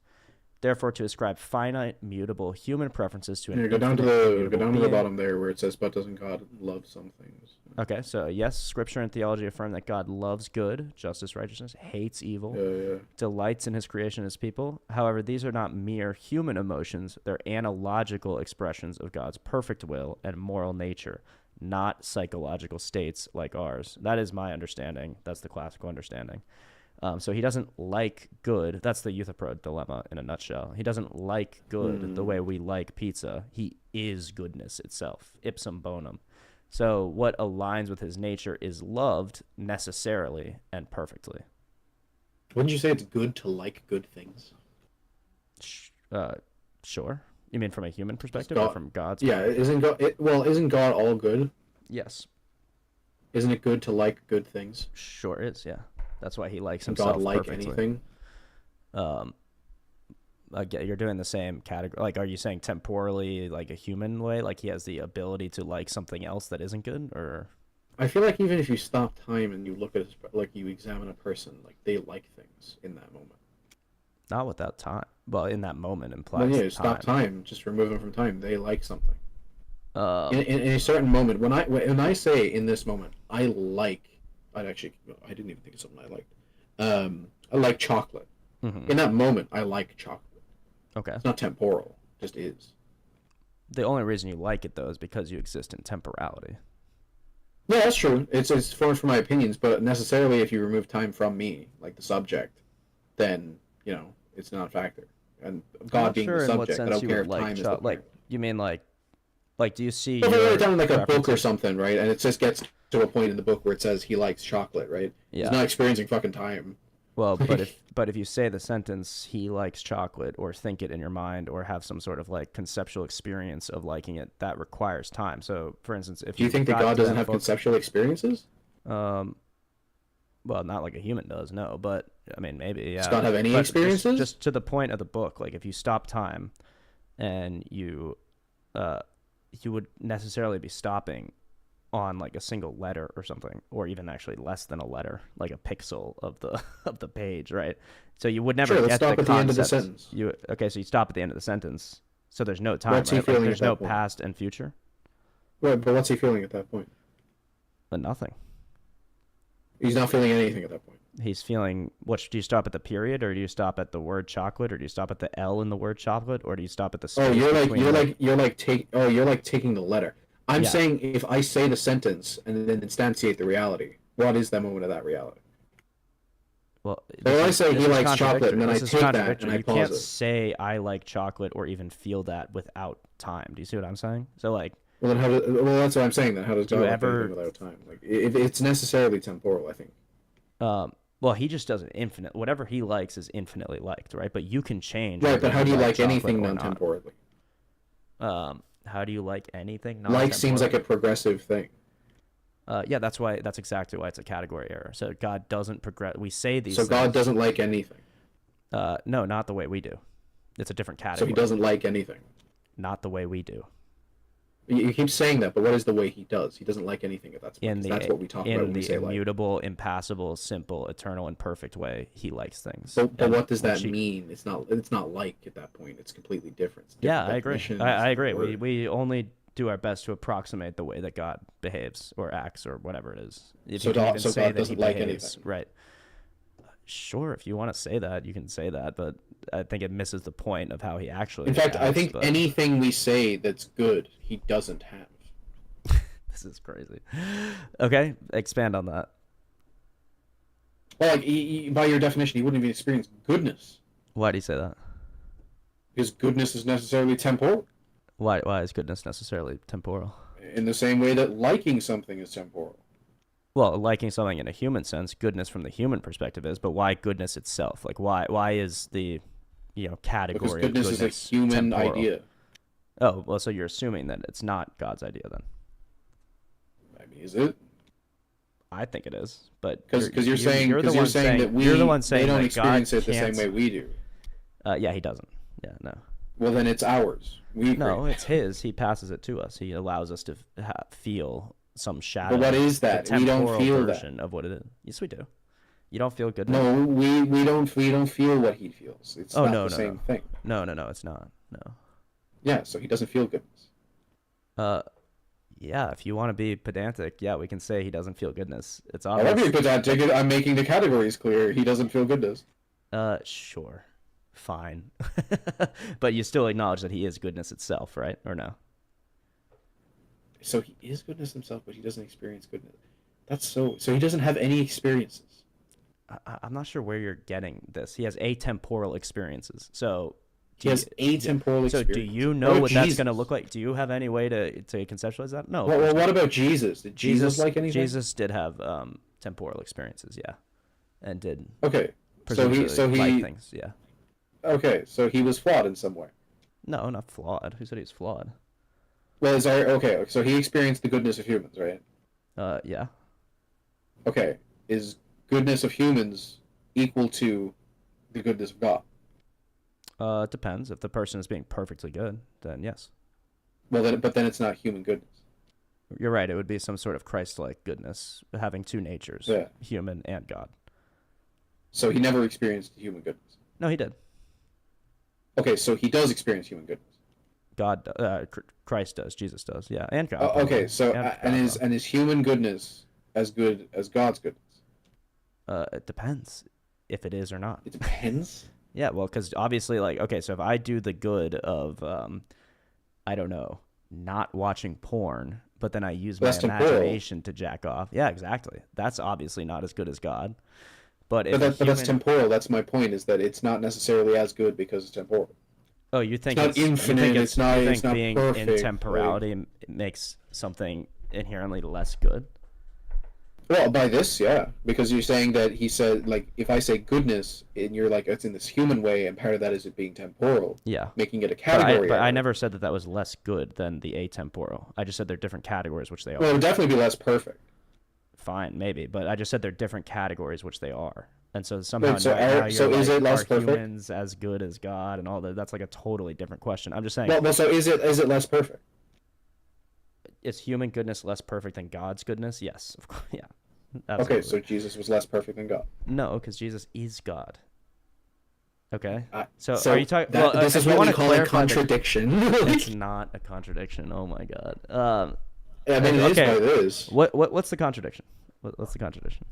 Therefore, to ascribe finite, mutable human preferences to an Go down to infinite, the immutable being- bottom there where it says, "But doesn't God love some things?" Okay, so yes, Scripture and theology affirm that God loves good, justice, righteousness, hates evil, Yeah. delights in his creation and his people. However, these are not mere human emotions. They're analogical expressions of God's perfect will and moral nature, not psychological states like ours. That is my understanding. That's the classical understanding. So he doesn't like good. That's the Euthyphro dilemma in a nutshell. He doesn't like good the way we like pizza. He is goodness itself, ipsum bonum. So what aligns with his nature is loved necessarily and perfectly. Wouldn't you say it's good to like good things? Sure. You mean from a human perspective God- or from God's? Yeah, isn't God all good? Yes. Isn't it good to like good things? Sure is, yeah. That's why he likes Can himself God like perfectly. anything? Again, you're doing the same category. Like, are you saying temporally, like a human way? Like he has the ability to like something else that isn't good? Or I feel like even if you stop time and you look at you examine a person, like they like things in that moment. not without time. Well, in that moment implies But yeah, time. stop time. Just remove them from time. They like something. Um, In a certain moment, when I say in this moment, I didn't even think of something I liked. I like chocolate. mhm. In that moment, I like chocolate. Okay. It's not temporal. It just is. The only reason you like it though is because you exist in temporality. Yeah, that's true. It's formed from my opinions, but necessarily if you remove time from me, like the subject, then it's not a factor. And I'm God not being sure the in what subject, I sense don't you care would if like time is the like variable. you mean like do you see If I your write down like a book or preferences- something, right, and it just gets to a point in the book where it says he likes chocolate, right? Yeah. He's not experiencing fucking time. Well, but if you say the sentence he likes chocolate or think it in your mind or have some sort of like conceptual experience of liking it, that requires time. So, for instance, if Do you think that got God to doesn't that have book- conceptual experiences? well, not like a human does, no, but I mean maybe, yeah. Does God have any But experiences? Just to the point of the book, like if you stop time and you would necessarily be stopping on like a single letter or something, or even actually less than a letter, like a pixel of the of the page, right? So you would never Sure, let's get stop the at the end of the concept. sentence. So you stop at the end of the sentence. So there's no time, What's he right? Like, feeling there's at no that point? past and future, Right, but what's he feeling at that point? but nothing. He's not feeling anything at that point. He's feeling. What do you stop at the period, or do you stop at the word chocolate, or do you stop at the L in the word chocolate, or do you stop at the space you're like taking the letter. I'm saying if I say the sentence and then instantiate the reality, what is that moment of that reality? Well, I say he likes chocolate, and then I take that and I you pause can't it. say I like chocolate or even feel that without time. Do you see what I'm saying? So like, well, then well, that's what I'm saying. Then how does God like ever anything without time? Like, if it's necessarily temporal, I think. Well, he just does it infinite. Whatever he likes is infinitely liked, right? But you can change. Right, but how do you like chocolate anything or not. non-temporally? How do you like anything? Like seems like a progressive thing. Yeah, that's exactly why it's a category error. So God doesn't progress. We say these. So God doesn't like anything. No, not the way we do. It's a different category. So he doesn't like anything. Not the way we do. You keep saying that, but what is the way he does? He doesn't like anything at that point. That's what we talk about when we say like. In the immutable, impassible, simple, eternal, and perfect way, he likes things. But what does that mean? It's not like at that point. It's completely different. Yeah, I agree. I agree. We only do our best to approximate the way that God behaves or acts or whatever it is. So God doesn't like anything. Right. Sure, if you want to say that, you can say that, but I think it misses the point of how he actually In fact, I think anything we say that's good, he doesn't have. This is crazy. Okay, expand on that. Well, like, by your definition, he wouldn't even experience goodness. Why do you say that? Because goodness is necessarily temporal. Why is goodness necessarily temporal? In the same way that liking something is temporal. Well, liking something in a human sense, goodness from the human perspective is, but why goodness itself? Like, why is the, category because goodness of goodness is a human temporal? idea. Oh, well, so you're assuming that it's not God's idea then? I mean, is it? I think it is, but because you're saying that you're the one saying they don't that experience God it the same way we do. Yeah, he doesn't. Yeah, no. Well, then it's ours. No, it's his. He passes it to us. He allows us to feel some shadow. But what is that? We don't feel version of what it is. Yes, we do. You don't feel good. No, we don't feel what he feels. It's not the same thing. No, it's not. No. Yeah, so he doesn't feel goodness. Yeah, if you want to be pedantic, yeah, we can say he doesn't feel goodness. It's obvious. obvious. I want to be pedantic. I'm making the categories clear. He doesn't feel goodness. Sure. Fine. But you still acknowledge that he is goodness itself, right? Or no? So he is goodness himself, but he doesn't experience goodness. So he doesn't have any experiences. I'm not sure where you're getting this. He has atemporal experiences. So he has atemporal experiences. So do you know what that's going to look like? Do you have any way to conceptualize that? No. Well, what about Jesus? Did Jesus like anything? Jesus did have temporal experiences, yeah, and did. Okay. So he like things, yeah. Okay, so he was flawed in some way. No, not flawed. Who said he was flawed? Well, okay, so he experienced the goodness of humans, right? Yeah. Okay, is goodness of humans equal to the goodness of God? It depends. If the person is being perfectly good, then yes. Well, but then it's not human goodness. You're right. It would be some sort of Christ-like goodness, having two natures, human and God. So he never experienced human goodness? No, he did. Okay, so he does experience human goodness. Christ does, Jesus does, yeah, and God. Okay, so and is human goodness as good as God's goodness? It depends if it is or not. It depends. Yeah, well, because obviously, like, okay, so if I do the good of, I don't know, not watching porn, but then I use my imagination to jack off. Yeah, exactly. That's obviously not as good as God. But that's temporal. That's my point. Is that it's not necessarily as good because it's temporal. Oh, you think it's not infinite? It's not being perfect, in temporality makes something inherently less good? Well, by this, yeah, because you're saying that he said, like, if I say goodness, and you're like, it's in this human way, and part of that is it being temporal. Yeah, making it a category. But I never said that was less good than the atemporal. I just said they're different categories, which they are. Well, it would definitely be less perfect. Fine, maybe, but I just said they're different categories, which they are, and so somehow is it less perfect? Humans as good as God and all that? That's like a totally different question. I'm just saying. Well, so is it less perfect? Is human goodness less perfect than God's goodness? Yes, of course. Yeah. Absolutely. Okay, so Jesus was less perfect than God. No, because Jesus is God. Okay. So are you talking? This is what we call a contradiction. It's not a contradiction. Oh my God. Yeah, I mean, it is what it is. What's the contradiction? What's the contradiction?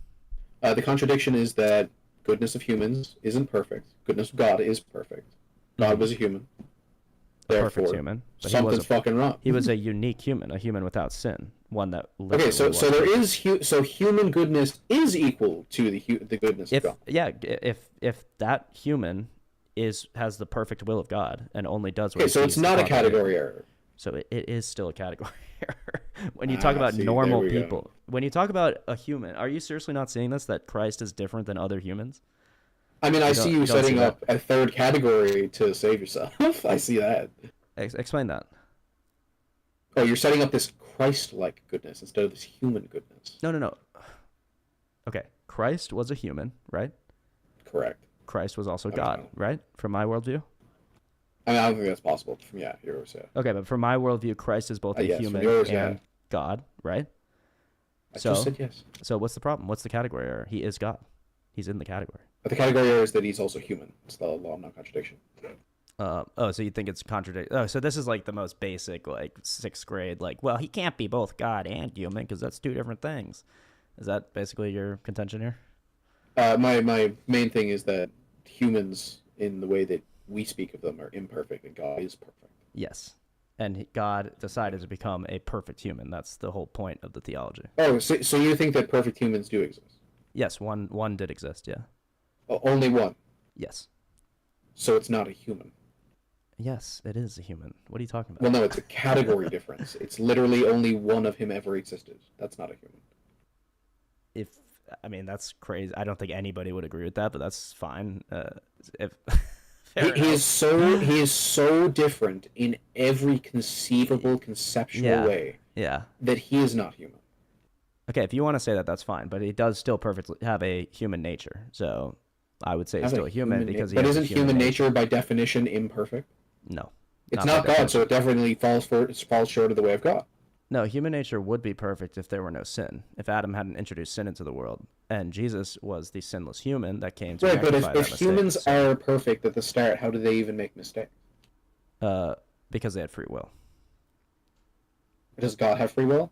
The contradiction is that goodness of humans isn't perfect. Goodness of God is perfect. God was a human. Therefore, Perfect human. But something's fucking wrong. He was a unique human, a human without sin, one that Okay, so literally was there perfect. is so human goodness is equal to the goodness of God. If that human has the perfect will of God and only does what Okay, he so it's sees not a the Father do. category error. So it is still a category error. When you talk about See, normal there we go. people, when you talk about a human, are you seriously not seeing this, that Christ is different than other humans? I mean, I see you you don't see setting that. up a third category to save yourself. I see that. Explain that. Oh, you're setting up this Christ-like goodness instead of this human goodness. No. Okay, Christ was a human, right? Correct. Christ was also Okay. God, right? From my worldview? I mean, I don't think that's possible. From yours, yeah. Okay, but from my worldview, Christ is both a Yes, from human yours, and yeah. God, right? I just said yes. So what's the problem? What's the category error? He is God. He's in the category. But the category error is that he's also human. It's the law of non-contradiction. So you think it's contradict? Oh, so this is like the most basic, like 6th grade, like, well, he can't be both God and human because that's two different things. Is that basically your contention here? My main thing is that humans, in the way that we speak of them, are imperfect, and God is perfect. Yes. And God decided to become a perfect human. That's the whole point of the theology. Oh, so you think that perfect humans do exist? Yes, one did exist, yeah. Only one. Yes. So it's not a human. Yes, it is a human. What are you talking about? Well, no, it's a category difference. It's literally only one of him ever existed. That's not a human. I mean, that's crazy. I don't think anybody would agree with that, but that's fine. He is so different in every conceivable, conceptual way. Yeah. That he is not human. Okay, if you want to say that, that's fine. But he does still perfectly have a human nature. So I would say he's still a human because he But has a isn't human nature by definition imperfect? No. It's not God, so it definitely falls short of the way of God. No, human nature would be perfect if there were no sin. If Adam hadn't introduced sin into the world, and Jesus was the sinless human that came to Right, but rectify that if mistake. humans are perfect at the start, how do they even make mistakes? Because they had free will. Does God have free will?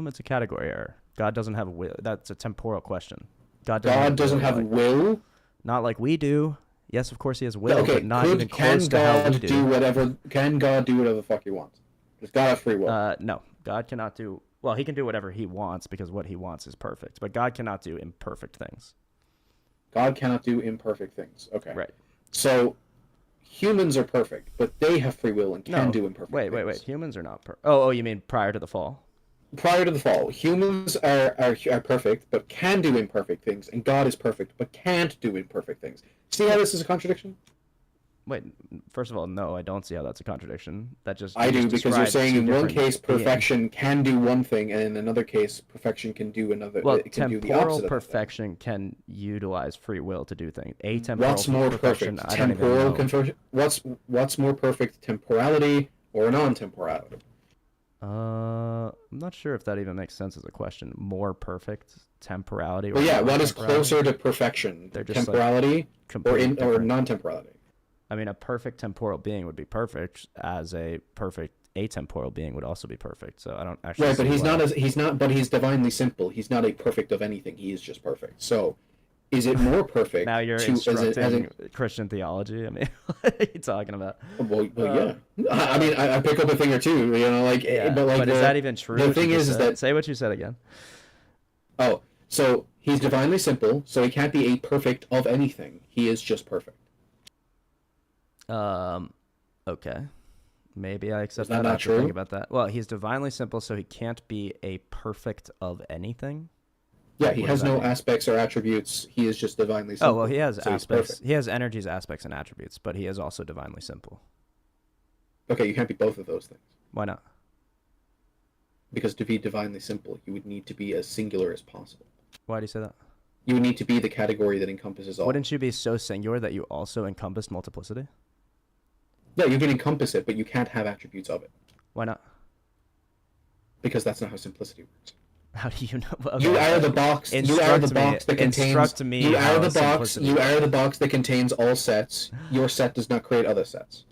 It's a category error. God doesn't have a will. That's a temporal question. God doesn't have will? Not like we do. Yes, of course he has will, Okay, but not even close to how we do. Can God do whatever the fuck he wants? Does God have free will? No. God cannot do... Well, he can do whatever he wants because what he wants is perfect. But God cannot do imperfect things. God cannot do imperfect things. Okay. Right. So, humans are perfect, but they have free will and can do imperfect things. Wait. Humans are not perfect. Oh, you mean prior to the fall? Prior to the fall, humans are perfect, but can do imperfect things, and God is perfect, but can't do imperfect things. See how this is a contradiction? Wait, first of all, no, I don't see how that's a contradiction. That just I do, because you're saying in one case beings. perfection can do one thing, and in another case perfection can do another. Well, it can do the temporal opposite perfection can utilize free will to do things. Atemporal What's more perfection, perfect? I don't even know. What's more perfect, temporality or non-temporality? I'm not sure if that even makes sense as a question. More perfect temporality. Well, yeah, what is closer to perfection? They're just temporality or non-temporality? I mean, a perfect temporal being would be perfect, as a perfect atemporal being would also be perfect. So I don't actually. Right, but he's divinely simple. He's not a perfect of anything. He is just perfect. So, is it more perfect? Now you're instructing Christian theology. I mean, what are you talking about? Well, yeah. I mean, I pick up a thing or two. You know, like, yeah, but is that even true? The thing is that say what you said again. Oh, so he's divinely simple, so he can't be a perfect of anything. He is just perfect. Okay. Maybe I accept Is that that. I not have to think true? about that. Well, he's divinely simple, so he can't be a perfect of anything. Yeah, he has no aspects or attributes. He is just divinely simple. Oh, well, he has so aspects. He has energies, aspects, and attributes, but he is also divinely simple. Okay, you can't be both of those things. Why not? Because to be divinely simple, you would need to be as singular as possible. Why do you say that? You would need to be the category that encompasses all. Wouldn't you be so singular that you also encompass multiplicity? Yeah, you can encompass it, but you can't have attributes of it. Why not? Because that's not how simplicity works. How do you know? Okay. You are the box. You are the box that contains. Instruct me. You are the box. You are the box that contains all sets. Your set does not create other sets.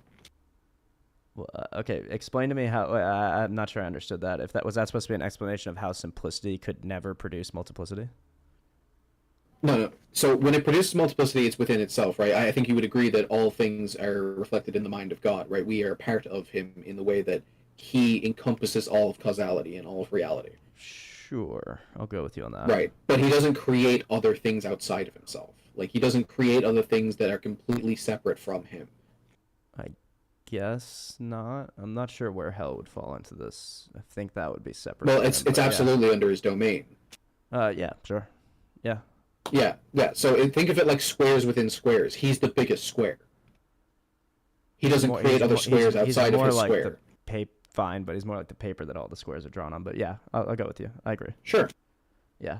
Well, okay, explain to me how. I'm not sure I understood that. If that was supposed to be an explanation of how simplicity could never produce multiplicity? No. So when it produces multiplicity, it's within itself, right? I think you would agree that all things are reflected in the mind of God, right? We are part of him in the way that he encompasses all of causality and all of reality. Sure, I'll go with you on that. Right. But he doesn't create other things outside of himself. Like, he doesn't create other things that are completely separate from him. I guess not. I'm not sure where hell would fall into this. I think that would be separate. Well, from it's him, but absolutely under his domain. Yeah, sure. Yeah. Yeah. So think of it like squares within squares. He's the biggest square. He doesn't create other squares outside of his like square. Fine, but he's more like the paper that all the squares are drawn on. But yeah, I'll go with you. I agree. Sure. Yeah.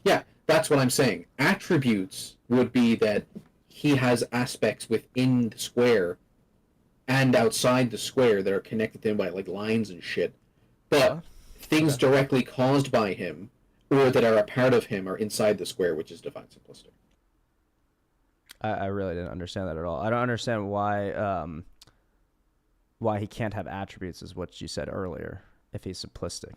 Yeah, that's what I'm saying. Attributes would be that he has aspects within the square and outside the square that are connected to him by like lines and shit. But things directly caused by him or that are a part of him are inside the square, which is divine simplicity. I really didn't understand that at all. I don't understand why he can't have attributes, is what you said earlier, if he's simplistic.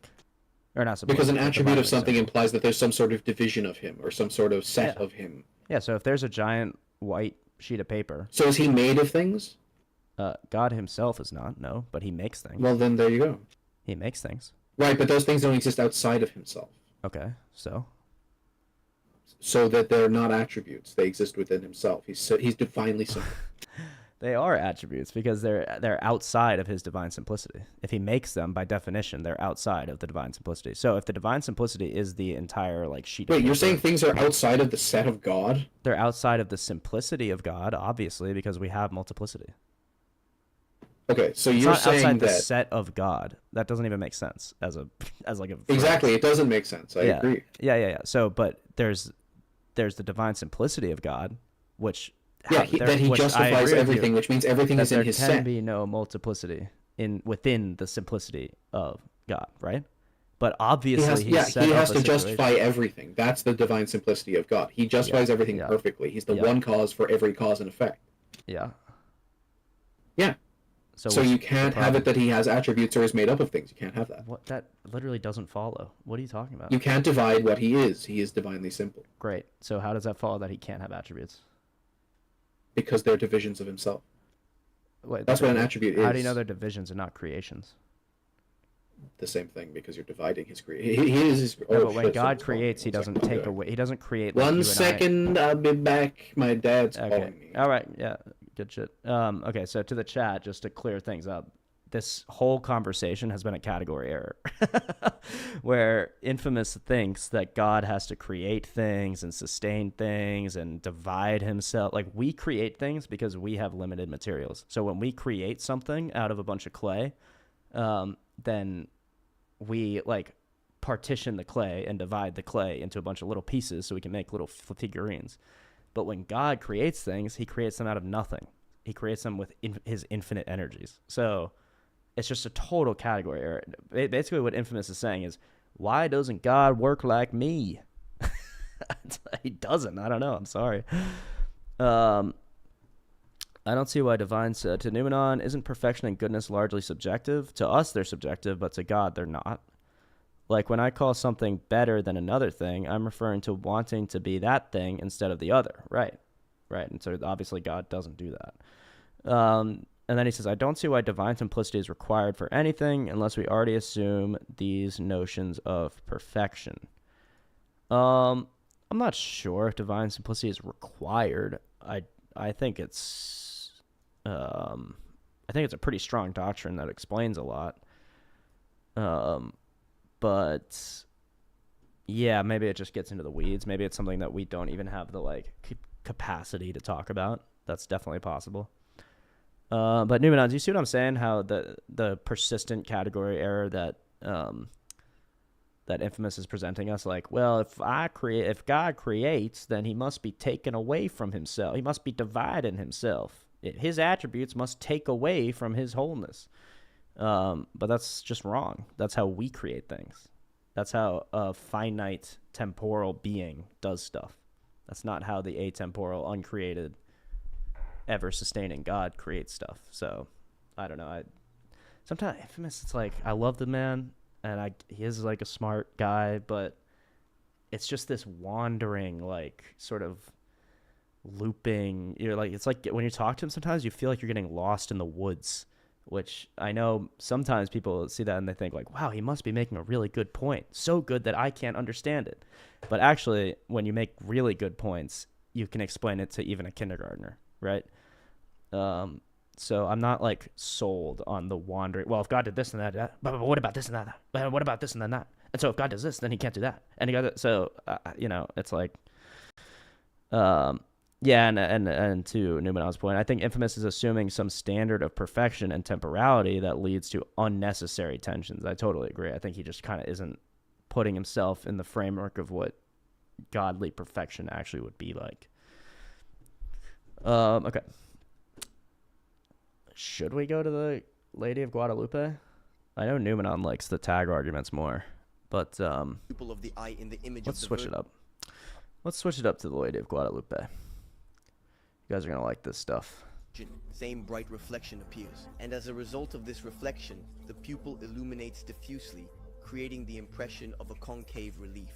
Or not simplistic. Because an attribute of something simple. implies that there's some sort of division of him or some sort of set of him. Yeah, so if there's a giant white sheet of paper... So is he made of things? God himself is not, no, but he makes things. Well, then there you go. He makes things. Right, but those things don't exist outside of himself. Okay, so? So that they're not attributes. They exist within himself. He's divinely simple. They are attributes because they're outside of his divine simplicity. If he makes them, by definition, they're outside of the divine simplicity. So if the divine simplicity is the entire like sheet of paper, you're saying things are outside of the set of God? They're outside of the simplicity of God, obviously, because we have multiplicity. Okay, so it's you're not saying outside that the set of God. That doesn't even make sense as like a phrase. Exactly, it doesn't make sense. I agree. Yeah. So, but there's the divine simplicity of God, which that he justifies everything, which means everything is in his set. There can be no multiplicity within the simplicity of God, right? But obviously, he has to justify everything. That's the divine simplicity of God. He justifies everything perfectly. He's the one cause for every cause and effect. Yeah. Yeah. So you can't have it that he has attributes or is made up of things. You can't have that. What? That literally doesn't follow. What are you talking about? You can't divide what he is. He is divinely simple. Great. So how does that follow that he can't have attributes? Because they're divisions of himself. Wait, that's what an attribute is. How do you know they're divisions and not creations? The same thing, because you're dividing his creation. He is his. But when God creates, he doesn't take away. He doesn't create. Like One second, I'll be back. My dad's calling me. All right. Yeah. Good shit. Okay. So to the chat, just to clear things up, this whole conversation has been a category error, where Infamous thinks that God has to create things and sustain things and divide himself. Like, we create things because we have limited materials. So when we create something out of a bunch of clay, then we like partition the clay and divide the clay into a bunch of little pieces so we can make little figurines. But when God creates things, he creates them out of nothing. He creates them with his infinite energies. So it's just a total category error. Basically what Infamous is saying is, why doesn't God work like me? He doesn't. I don't know. I'm sorry. I don't see why divine to Numenon, isn't perfection and goodness largely subjective? To us, they're subjective, but to God, they're not. Like, when I call something better than another thing, I'm referring to wanting to be that thing instead of the other. Right. And so obviously God doesn't do that. And then he says, I don't see why divine simplicity is required for anything unless we already assume these notions of perfection. I'm not sure if divine simplicity is required. I think it's a pretty strong doctrine that explains a lot. But yeah, maybe it just gets into the weeds. Maybe it's something that we don't even have the capacity to talk about. That's definitely possible. But Numenon, do you see what I'm saying? How the persistent category error that Infamous is presenting us, like, well, if God creates, then he must be taken away from himself. He must be dividing himself. His attributes must take away from his wholeness. But that's just wrong. That's how we create things. That's how a finite temporal being does stuff. That's not how the atemporal, uncreated, ever-sustaining God creates stuff. So, I don't know. Sometimes Infamous, it's like, I love the man, and he is like a smart guy, but it's just this wandering, like, sort of looping. You're like, it's like when you talk to him, sometimes you feel like you're getting lost in the woods, which I know sometimes people see that and they think like, wow, he must be making a really good point, so good that I can't understand it. But actually, when you make really good points, you can explain it to even a kindergartner, right? So I'm not like sold on the wandering. Well, if God did this and that, but what about this and that? But what about this and then that? And so if God does this, then he can't do that. And he got so it's like, yeah, and to Numenon's point, I think Infamous is assuming some standard of perfection and temporality that leads to unnecessary tensions. I totally agree. I think he just kind of isn't putting himself in the framework of what godly perfection actually would be like. Okay. Should we go to the Lady of Guadalupe? I know Numenon likes the tag arguments more, but Pupil of the eye in the image let's of the switch it up. Let's switch it up to the Lady of Guadalupe. You guys are gonna like this stuff. Same bright reflection appears, and as a result of this reflection, the pupil illuminates diffusely, creating the impression of a concave relief.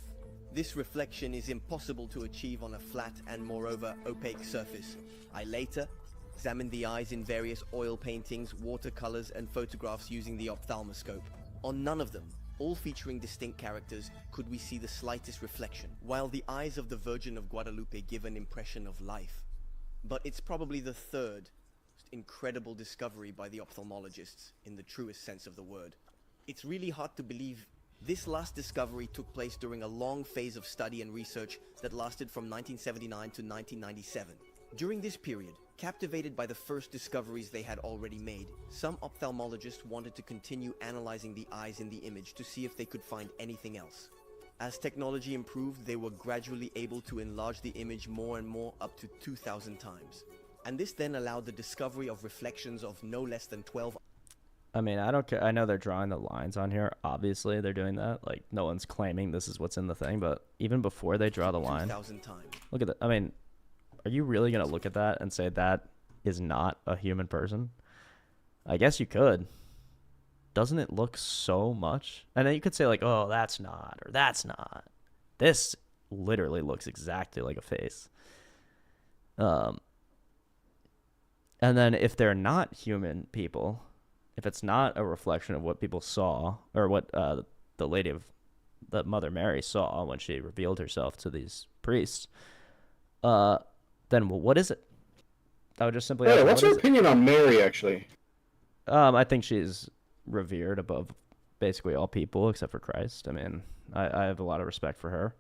This reflection is impossible to achieve on a flat and moreover opaque surface. I later examined the eyes in various oil paintings, watercolors, and photographs using the ophthalmoscope. On none of them, all featuring distinct characters, could we see the slightest reflection, while the eyes of the Virgin of Guadalupe give an impression of life. But it's probably the third incredible discovery by the ophthalmologists, in the truest sense of the word. It's really hard to believe this last discovery took place during a long phase of study and research that lasted from 1979 to 1997. During this period, captivated by the first discoveries they had already made, some ophthalmologists wanted to continue analyzing the eyes in the image to see if they could find anything else. As technology improved, they were gradually able to enlarge the image more and more, up to 2,000 times. And this then allowed the discovery of reflections of no less than 12. I mean, I don't care. I know they're drawing the lines on here. Obviously, they're doing that. Like, no one's claiming this is what's in the thing. But even before they draw the line, 2,000 times. look at that. I mean, are you really going to look at that and say that is not a human person? I guess you could. Doesn't it look so much? And then you could say, like, oh, that's not, or that's not. This literally looks exactly like a face. And then if they're not human people, if it's not a reflection of what people saw, or what the lady of the Mother Mary saw when she revealed herself to these priests, then what is it? I would just simply Yeah, ask, what's what your is opinion on Mary, actually? I think she's revered above basically all people except for Christ. I mean, I have a lot of respect for her.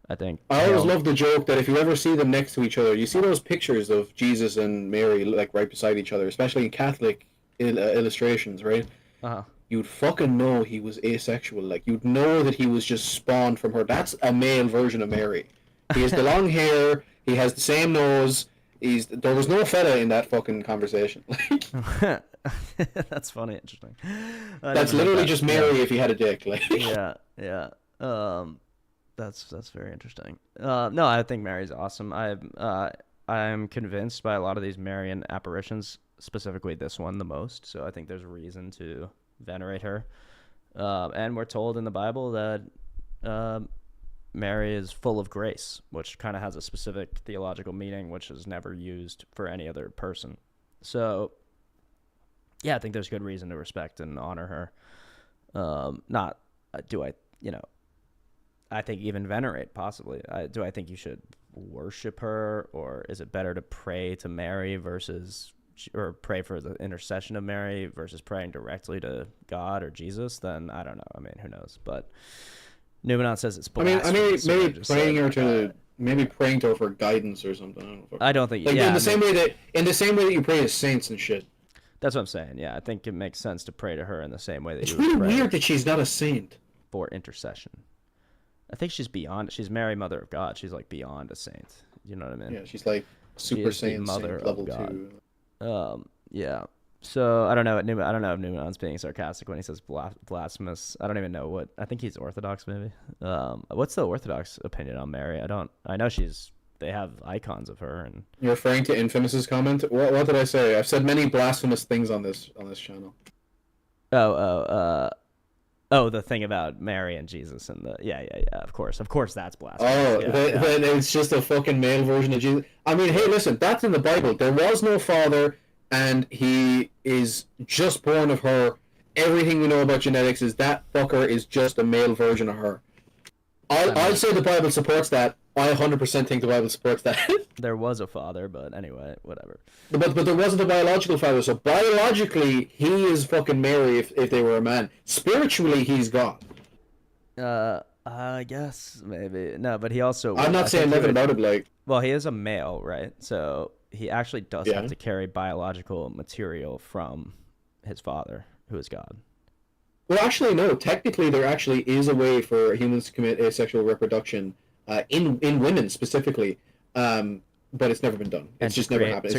I think I always love the joke that if you ever see them next to each other, you see those pictures of Jesus and Mary like right beside each other, especially in Catholic illustrations, right? Uh-huh. You'd fucking know he was asexual. Like, you'd know that he was just spawned from her. That's a male version of Mary. He has the long hair. He has the same nose. There was no feta in that fucking conversation. That's funny, interesting. That's literally just Mary if he had a dick. Like. Yeah. That's very interesting. No, I think Mary's awesome. I'm convinced by a lot of these Marian apparitions, specifically this one the most. So I think there's a reason to venerate her. And we're told in the Bible that Mary is full of grace, which kind of has a specific theological meaning, which is never used for any other person. So, yeah, I think there's good reason to respect and honor her. I think even venerate, possibly. Do I think you should worship her, or is it better to pray to Mary or pray for the intercession of Mary versus praying directly to God or Jesus? Then I don't know. I mean, who knows? But Numenon says it's blasphemous. Maybe praying to her for guidance or something. I don't think. Like, in the same way that you pray to saints and shit. That's what I'm saying. Yeah, I think it makes sense to pray to her in the same way that it's you would really pray weird that she's not a saint for intercession. I think she's beyond. She's Mary, Mother of God. She's like beyond a saint. You know what I mean? Yeah, she's like super saint, Mother saint level of God. 2. Yeah. So I don't know. I don't know if Numenon's being sarcastic when he says blasphemous. I don't even know what. I think he's Orthodox, maybe. What's the Orthodox opinion on Mary? I know they have icons of her. And you're referring to Infamous's comment. What did I say? I've said many blasphemous things on this channel. Oh, the thing about Mary and Jesus and the yeah. Of course, that's blasphemy. Oh, then it's just a fucking male version of Jesus. I mean, hey, listen, that's in the Bible. There was no father, and he is just born of her. Everything we know about genetics is that fucker is just a male version of her. I'll say the Bible supports that. I 100% think the Bible supports that. There was a father, but anyway, whatever. But there wasn't a biological father, so biologically he is fucking Mary if they were a man. Spiritually, he's God. I guess maybe no, but he also. I'm not saying nothing about it, like. Well, he is a male, right? So he actually does have to carry biological material from his father, who is God. Well, actually, no. Technically, there actually is a way for humans to commit asexual reproduction in women specifically, but it's never been done. It's just never happened.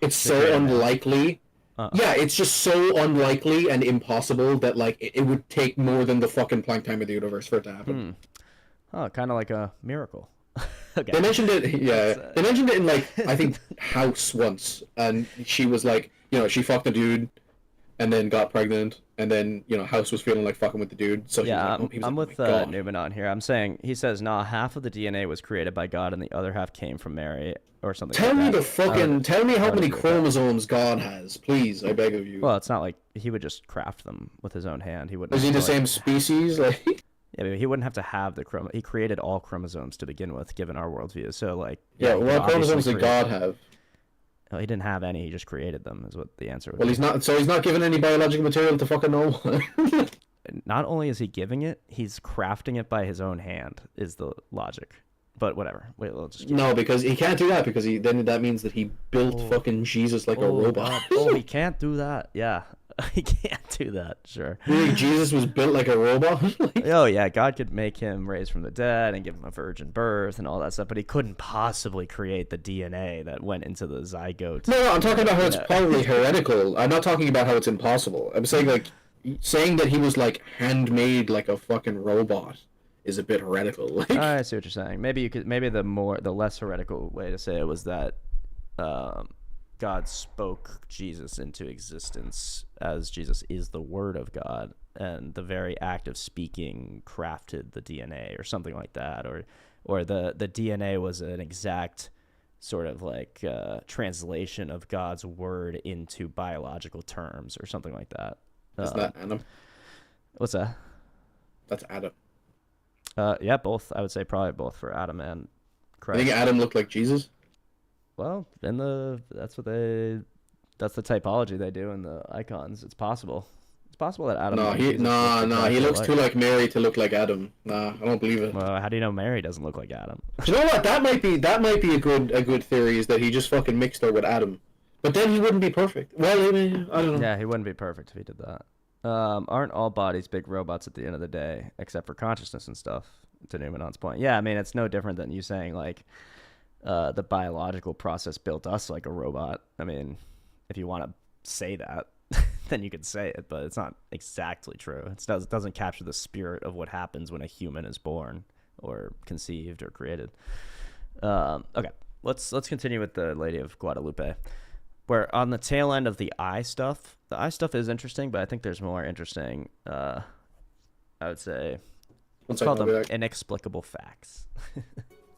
It's so unlikely. Yeah, it's just so unlikely and impossible that like it would take more than the fucking Planck time of the universe for it to happen. Oh, kind of like a miracle. Okay. They mentioned it. Yeah, they mentioned it in like I think House once, and she was like, she fucked a dude, and then got pregnant, and then House was feeling like fucking with the dude. So yeah, I'm with Newman on here. I'm saying he says half of the DNA was created by God, and the other half came from Mary or something. Tell me how many chromosomes God has, please. I beg of you. Well, it's not like he would just craft them with his own hand. He wouldn't. Is he the same species? Like. Yeah, but he wouldn't have to have the he created all chromosomes to begin with, given our worldview. So, like, what chromosomes did God have? Well, he didn't have any. He just created them. Is what the answer would be. Well, he's not given any biological material to fucking no one. Not only is he giving it, he's crafting it by his own hand. Is the logic? But whatever. We'll just because he can't do that because then that means that he built fucking Jesus like a robot. He can't do that. Yeah. He can't do that, sure. Really, Jesus was built like a robot? Oh, yeah, God could make him raised from the dead and give him a virgin birth and all that stuff, but he couldn't possibly create the DNA that went into the zygote. No, I'm talking about how it's probably heretical. I'm not talking about how it's impossible. I'm saying, saying that he was, handmade like a fucking robot is a bit heretical. I see what you're saying. Maybe the less heretical way to say it was that God spoke Jesus into existence, as Jesus is the Word of God, and the very act of speaking crafted the DNA or something like that, or the DNA was an exact sort of translation of God's word into biological terms or something like that. Is that Adam? What's that? That's Adam. Yeah, both. I would say probably both for Adam and Christ. I think Adam looked like Jesus. Well, that's the typology they do in the icons. It's possible. It's possible that Adam. He looks too like Mary to look like Adam. Nah, I don't believe it. Well, how do you know Mary doesn't look like Adam? Do you know what? That might be a good theory, is that he just fucking mixed her with Adam. But then he wouldn't be perfect. Well, I don't know. Yeah, he wouldn't be perfect if he did that. Aren't all bodies big robots at the end of the day, except for consciousness and stuff? To Newman's point, yeah. I mean, it's no different than you saying the biological process built us like a robot. I mean, if you want to say that, then you could say it, but it's not exactly true. It doesn't capture the spirit of what happens when a human is born or conceived or created. Okay, let's continue with the Lady of Guadalupe. Where on the tail end of the eye stuff is interesting, but I think there's more interesting, I would say, let's call them inexplicable facts.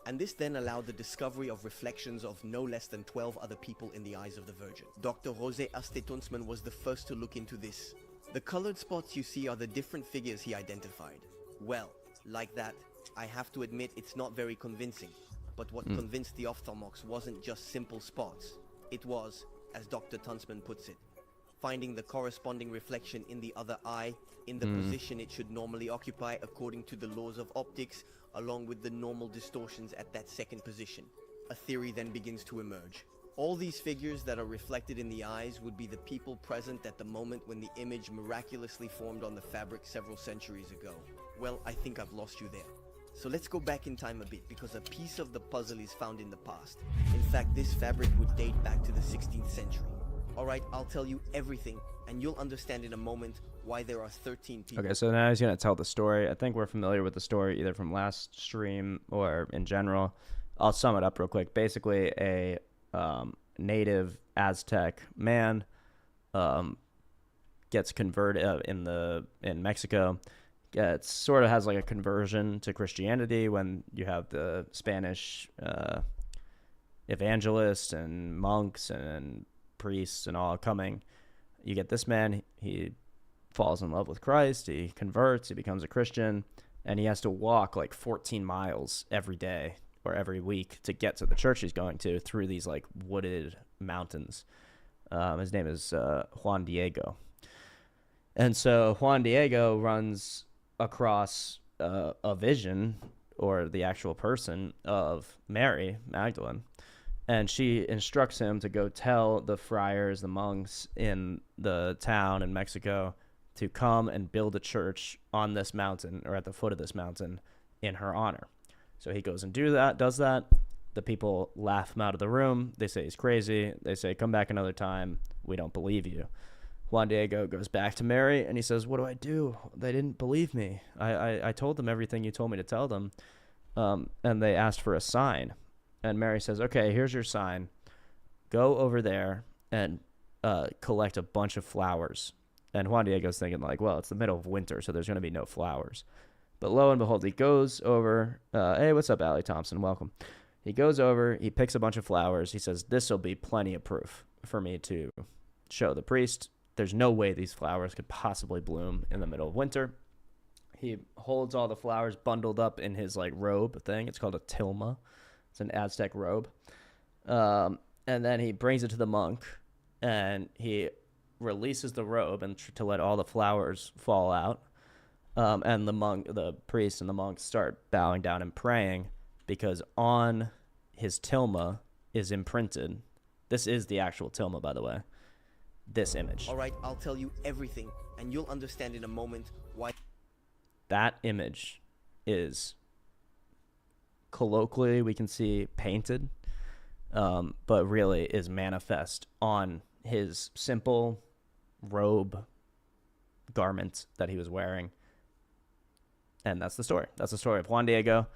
And this then allowed the discovery of reflections of no less than 12 other people in the eyes of the Virgin. Dr. Jose Atheists was the first to look into this. The colored spots you see are the different figures he identified. Well, like that, I have to admit it's not very convincing. But what convinced the ophthalmox wasn't just simple spots. It was, as Dr. Tunstman puts it, finding the corresponding reflection in the other eye, in the position it should normally occupy according to the laws of optics, along with the normal distortions at that second position. A theory then begins to emerge. All these figures that are reflected in the eyes would be the people present at the moment when the image miraculously formed on the fabric several centuries ago. Well, I think I've lost you there. So let's go back in time a bit, because a piece of the puzzle is found in the past. In fact, this fabric would date back to the 16th century. Alright, I'll tell you everything, and you'll understand in a moment why there are 13 people. Okay, so now he's going to tell the story. I think we're familiar with the story either from last stream or in general. I'll sum it up real quick. Basically, a native Aztec man gets converted in Mexico. It sort of has like a conversion to Christianity when you have the Spanish evangelists and monks and priests and all coming. You get this man, he falls in love with Christ, he converts, he becomes a Christian, and he has to walk like 14 miles every day or every week to get to the church he's going to through these like wooded mountains. His name is Juan Diego. And so Juan Diego runs across a vision, or the actual person, of Mary Magdalene. And she instructs him to go tell the friars, the monks in the town in Mexico to come and build a church on this mountain, or at the foot of this mountain, in her honor. So he goes and does that. The people laugh him out of the room. They say he's crazy. They say, come back another time. We don't believe you. Juan Diego goes back to Mary and he says, what do I do? They didn't believe me. I told them everything you told me to tell them. And they asked for a sign. And Mary says, okay, here's your sign. Go over there and collect a bunch of flowers. And Juan Diego's thinking like, well, it's the middle of winter, so there's going to be no flowers. But lo and behold, he goes over. Hey, what's up, Allie Thompson? Welcome. He goes over, he picks a bunch of flowers. He says, this will be plenty of proof for me to show the priest. There's no way these flowers could possibly bloom in the middle of winter. He holds all the flowers bundled up in his like robe thing. It's called a tilma. It's an Aztec robe. And then he brings it to the monk, and he releases the robe and to let all the flowers fall out. And the priest and the monks start bowing down and praying, because on his tilma is imprinted. This is the actual tilma, by the way. This image. All right, I'll tell you everything, and you'll understand in a moment why. That image is, colloquially, we can see painted, but really is manifest on his simple robe garment that he was wearing. And that's the story. That's the story of Juan Diego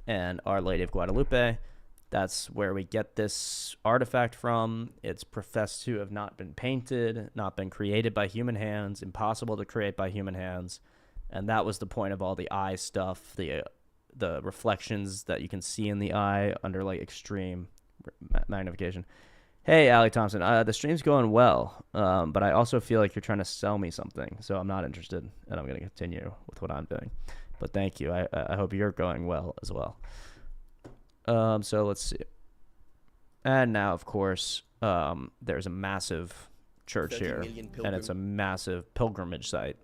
and Our Lady of Guadalupe. That's where we get this artifact from. It's professed to have not been painted, not been created by human hands, impossible to create by human hands. And that was the point of all the eye stuff, the reflections that you can see in the eye under like extreme magnification. Hey, Allie Thompson, the stream's going well, but I also feel like you're trying to sell me something, so I'm not interested, and I'm going to continue with what I'm doing. But thank you. I hope you're going well as well. So let's see. And now, of course, there's a massive church here, and it's a massive pilgrimage site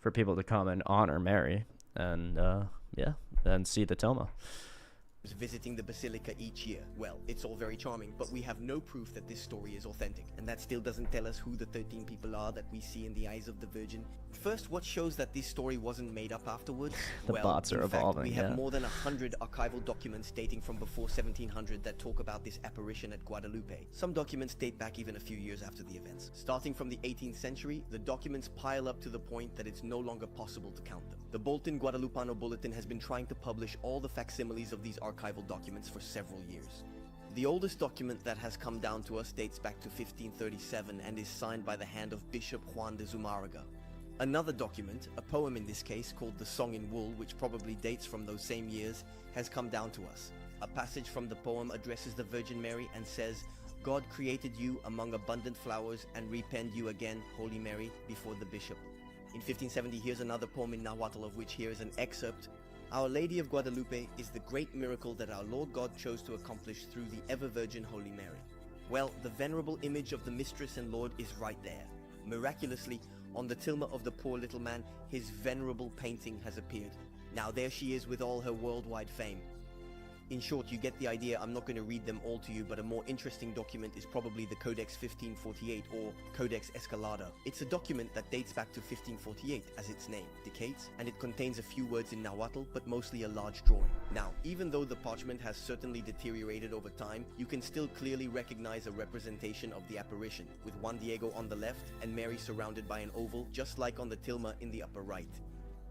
for people to come and honor Mary and, and see the tilma. Visiting the basilica each year. Well, it's all very charming, but we have no proof that this story is authentic, and that still doesn't tell us who the 13 people are that we see in the eyes of the Virgin. First, what shows that this story wasn't made up afterwards? The bots are evolving. We have more than 100 archival documents dating from before 1700 that talk about this apparition at Guadalupe. Some documents date back even a few years after the events. Starting from the 18th century, the documents pile up to the point that it's no longer possible to count them. The Bolton Guadalupano Bulletin has been trying to publish all the facsimiles of these archival documents for several years. The oldest document that has come down to us dates back to 1537 and is signed by the hand of Bishop Juan de Zumárraga. Another document, a poem in this case called The Song in Wool, which probably dates from those same years, has come down to us. A passage from the poem addresses the Virgin Mary and says, God created you among abundant flowers and repenned you again, Holy Mary, before the bishop. In 1570, here's another poem in Nahuatl, of which here is an excerpt. Our Lady of Guadalupe is the great miracle that our Lord God chose to accomplish through the ever-Virgin Holy Mary. Well, the venerable image of the Mistress and Lord is right there. Miraculously, on the tilma of the poor little man, his venerable painting has appeared. Now there she is with all her worldwide fame. In short, you get the idea. I'm not going to read them all to you, but a more interesting document is probably the Codex 1548 or Codex Escalada. It's a document that dates back to 1548, as its name indicates, and it contains a few words in Nahuatl, but mostly a large drawing. Now, even though the parchment has certainly deteriorated over time, you can still clearly recognize a representation of the apparition, with Juan Diego on the left and Mary surrounded by an oval, just like on the tilma in the upper right.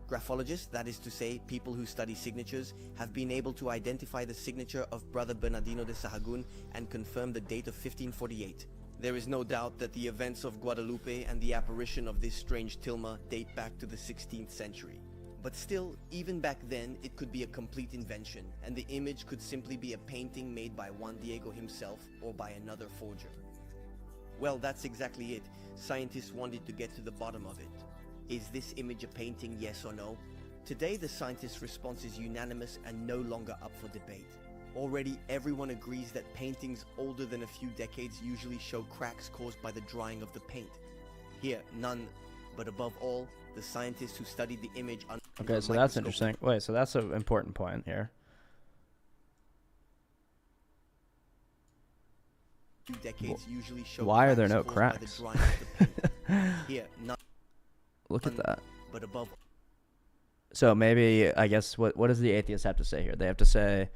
Graphologists, that is to say, people who study signatures, have been able to identify the signature of Brother Bernardino de Sahagún and confirm the date of 1548. There is no doubt that the events of Guadalupe and the apparition of this strange tilma date back to the 16th century. But still, even back then, it could be a complete invention, and the image could simply be a painting made by Juan Diego himself or by another forger. Well, that's exactly it. Scientists wanted to get to the bottom of it. Is this image a painting, yes or no? Today, the scientists' response is unanimous and no longer up for debate. Already, everyone agrees that paintings older than a few decades usually show cracks caused by the drying of the paint. Here, none, but above all, the scientists who studied the image under Okay, so that's interesting. Wait, so that's an important point here. Decades usually show why are there no by the cracks? drying of the paint. Here, none, Look at that. but above So maybe, I guess, what does the atheist have to say here? They have to say,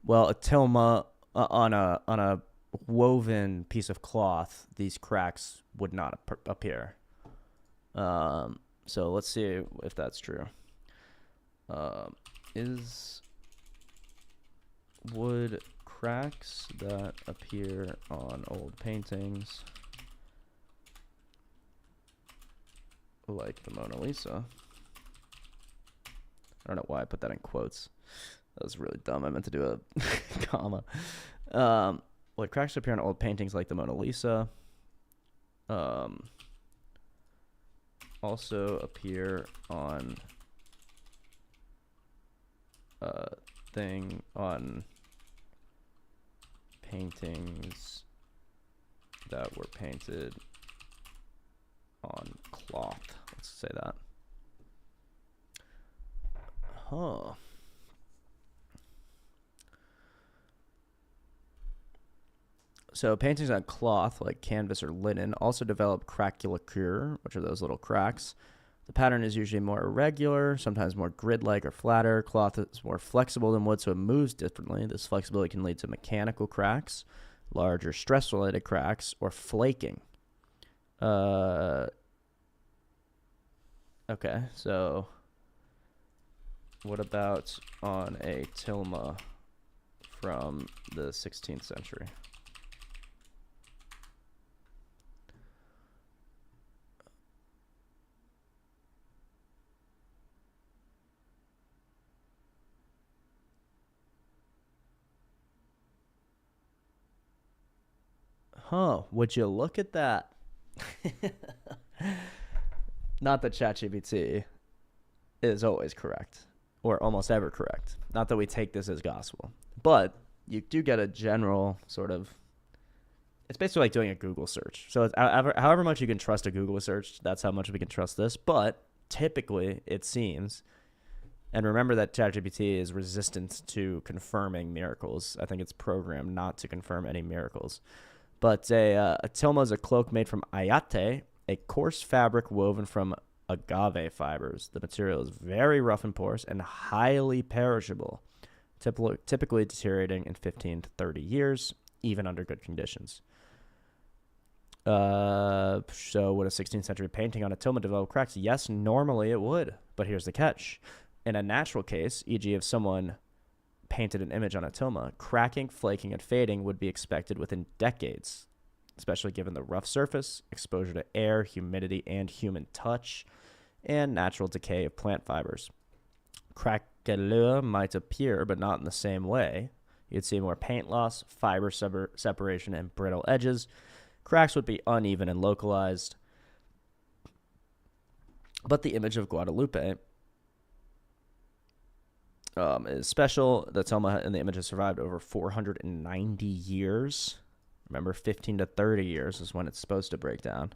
well, a tilma on a woven piece of cloth, these cracks would not appear. So let's see if that's true. Would cracks that appear on old paintings, like the Mona Lisa? I don't know why I put that in quotes. That was really dumb. I meant to do a comma. Would cracks appear on old paintings like the Mona Lisa? Also appear on on paintings that were painted on cloth. Let's say that. Huh. So paintings on cloth, like canvas or linen, also develop craquelure, which are those little cracks. The pattern is usually more irregular, sometimes more grid-like or flatter. Cloth is more flexible than wood, so it moves differently. This flexibility can lead to mechanical cracks, larger stress-related cracks, or flaking. Okay, so what about on a tilma from the 16th century? Huh, would you look at that? Not that ChatGPT is always correct, or almost ever correct. Not that we take this as gospel, but you do get a general sort of, it's basically like doing a Google search. So it's however much you can trust a Google search, that's how much we can trust this. But typically, it seems, and remember that ChatGPT is resistant to confirming miracles. I think it's programmed not to confirm any miracles. But a tilma is a cloak made from ayate, a coarse fabric woven from agave fibers. The material is very rough and porous and highly perishable, typically deteriorating in 15 to 30 years, even under good conditions. So would a 16th century painting on a tilma develop cracks? Yes, normally it would. But here's the catch. In a natural case, e.g. if someone painted an image on a tilma, cracking, flaking, and fading would be expected within decades, especially given the rough surface, exposure to air, humidity, and human touch, and natural decay of plant fibers. Craquelure might appear, but not in the same way. You'd see more paint loss, fiber separation, and brittle edges. Cracks would be uneven and localized. But the image of Guadalupe is special. The tilma in the image has survived over 490 years. Remember, 15 to 30 years is when it's supposed to break down.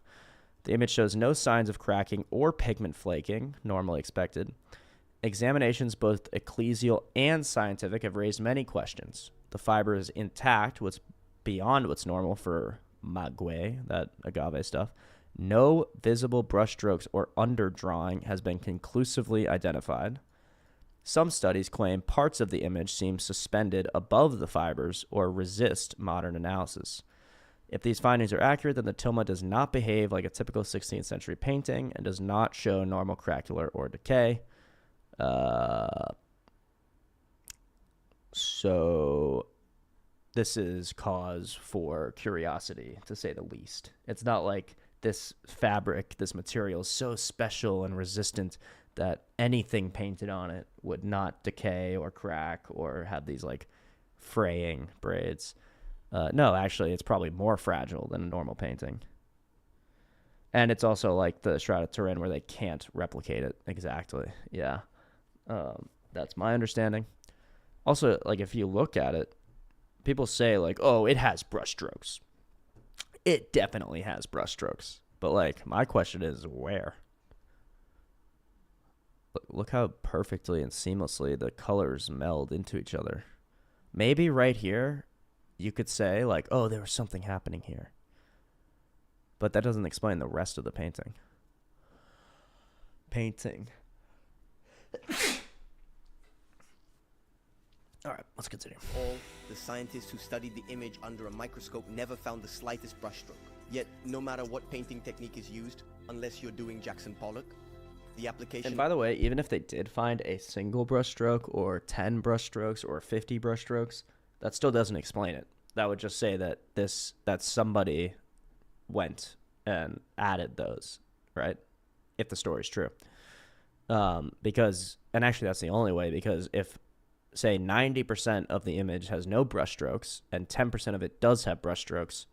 The image shows no signs of cracking or pigment flaking, normally expected. Examinations, both ecclesial and scientific, have raised many questions. The fiber is intact, what's beyond what's normal for maguey, that agave stuff. No visible brushstrokes or underdrawing has been conclusively identified. Some studies claim parts of the image seem suspended above the fibers or resist modern analysis. If these findings are accurate, then the tilma does not behave like a typical 16th century painting and does not show normal craquelure or decay. So this is cause for curiosity, to say the least. It's not like this fabric, this material is so special and resistant that anything painted on it would not decay or crack or have these like fraying braids. No, actually, it's probably more fragile than a normal painting. And it's also like the Shroud of Turin where they can't replicate it exactly. Yeah. That's my understanding. Also, like, if you look at it, people say, like, oh, it has brushstrokes. It definitely has brushstrokes. But, like, my question is, where? Look how perfectly and seamlessly the colors meld into each other. Maybe right here, you could say, like, oh, there was something happening here. But that doesn't explain the rest of the painting. All right, let's continue. All the scientists who studied the image under a microscope never found the slightest brushstroke. Yet, no matter what painting technique is used, unless you're doing Jackson Pollock, the application... And by the way, even if they did find a single brushstroke or 10 brushstrokes or 50 brushstrokes, that still doesn't explain it. That would just say that somebody went and added those, right? If the story's true. Because, and actually that's the only way, because if, say, 90% of the image has no brushstrokes and 10% of it does have brushstrokes,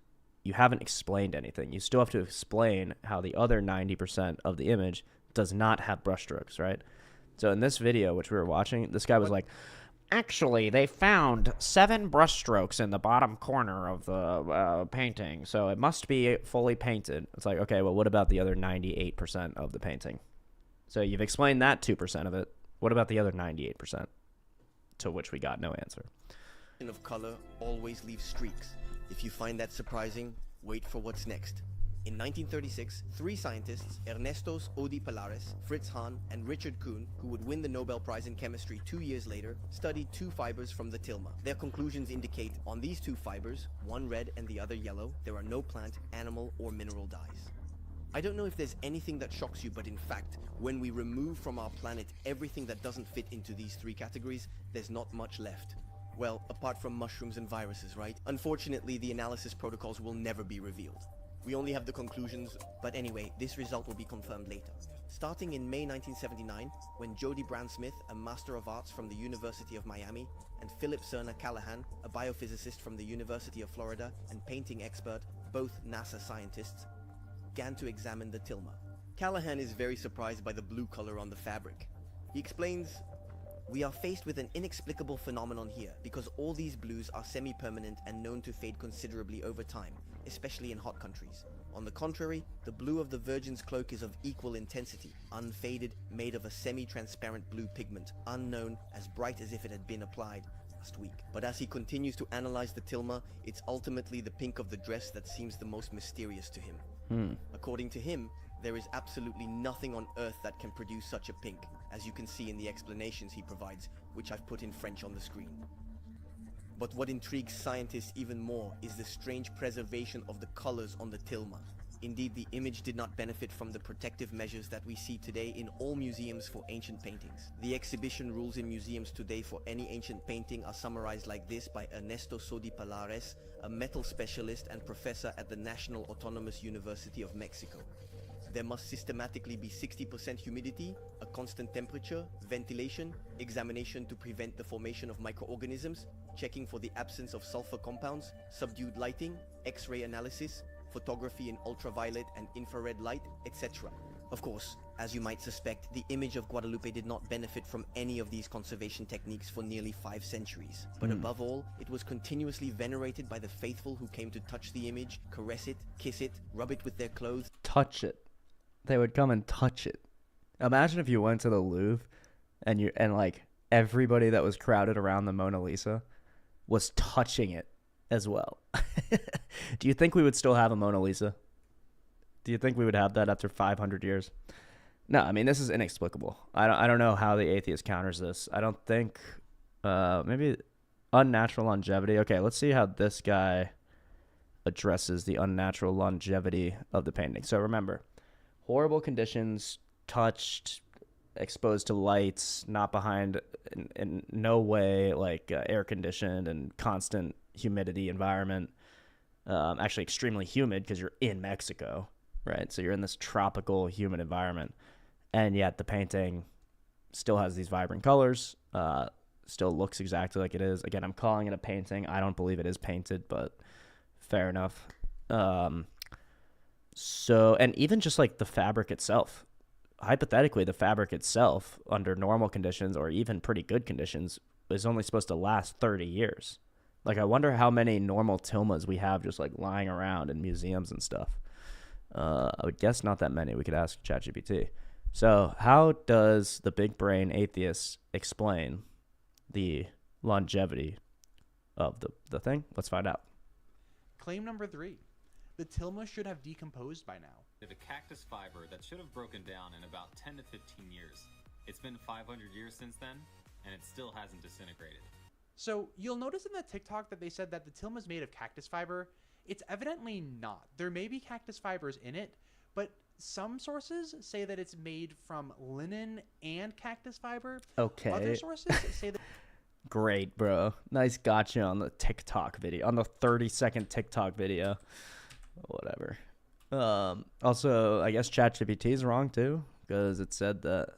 you haven't explained anything. You still have to explain how the other 90% of the image does not have brushstrokes, right? So in this video, which we were watching, this guy was like, actually, they found 7 brushstrokes in the bottom corner of the painting, so it must be fully painted. It's like, okay, well, what about the other 98% of the painting? So you've explained that 2% of it. What about the other 98%? To which we got no answer. Of color always leaves streaks. If you find that surprising, wait for what's next. In 1936, 3 scientists, Ernestos Odi Palares, Fritz Hahn, and Richard Kuhn, who would win the Nobel Prize in Chemistry 2 years later, studied 2 fibers from the tilma. Their conclusions indicate on these 2 fibers, one red and the other yellow, there are no plant, animal, or mineral dyes. I don't know if there's anything that shocks you, but in fact, when we remove from our planet everything that doesn't fit into these 3 categories, there's not much left. Well, apart from mushrooms and viruses, right? Unfortunately, the analysis protocols will never be revealed. We only have the conclusions, but anyway, this result will be confirmed later. Starting in May 1979, when Jody Brand-Smith, a Master of Arts from the University of Miami, and Philip Cerner Callahan, a biophysicist from the University of Florida and painting expert, both NASA scientists, began to examine the tilma. Callahan is very surprised by the blue color on the fabric. He explains, "We are faced with an inexplicable phenomenon here because all these blues are semi-permanent and known to fade considerably over time, especially in hot countries. On the contrary, the blue of the Virgin's cloak is of equal intensity, unfaded, made of a semi-transparent blue pigment, unknown, as bright as if it had been applied last week." But as he continues to analyze the tilma, it's ultimately the pink of the dress that seems the most mysterious to him. According to him, there is absolutely nothing on earth that can produce such a pink, as you can see in the explanations he provides, which I've put in French on the screen. But what intrigues scientists even more is the strange preservation of the colors on the tilma. Indeed, the image did not benefit from the protective measures that we see today in all museums for ancient paintings. The exhibition rules in museums today for any ancient painting are summarized like this by Ernesto Sodi Palares, a metal specialist and professor at the National Autonomous University of Mexico. There must systematically be 60% humidity, a constant temperature, ventilation, examination to prevent the formation of microorganisms, checking for the absence of sulfur compounds, subdued lighting, X-ray analysis, photography in ultraviolet and infrared light, etc. Of course, as you might suspect, the image of Guadalupe did not benefit from any of these conservation techniques for nearly 5 centuries. But above all, it was continuously venerated by the faithful who came to touch the image, caress it, kiss it, rub it with their clothes. Touch it. They would come and touch it. Imagine if you went to the Louvre and like everybody that was crowded around the Mona Lisa was touching it as well. Do you think we would still have a Mona Lisa? Do you think we would have that after 500 years? No, I mean, this is inexplicable. I don't know how the atheist counters this. I don't think maybe unnatural longevity. Okay, let's see how this guy addresses the unnatural longevity of the painting. So remember, horrible conditions, touched, exposed to lights, not behind in no way like air conditioned and constant humidity environment, actually extremely humid because you're in Mexico, right? So you're in this tropical humid environment, and yet the painting still has these vibrant colors, still looks exactly like it is. Again, I'm calling it a painting. I don't believe it is painted, but fair enough. So, and even just like the fabric itself, hypothetically, the fabric itself under normal conditions or even pretty good conditions is only supposed to last 30 years. Like, I wonder how many normal tilmas we have just like lying around in museums and stuff. I would guess not that many. We could ask ChatGPT. So how does the big brain atheist explain the longevity of the thing? Let's find out. Claim number 3. The tilma should have decomposed by now. Of a cactus fiber that should have broken down in about 10 to 15 years. It's been 500 years since then, and it still hasn't disintegrated. So you'll notice in that TikTok that they said that the tilma is made of cactus fiber. It's evidently not. There may be cactus fibers in it, but some sources say that it's made from linen and cactus fiber. Okay. Other sources say that... Great, bro. Nice gotcha on the TikTok video, on the 30-second TikTok video. Whatever. Also, I guess ChatGPT is wrong too, because it said that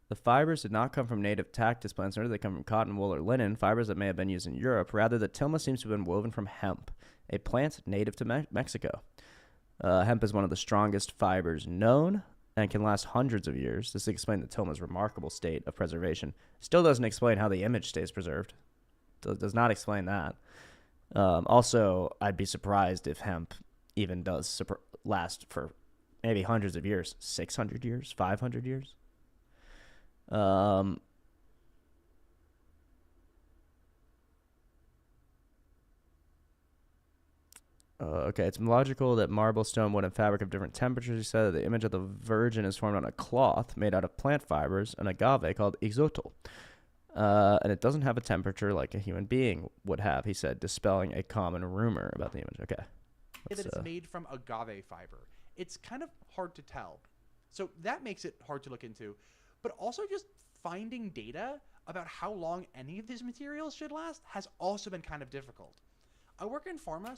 the fibers did not come from native cactus plants, nor did they come from cotton, wool, or linen, fibers that may have been used in Europe. Rather, the tilma seems to have been woven from hemp, a plant native to Mexico. Hemp is one of the strongest fibers known and can last hundreds of years. This explains the tilma's remarkable state of preservation. Still doesn't explain how the image stays preserved. Does not explain that. Also, I'd be surprised if hemp even does last for maybe hundreds of years, 600 years, 500 years. Okay, it's logical that marble, stone, wood, and fabric of different temperatures. He said that the image of the Virgin is formed on a cloth made out of plant fibers, an agave called exotol. And it doesn't have a temperature like a human being would have, he said, dispelling a common rumor about the image. Okay. that it's made from agave fiber. It's kind of hard to tell. So that makes it hard to look into. But also just finding data about how long any of these materials should last has also been kind of difficult. I work in pharma.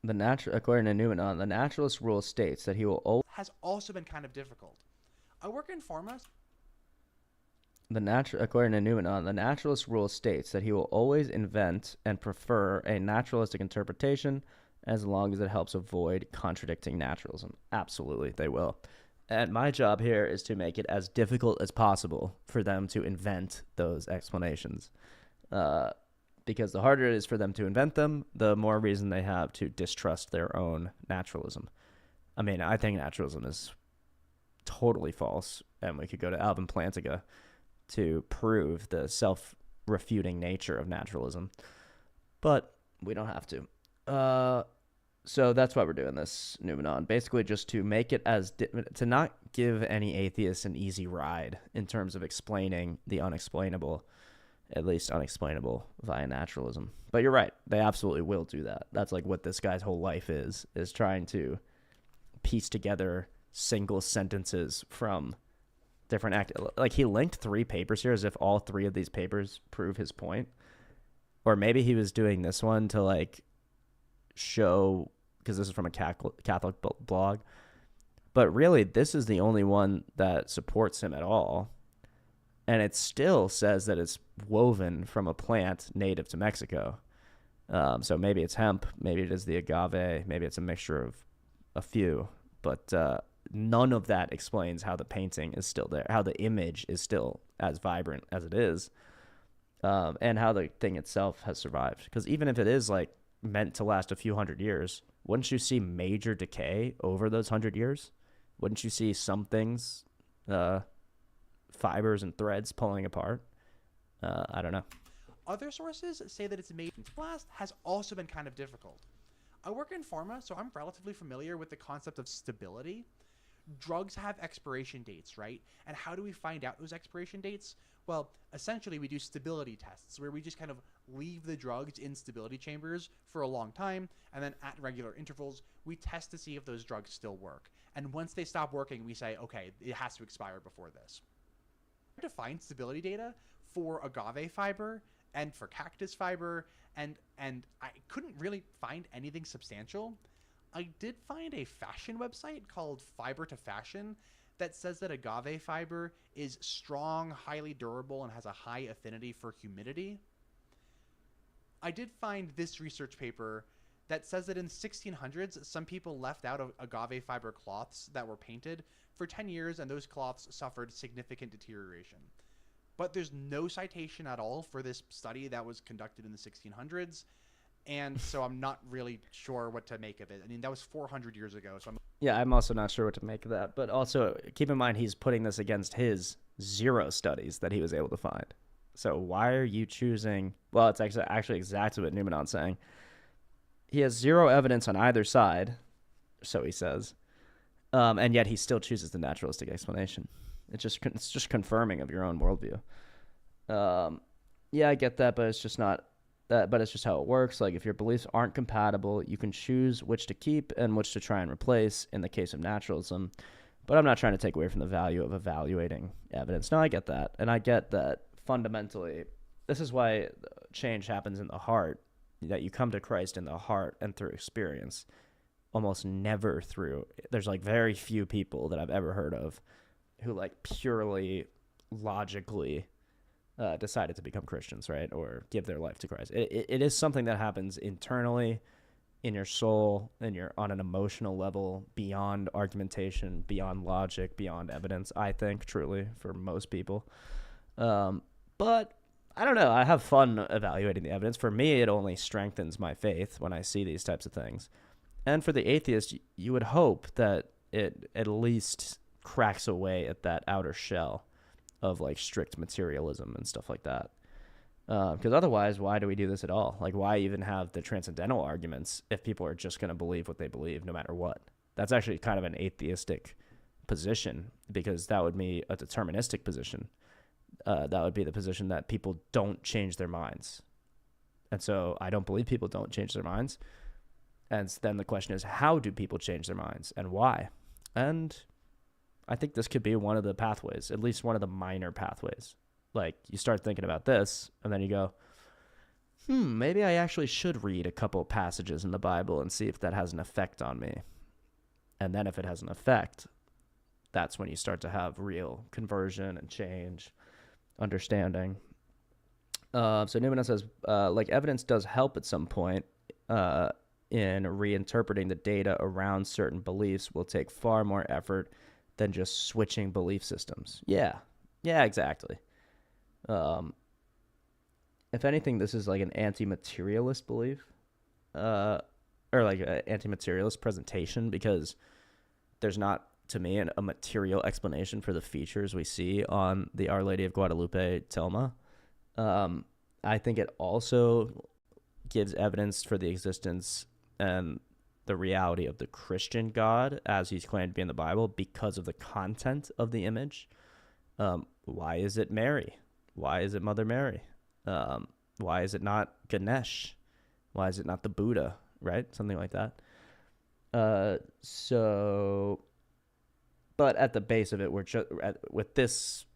According to Nothin, the naturalist rule states that he will always has also been kind of difficult. I work in pharma. According to Nothin, the naturalist rule states that he will always invent and prefer a naturalistic interpretation as long as it helps avoid contradicting naturalism. Absolutely, they will. And my job here is to make it as difficult as possible for them to invent those explanations. Because the harder it is for them to invent them, the more reason they have to distrust their own naturalism. I mean, I think naturalism is totally false, and we could go to Alvin Plantinga to prove the self-refuting nature of naturalism. But we don't have to. So that's why we're doing this, Nothin. Basically just to make it to not give any atheists an easy ride in terms of explaining the unexplainable, at least unexplainable via naturalism. But you're right. They absolutely will do that. That's like what this guy's whole life is trying to piece together single sentences from different like he linked 3 papers here as if all 3 of these papers prove his point. Or maybe he was doing this one to like show, because this is from a Catholic blog, but really this is the only one that supports him at all. And it still says that it's woven from a plant native to Mexico. So maybe it's hemp, maybe it is the agave, maybe it's a mixture of a few, but none of that explains how the painting is still there, how the image is still as vibrant as it is, and how the thing itself has survived. Because even if it is like meant to last a few hundred years, wouldn't you see major decay over those 100 years? Wouldn't you see some things, fibers and threads pulling apart? I don't know. Other sources say that it's made in blast has also been kind of difficult. I work in pharma, so I'm relatively familiar with the concept of stability. Drugs have expiration dates, right? And how do we find out those expiration dates? Well, essentially we do stability tests where we just kind of leave the drugs in stability chambers for a long time, and then at regular intervals we test to see if those drugs still work. And once they stop working, we say, okay, it has to expire before this. To find stability data for agave fiber and for cactus fiber, and I couldn't really find anything substantial. I did find a fashion website called Fiber to Fashion that says that agave fiber is strong, highly durable, and has a high affinity for humidity. I did find this research paper that says that in the 1600s, some people left out of agave fiber cloths that were painted for 10 years, and those cloths suffered significant deterioration. But there's no citation at all for this study that was conducted in the 1600s, and so I'm not really sure what to make of it. I mean, that was 400 years ago, so I'm also not sure what to make of that. But also, keep in mind, he's putting this against his 0 studies that he was able to find. So why are you choosing? Well, it's actually exactly what Numenon's saying. He has 0 evidence on either side, so he says, and yet he still chooses the naturalistic explanation. It's just confirming of your own worldview. I get that, but it's just not that. But it's just how it works. Like, if your beliefs aren't compatible, you can choose which to keep and which to try and replace in the case of naturalism. But I'm not trying to take away from the value of evaluating evidence. No, I get that. And I get that fundamentally, this is why change happens in the heart, that you come to Christ in the heart and through experience, almost never through. There's like very few people that I've ever heard of who like purely logically decided to become Christians, right? Or give their life to Christ. It is something that happens internally in your soul, and you're on an emotional level, beyond argumentation, beyond logic, beyond evidence, I think, truly, for most people. But I don't know. I have fun evaluating the evidence. For me, it only strengthens my faith when I see these types of things. And for the atheist, you would hope that it at least cracks away at that outer shell of like strict materialism and stuff like that. Because otherwise, why do we do this at all? Like, why even have the transcendental arguments if people are just going to believe what they believe no matter what? That's actually kind of an atheistic position, because that would be a deterministic position. That would be the position that people don't change their minds. And so I don't believe people don't change their minds. And then the question is, how do people change their minds and why? And I think this could be one of the pathways, at least one of the minor pathways. Like, you start thinking about this, and then you go, maybe I actually should read a couple passages in the Bible and see if that has an effect on me. And then if it has an effect, that's when you start to have real conversion and change, understanding. So Newman says, like, evidence does help at some point in reinterpreting the data around certain beliefs will take far more effort than just switching belief systems. Yeah, exactly. If anything, this is like an anti-materialist belief, or like an anti-materialist presentation, because there's not, to me, a material explanation for the features we see on the Our Lady of Guadalupe tilma. I think it also gives evidence for the existence and the reality of the Christian God as he's claimed to be in the Bible because of the content of the image. Why is it Mary? Why is it Mother Mary? Why is it not Ganesh? Why is it not the Buddha? Right? Something like that. But at the base of it, we're just with this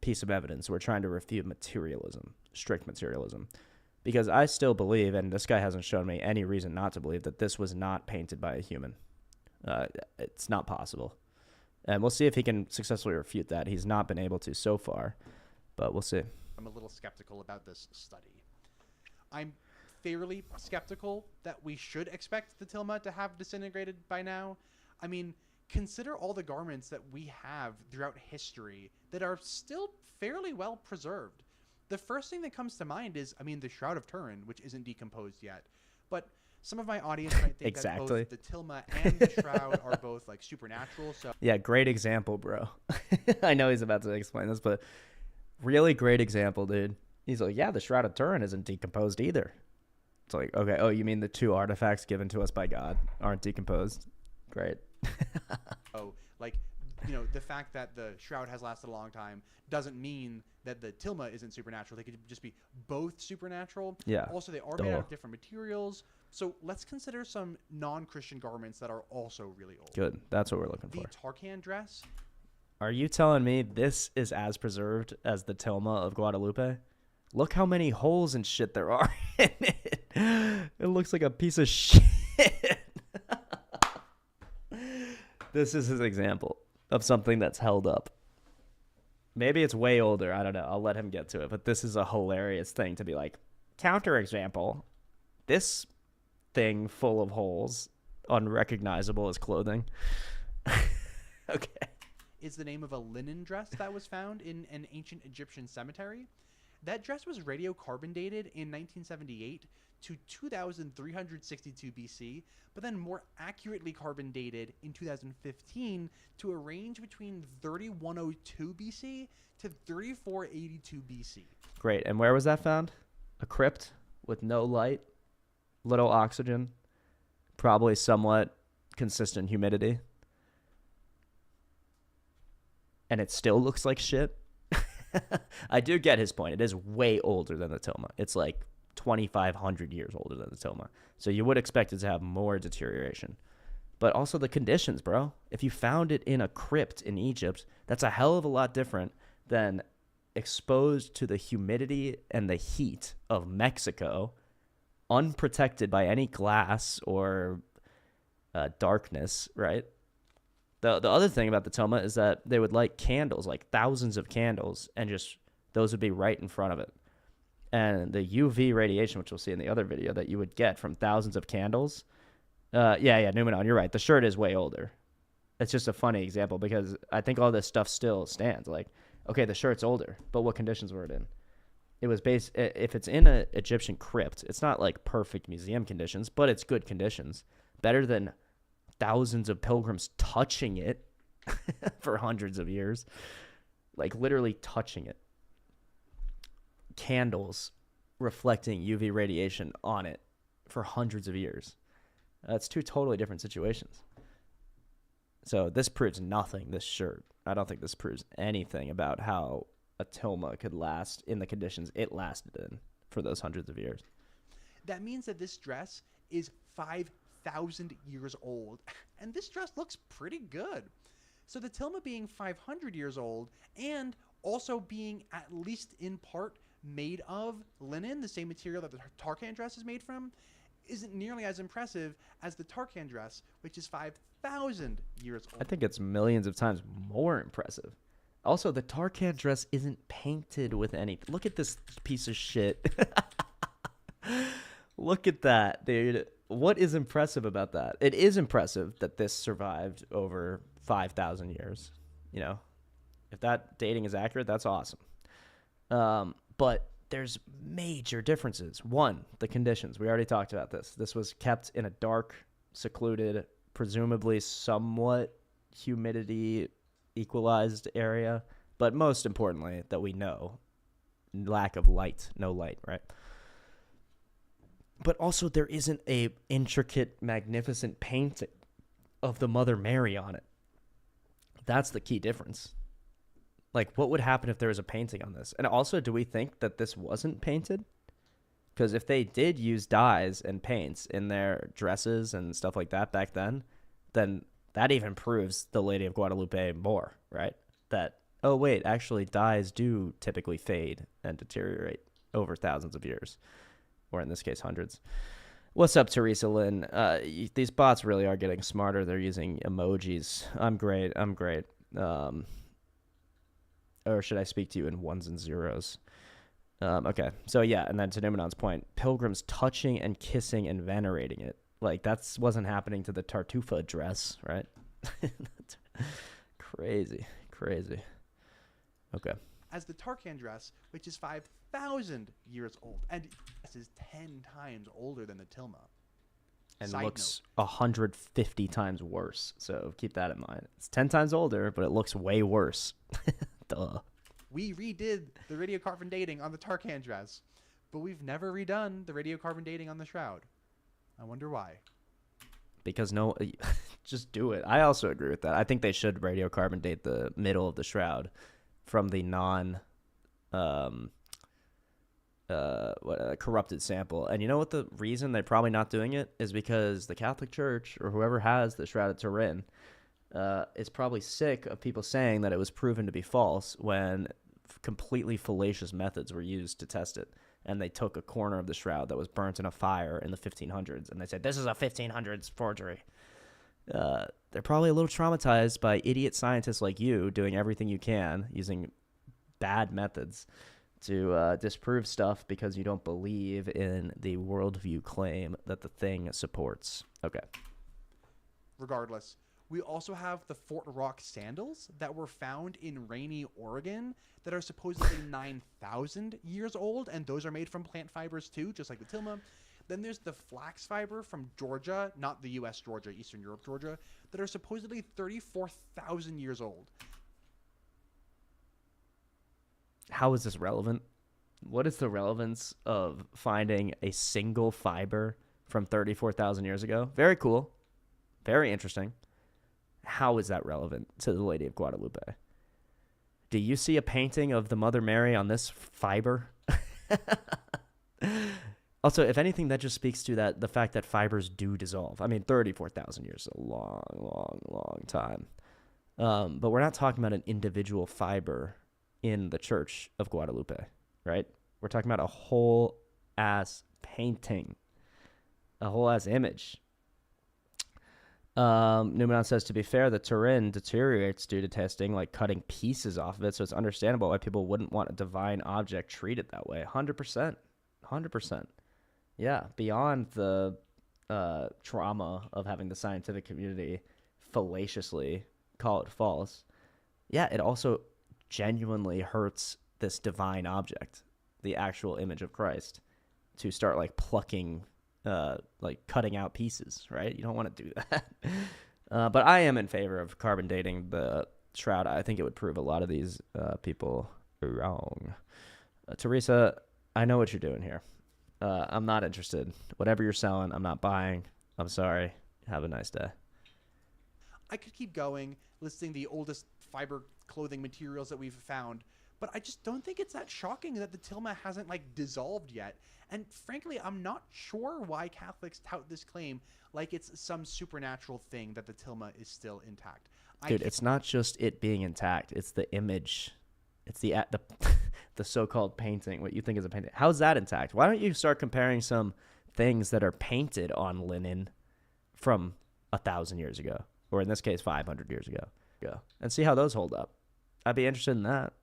piece of evidence, we're trying to refute materialism, strict materialism, because I still believe, and this guy hasn't shown me any reason not to believe, that this was not painted by a human. It's not possible. And we'll see if he can successfully refute that. He's not been able to so far, but we'll see. I'm a little skeptical about this study. I'm fairly skeptical that we should expect the tilma to have disintegrated by now. I mean, consider all the garments that we have throughout history that are still fairly well preserved. The first thing that comes to mind is, I mean, the Shroud of Turin, which isn't decomposed yet. But some of my audience might think exactly. that both the tilma and the shroud are both like supernatural. So yeah, great example, bro. I know he's about to explain this, but really great example, dude. He's like, yeah, the Shroud of Turin isn't decomposed either. It's like, okay, oh, you mean the 2 artifacts given to us by God aren't decomposed? Great. Like, you know, the fact that the shroud has lasted a long time doesn't mean that the tilma isn't supernatural. They could just be both supernatural. Yeah. Also, they are made out of different materials. So let's consider some non-Christian garments that are also really old. Good. That's what we're looking for. The Tarkan dress. Are you telling me this is as preserved as the tilma of Guadalupe? Look how many holes and shit there are in it. It looks like a piece of shit. This is his example of something that's held up. Maybe it's way older. I don't know. I'll let him get to it. But this is a hilarious thing to be like, counterexample. This thing full of holes, unrecognizable as clothing. Okay. Is the name of a linen dress that was found in an ancient Egyptian cemetery. That dress was radiocarbon dated in 1978 to 2362 BC, but then more accurately carbon dated in 2015 to a range between 3102 BC to 3482 BC. Great. And where was that found? A crypt with no light, little oxygen, probably somewhat consistent humidity. And it still looks like shit. I do get his point. It is way older than the tilma. It's like 2,500 years older than the tilma. So you would expect it to have more deterioration. But also the conditions, bro. If you found it in a crypt in Egypt, that's a hell of a lot different than exposed to the humidity and the heat of Mexico, unprotected by any glass or darkness, right? The other thing about the tilma is that they would light candles, like thousands of candles, and just those would be right in front of it. And the UV radiation, which we'll see in the other video, that you would get from thousands of candles. Numenon, you're right. The shirt is way older. It's just a funny example because I think all this stuff still stands. Like, okay, the shirt's older, but what conditions were it in? It was if it's in an Egyptian crypt, it's not like perfect museum conditions, but it's good conditions. Better than thousands of pilgrims touching it for hundreds of years, like literally touching it. Candles reflecting UV radiation on it for hundreds of years. That's two totally different situations. So this proves nothing, this shirt. I don't think this proves anything about how a tilma could last in the conditions it lasted in for those hundreds of years. That means that this dress is 5,000 years old, and this dress looks pretty good. So the tilma being 500 years old and also being at least in part made of linen, the same material that the Tarkan dress is made from, isn't nearly as impressive as the Tarkan dress, which is 5,000 years old. I think it's millions of times more impressive. Also, the Tarkan dress isn't painted with anything. Look at this piece of shit. Look at that, dude. What is impressive about that? It is impressive that this survived over 5,000 years. You know, if that dating is accurate, that's awesome. But there's major differences. One, the conditions. We already talked about this. This was kept in a dark, secluded, presumably somewhat humidity equalized area. But most importantly, that we know, lack of light, no light, right? But also there isn't a intricate, magnificent painting of the Mother Mary on it. That's the key difference. Like, what would happen if there was a painting on this? And also, do we think that this wasn't painted? Because if they did use dyes and paints in their dresses and stuff like that back then that even proves the Lady of Guadalupe more, right? That, oh, wait, actually, dyes do typically fade and deteriorate over thousands of years. Or in this case, hundreds. What's up, Teresa Lynn? These bots really are getting smarter. They're using emojis. I'm great. Or should I speak to you in ones and zeros? Okay. So yeah, and then to Numenon's point, pilgrims touching and kissing and venerating it. Like, that wasn't happening to the Tartufa dress, right? Crazy. Okay. As the Tarkan dress, which is 5,000 years old, and this is 10 times older than the tilma. And Side looks 150 times worse. So keep that in mind. It's 10 times older, but it looks way worse. Duh. We redid the radiocarbon dating on the Tarkan dress, but we've never redone the radiocarbon dating on the shroud. I wonder why. Because just do it. I also agree with that. I think they should radiocarbon date the middle of the shroud from the corrupted sample. And you know what the reason they're probably not doing it is? Because the Catholic Church, or whoever has the Shroud of Turin, is probably sick of people saying that it was proven to be false when completely fallacious methods were used to test it. And they took a corner of the shroud that was burnt in a fire in the 1500s, and they said, this is a 1500s forgery. They're probably a little traumatized by idiot scientists like you doing everything you can using bad methods to disprove stuff because you don't believe in the worldview claim that the thing supports. Okay. Regardless, we also have the Fort Rock sandals that were found in Rainy, Oregon, that are supposedly 9,000 years old, and those are made from plant fibers too, just like the tilma. Then there's the flax fiber from Georgia, not the U.S. Georgia, Eastern Europe Georgia, that are supposedly 34,000 years old. How is this relevant? What is the relevance of finding a single fiber from 34,000 years ago? Very cool. Very interesting. How is that relevant to the Lady of Guadalupe? Do you see a painting of the Mother Mary on this fiber? Also, if anything, that just speaks to the fact that fibers do dissolve. I mean, 34,000 years is a long, long, long time. But we're not talking about an individual fiber in the Church of Guadalupe, right? We're talking about a whole ass painting, a whole ass image. Numenon says, to be fair, the Turin deteriorates due to testing, like cutting pieces off of it, so it's understandable why people wouldn't want a divine object treated that way. 100%. 100%. Yeah, beyond the trauma of having the scientific community fallaciously call it false, yeah, it also genuinely hurts this divine object, the actual image of Christ, to start like plucking, like cutting out pieces, right? You don't want to do that. But I am in favor of carbon dating the shroud. I think it would prove a lot of these people wrong. Teresa, I know what you're doing here. I'm not interested. Whatever you're selling, I'm not buying. I'm sorry. Have a nice day. I could keep going, listing the oldest fiber clothing materials that we've found, but I just don't think it's that shocking that the tilma hasn't like dissolved yet. And frankly, I'm not sure why Catholics tout this claim like it's some supernatural thing that the tilma is still intact. Dude, it's not just it being intact. It's the image. It's the the so-called painting, what you think is a painting. How's that intact? Why don't you start comparing some things that are painted on linen from 1,000 years ago, or in this case, 500 years ago, and see how those hold up. I'd be interested in that.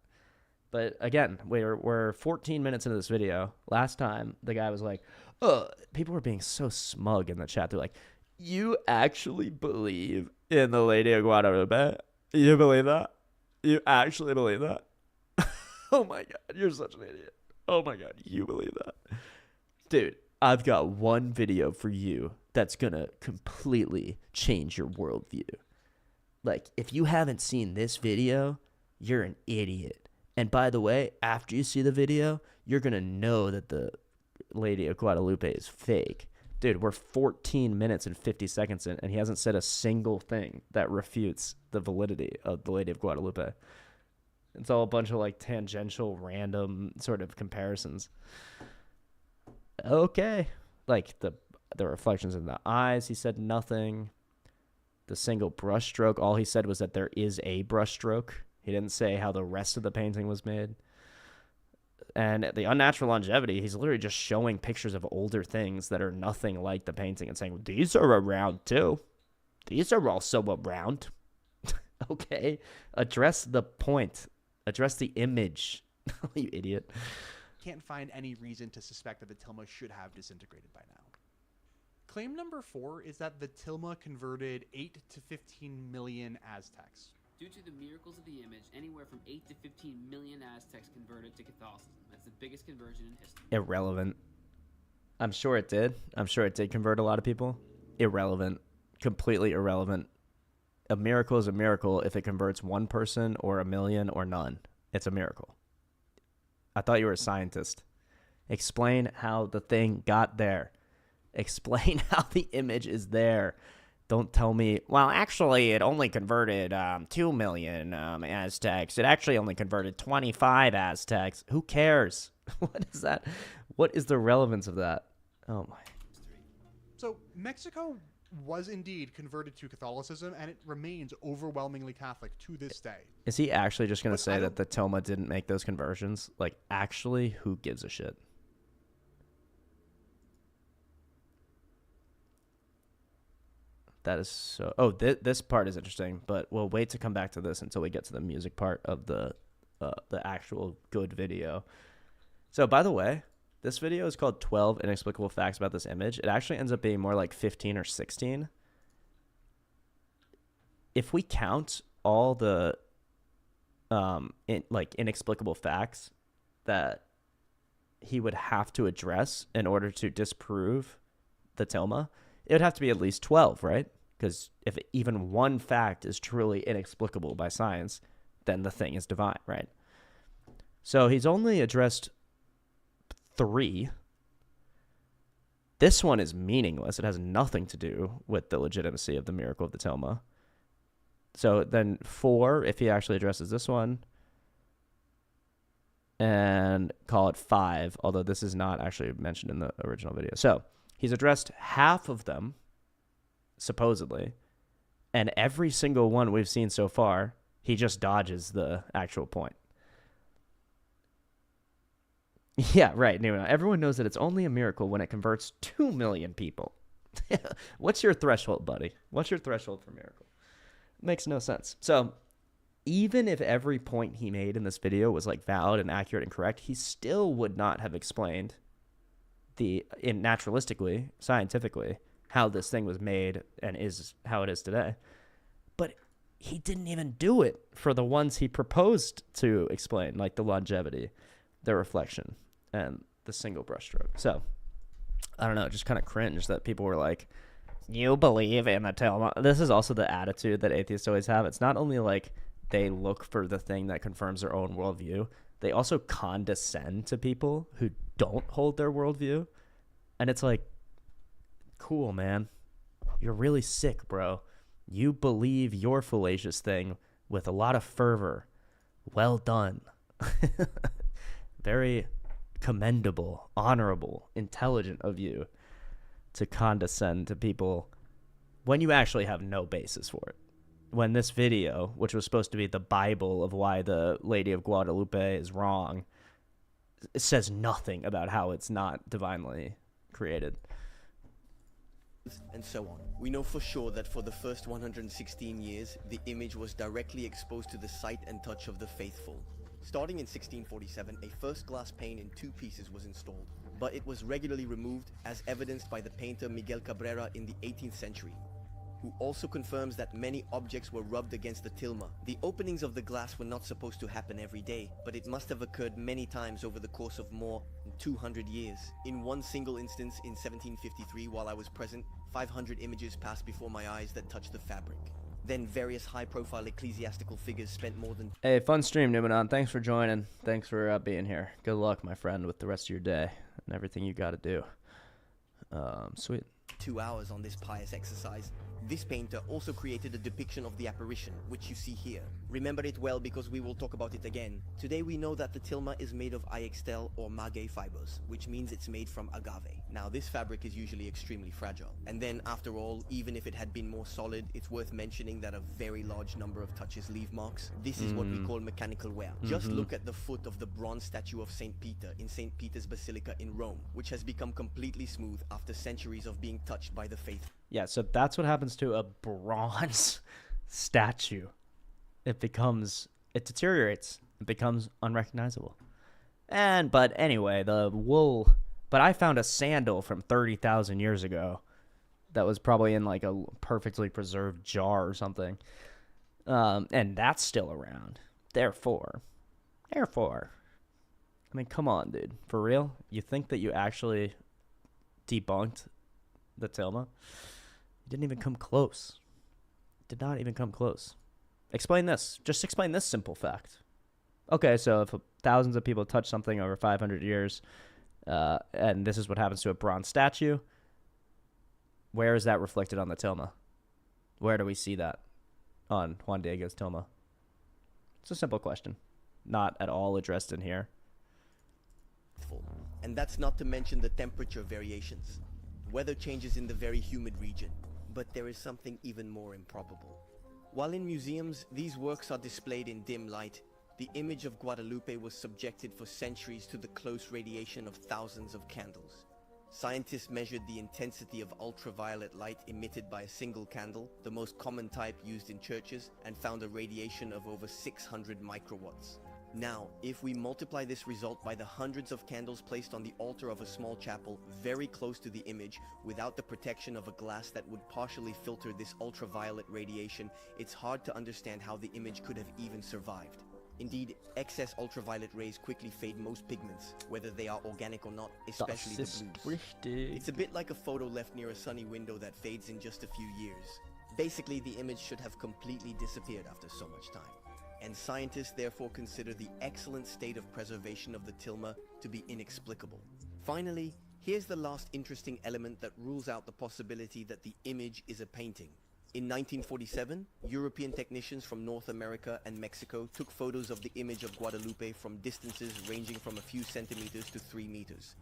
But again, we're 14 minutes into this video. Last time, the guy was like, oh, people were being so smug in the chat. They're like, you actually believe in the Lady of Guadalupe? You believe that? You actually believe that? Oh my God, you're such an idiot. Oh my God, you believe that? Dude, I've got one video for you that's going to completely change your worldview. Like, if you haven't seen this video, you're an idiot. And by the way, after you see the video, you're going to know that the Lady of Guadalupe is fake. Dude, we're 14 minutes and 50 seconds in, and he hasn't said a single thing that refutes the validity of the Lady of Guadalupe. It's all a bunch of like tangential, random sort of comparisons. Okay. Like the reflections in the eyes, he said nothing. The single brushstroke, all he said was that there is a brushstroke. He didn't say how the rest of the painting was made. And the unnatural longevity, he's literally just showing pictures of older things that are nothing like the painting and saying, these are around too. These are also around. Okay. Address the point. Address the image. You idiot. Can't find any reason to suspect that the tilma should have disintegrated by now. Claim number 4 is that the tilma converted 8 to 15 million Aztecs. Due to the miracles of the image, anywhere from 8 to 15 million Aztecs converted to Catholicism. That's the biggest conversion in history. Irrelevant. I'm sure it did. I'm sure it did convert a lot of people. Irrelevant. Completely irrelevant. A miracle is a miracle if it converts one person or a million or none. It's a miracle. I thought you were a scientist. Explain how the thing got there. Explain how the image is there. Don't tell me, well, actually, it only converted 2 million Aztecs. It actually only converted 25 Aztecs. Who cares? What is that? What is the relevance of that? Oh, my. So Mexico was indeed converted to Catholicism, and it remains overwhelmingly Catholic to this day. Is he actually just going But to say that the tilma didn't make those conversions? Like, actually, who gives a shit? That is so... Oh, this part is interesting, but we'll wait to come back to this until we get to the music part of the actual good video. So, by the way, this video is called 12 Inexplicable Facts About This Image. It actually ends up being more like 15 or 16. If we count all the inexplicable facts that he would have to address in order to disprove the tilma, it would have to be at least 12, right? Because if even one fact is truly inexplicable by science, then the thing is divine, right? So he's only addressed 3. This one is meaningless. It has nothing to do with the legitimacy of the miracle of the tilma. So then 4, if he actually addresses this one, and call it 5, although this is not actually mentioned in the original video. So he's addressed half of them, supposedly, and every single one we've seen so far, he just dodges the actual point. Yeah, right. Everyone knows that it's only a miracle when it converts 2 million people. What's your threshold, buddy? What's your threshold for miracle? Makes no sense. So even if every point he made in this video was like valid and accurate and correct, he still would not have explained naturalistically, scientifically, how this thing was made and is how it is today. But he didn't even do it for the ones he proposed to explain, like the longevity, the reflection, and the single brushstroke. So I don't know, just kind of cringe that people were like, you believe in the tilma. This is also the attitude that atheists always have. It's not only like they look for the thing that confirms their own worldview, they also condescend to people who don't hold their worldview. And it's like, cool, man. You're really sick, bro. You believe your fallacious thing with a lot of fervor. Well done. Very commendable, honorable, intelligent of you to condescend to people when you actually have no basis for it. When this video, which was supposed to be the Bible of why the Lady of Guadalupe is wrong, it says nothing about how it's not divinely created. And so on. We know for sure that for the first 116 years, the image was directly exposed to the sight and touch of the faithful. Starting in 1647, a first glass pane in 2 pieces was installed, but it was regularly removed, as evidenced by the painter Miguel Cabrera in the 18th century, who also confirms that many objects were rubbed against the tilma. The openings of the glass were not supposed to happen every day, but it must have occurred many times over the course of more than 200 years. In one single instance in 1753, while I was present, 500 images passed before my eyes that touched the fabric. Then various high-profile ecclesiastical figures spent more than... Hey, fun stream, Numenon. Thanks for joining. Thanks for being here. Good luck, my friend, with the rest of your day and everything you got to do. Sweet. 2 hours on this pious exercise. This painter also created a depiction of the apparition, which you see here. Remember it well because we will talk about it again. Today we know that the tilma is made of IXTEL or maguey fibers, which means it's made from agave. Now this fabric is usually extremely fragile. And then after all, even if it had been more solid, it's worth mentioning that a very large number of touches leave marks. This is what we call mechanical wear. Just look at the foot of the bronze statue of St. Peter in St. Peter's Basilica in Rome, which has become completely smooth after centuries of being touched by the faithful. Yeah, so that's what happens to a bronze statue. It deteriorates. It becomes unrecognizable. But anyway, the wool. But I found a sandal from 30,000 years ago that was probably in like a perfectly preserved jar or something. And that's still around. Therefore, I mean, come on, dude. For real? You think that you actually debunked the tilma? You didn't even come close. Did not even come close. Explain this. Just explain this simple fact. Okay, so if thousands of people touch something over 500 years, and this is what happens to a bronze statue, where is that reflected on the tilma? Where do we see that on Juan Diego's tilma? It's a simple question. Not at all addressed in here. And that's not to mention the temperature variations. Weather changes in the very humid region. But there is something even more improbable. While in museums, these works are displayed in dim light, the image of Guadalupe was subjected for centuries to the close radiation of thousands of candles. Scientists measured the intensity of ultraviolet light emitted by a single candle, the most common type used in churches, and found a radiation of over 600 microwatts. Now, if we multiply this result by the hundreds of candles placed on the altar of a small chapel very close to the image without the protection of a glass that would partially filter this ultraviolet radiation, it's hard to understand how the image could have even survived. Indeed, excess ultraviolet rays quickly fade most pigments, whether they are organic or not, especially the blues. It's a bit like a photo left near a sunny window that fades in just a few years. Basically, the image should have completely disappeared after so much time. And scientists therefore consider the excellent state of preservation of the tilma to be inexplicable. Finally, here's the last interesting element that rules out the possibility that the image is a painting. In 1947, European technicians from North America and Mexico took photos of the image of Guadalupe from distances ranging from a few centimeters to 3 meters.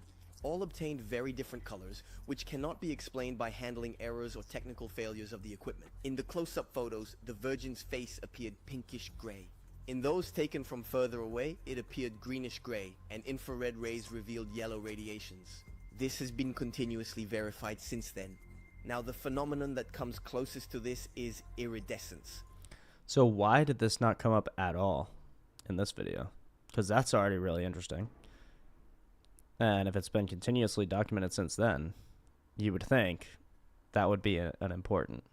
All obtained very different colors, which cannot be explained by handling errors or technical failures of the equipment. In the close-up photos, the Virgin's face appeared pinkish gray. In those taken from further away, it appeared greenish gray, and infrared rays revealed yellow radiations. This has been continuously verified since then. Now, the phenomenon that comes closest to this is iridescence. So why did this not come up at all in this video? Because that's already really interesting. And if it's been continuously documented since then, you would think that would be an important.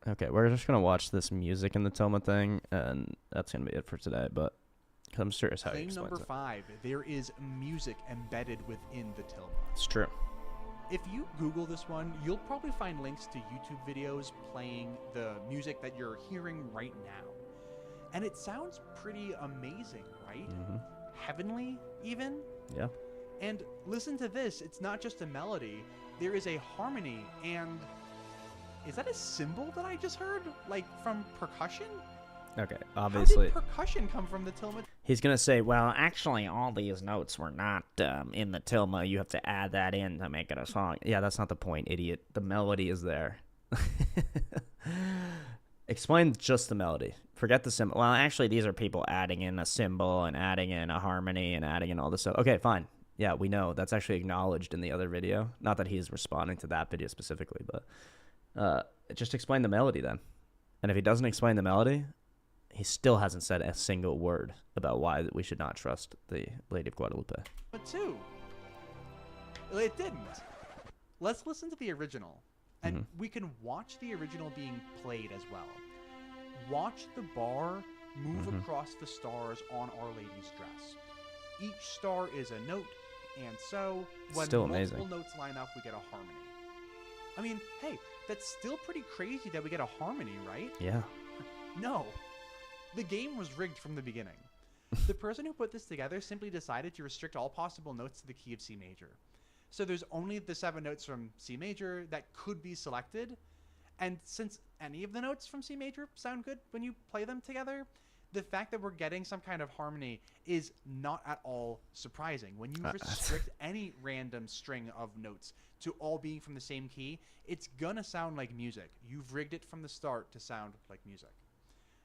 Okay, we're just going to watch this music in the tilma thing, and that's going to be it for today, but I'm serious how he Claim explains number it. 5, there is music embedded within the tilma. It's true. If you Google this one, you'll probably find links to YouTube videos playing the music that you're hearing right now. And it sounds pretty amazing, right? Mm-hmm. Heavenly, even? Yeah. And listen to this, it's not just a melody, there is a harmony, and is that a cymbal that I just heard? Like from percussion? Okay, obviously. How did percussion come from the tilma? He's going to say, well, actually, all these notes were not in the tilma. You have to add that in to make it a song. Yeah, that's not the point, idiot. The melody is there. Explain just the melody. Forget the symbol. Well, actually, these are people adding in a cymbal and adding in a harmony and adding in all this stuff. Okay, fine. Yeah, we know. That's actually acknowledged in the other video. Not that he's responding to that video specifically, but just explain the melody then. And if he doesn't explain the melody, he still hasn't said a single word about why we should not trust the Lady of Guadalupe. But two, it didn't. Let's listen to the original, and we can watch the original being played as well. Watch the bar move across the stars on Our Lady's dress. Each star is a note, and so when Still multiple amazing. notes line up, we get a harmony. I mean, hey, that's still pretty crazy that we get a harmony, right? Yeah. No. The game was rigged from the beginning. The person who put this together simply decided to restrict all possible notes to the key of C major. So there's only the 7 notes from C major that could be selected, and since any of the notes from C major sound good when you play them together, the fact that we're getting some kind of harmony is not at all surprising. When you restrict any random string of notes to all being from the same key, it's gonna sound like music. You've rigged it from the start to sound like music.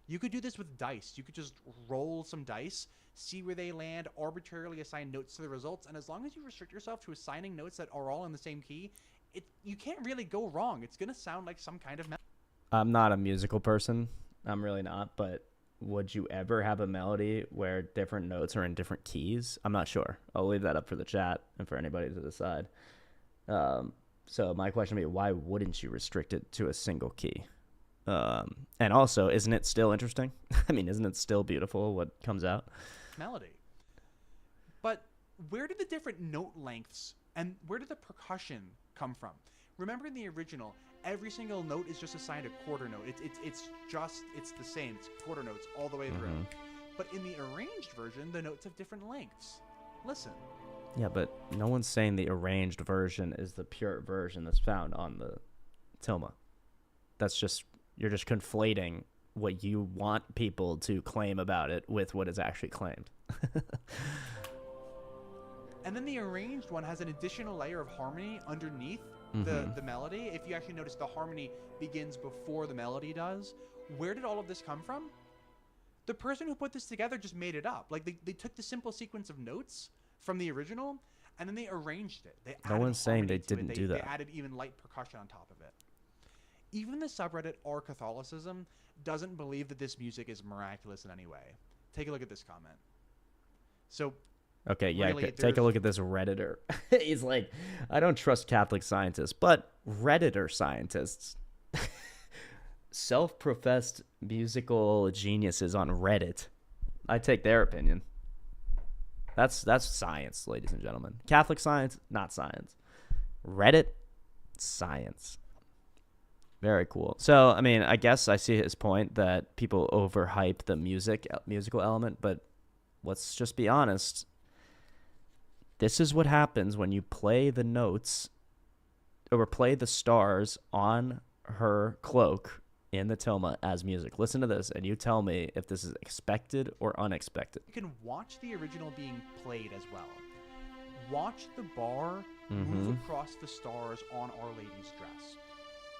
You could do this with dice. You could just roll some dice, see where they land, arbitrarily assign notes to the results, and as long as you restrict yourself to assigning notes that are all in the same key, you can't really go wrong. It's going to sound like some kind of melody. I'm not a musical person. I'm really not, but would you ever have a melody where different notes are in different keys? I'm not sure. I'll leave that up for the chat and for anybody to decide. So my question would be, why wouldn't you restrict it to a single key? And also, isn't it still interesting? I mean, isn't it still beautiful what comes out? Melody. But where did the different note lengths and where did the percussion come from? Remember in the original, every single note is just assigned a quarter note. It's the same. It's quarter notes all the way through. But in the arranged version, the notes have different lengths. Listen. Yeah, but no one's saying the arranged version is the pure version that's found on the tilma. That's just, you're just conflating what you want people to claim about it with what is actually claimed. And then the arranged one has an additional layer of harmony underneath the melody. If you actually notice, the harmony begins before the melody does. Where did all of this come from? The person who put this together just made it up. Like, they took the simple sequence of notes from the original, and then they arranged it. No one's saying they didn't do that. They added even light percussion on top of it. Even the subreddit or Catholicism doesn't believe that this music is miraculous in any way. Take a look at this comment. So, okay, yeah, really, take a look at this Redditor. He's like, I don't trust Catholic scientists, but Redditor scientists, self-professed musical geniuses on Reddit, I take their opinion. That's science, ladies and gentlemen. Catholic science, not science. Reddit, science. Very cool. So, I mean, I guess I see his point that people overhype the musical element, but let's just be honest. This is what happens when you play the notes or play the stars on her cloak in the tilma as music. Listen to this, and you tell me if this is expected or unexpected. You can watch the original being played as well. Watch the bar move across the stars on Our Lady's dress.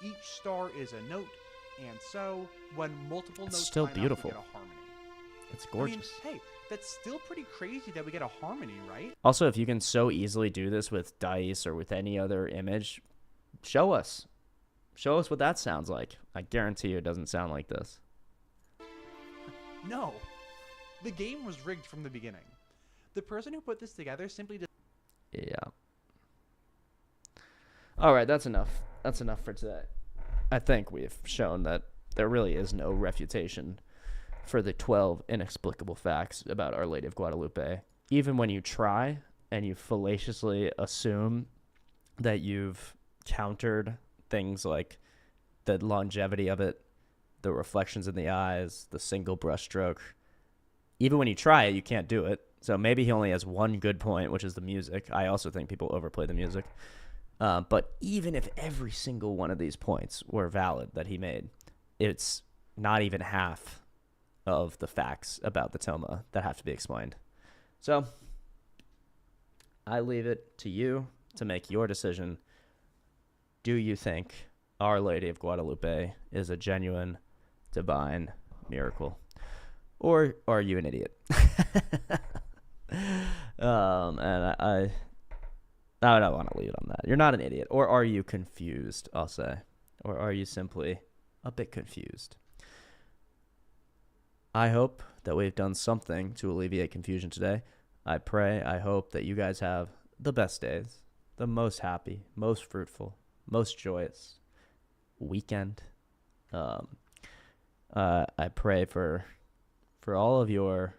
Each star is a note, and so when multiple notes still line beautiful. up, we get a harmony. It's gorgeous. I mean, hey, that's still pretty crazy that we get a harmony, right? Also, if you can so easily do this with dice or with any other image, show us. Show us what that sounds like. I guarantee you it doesn't sound like this. No. The game was rigged from the beginning. The person who put this together simply did. Yeah. All right, that's enough. That's enough for today. I think we've shown that there really is no refutation for the 12 inexplicable facts about Our Lady of Guadalupe. Even when you try and you fallaciously assume that you've countered things like the longevity of it, the reflections in the eyes, the single brushstroke. Even when you try it, you can't do it. So maybe he only has one good point, which is the music. I also think people overplay the music. But even if every single one of these points were valid that he made, it's not even half of the facts about the tilma that have to be explained. So I leave it to you to make your decision. Do you think Our Lady of Guadalupe is a genuine, divine miracle? Or are you an idiot? And I don't want to leave it on that. You're not an idiot. Or are you confused, I'll say. Or are you simply a bit confused? I hope that we've done something to alleviate confusion today. I pray, I hope that you guys have the best days, the most happy, most fruitful, most joyous weekend. I pray for all of the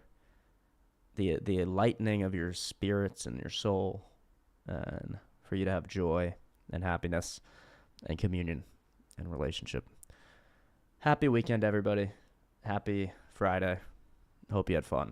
enlightening of your spirits and your soul, and for you to have joy and happiness and communion and relationship. Happy weekend, everybody. Happy Friday. Hope you had fun.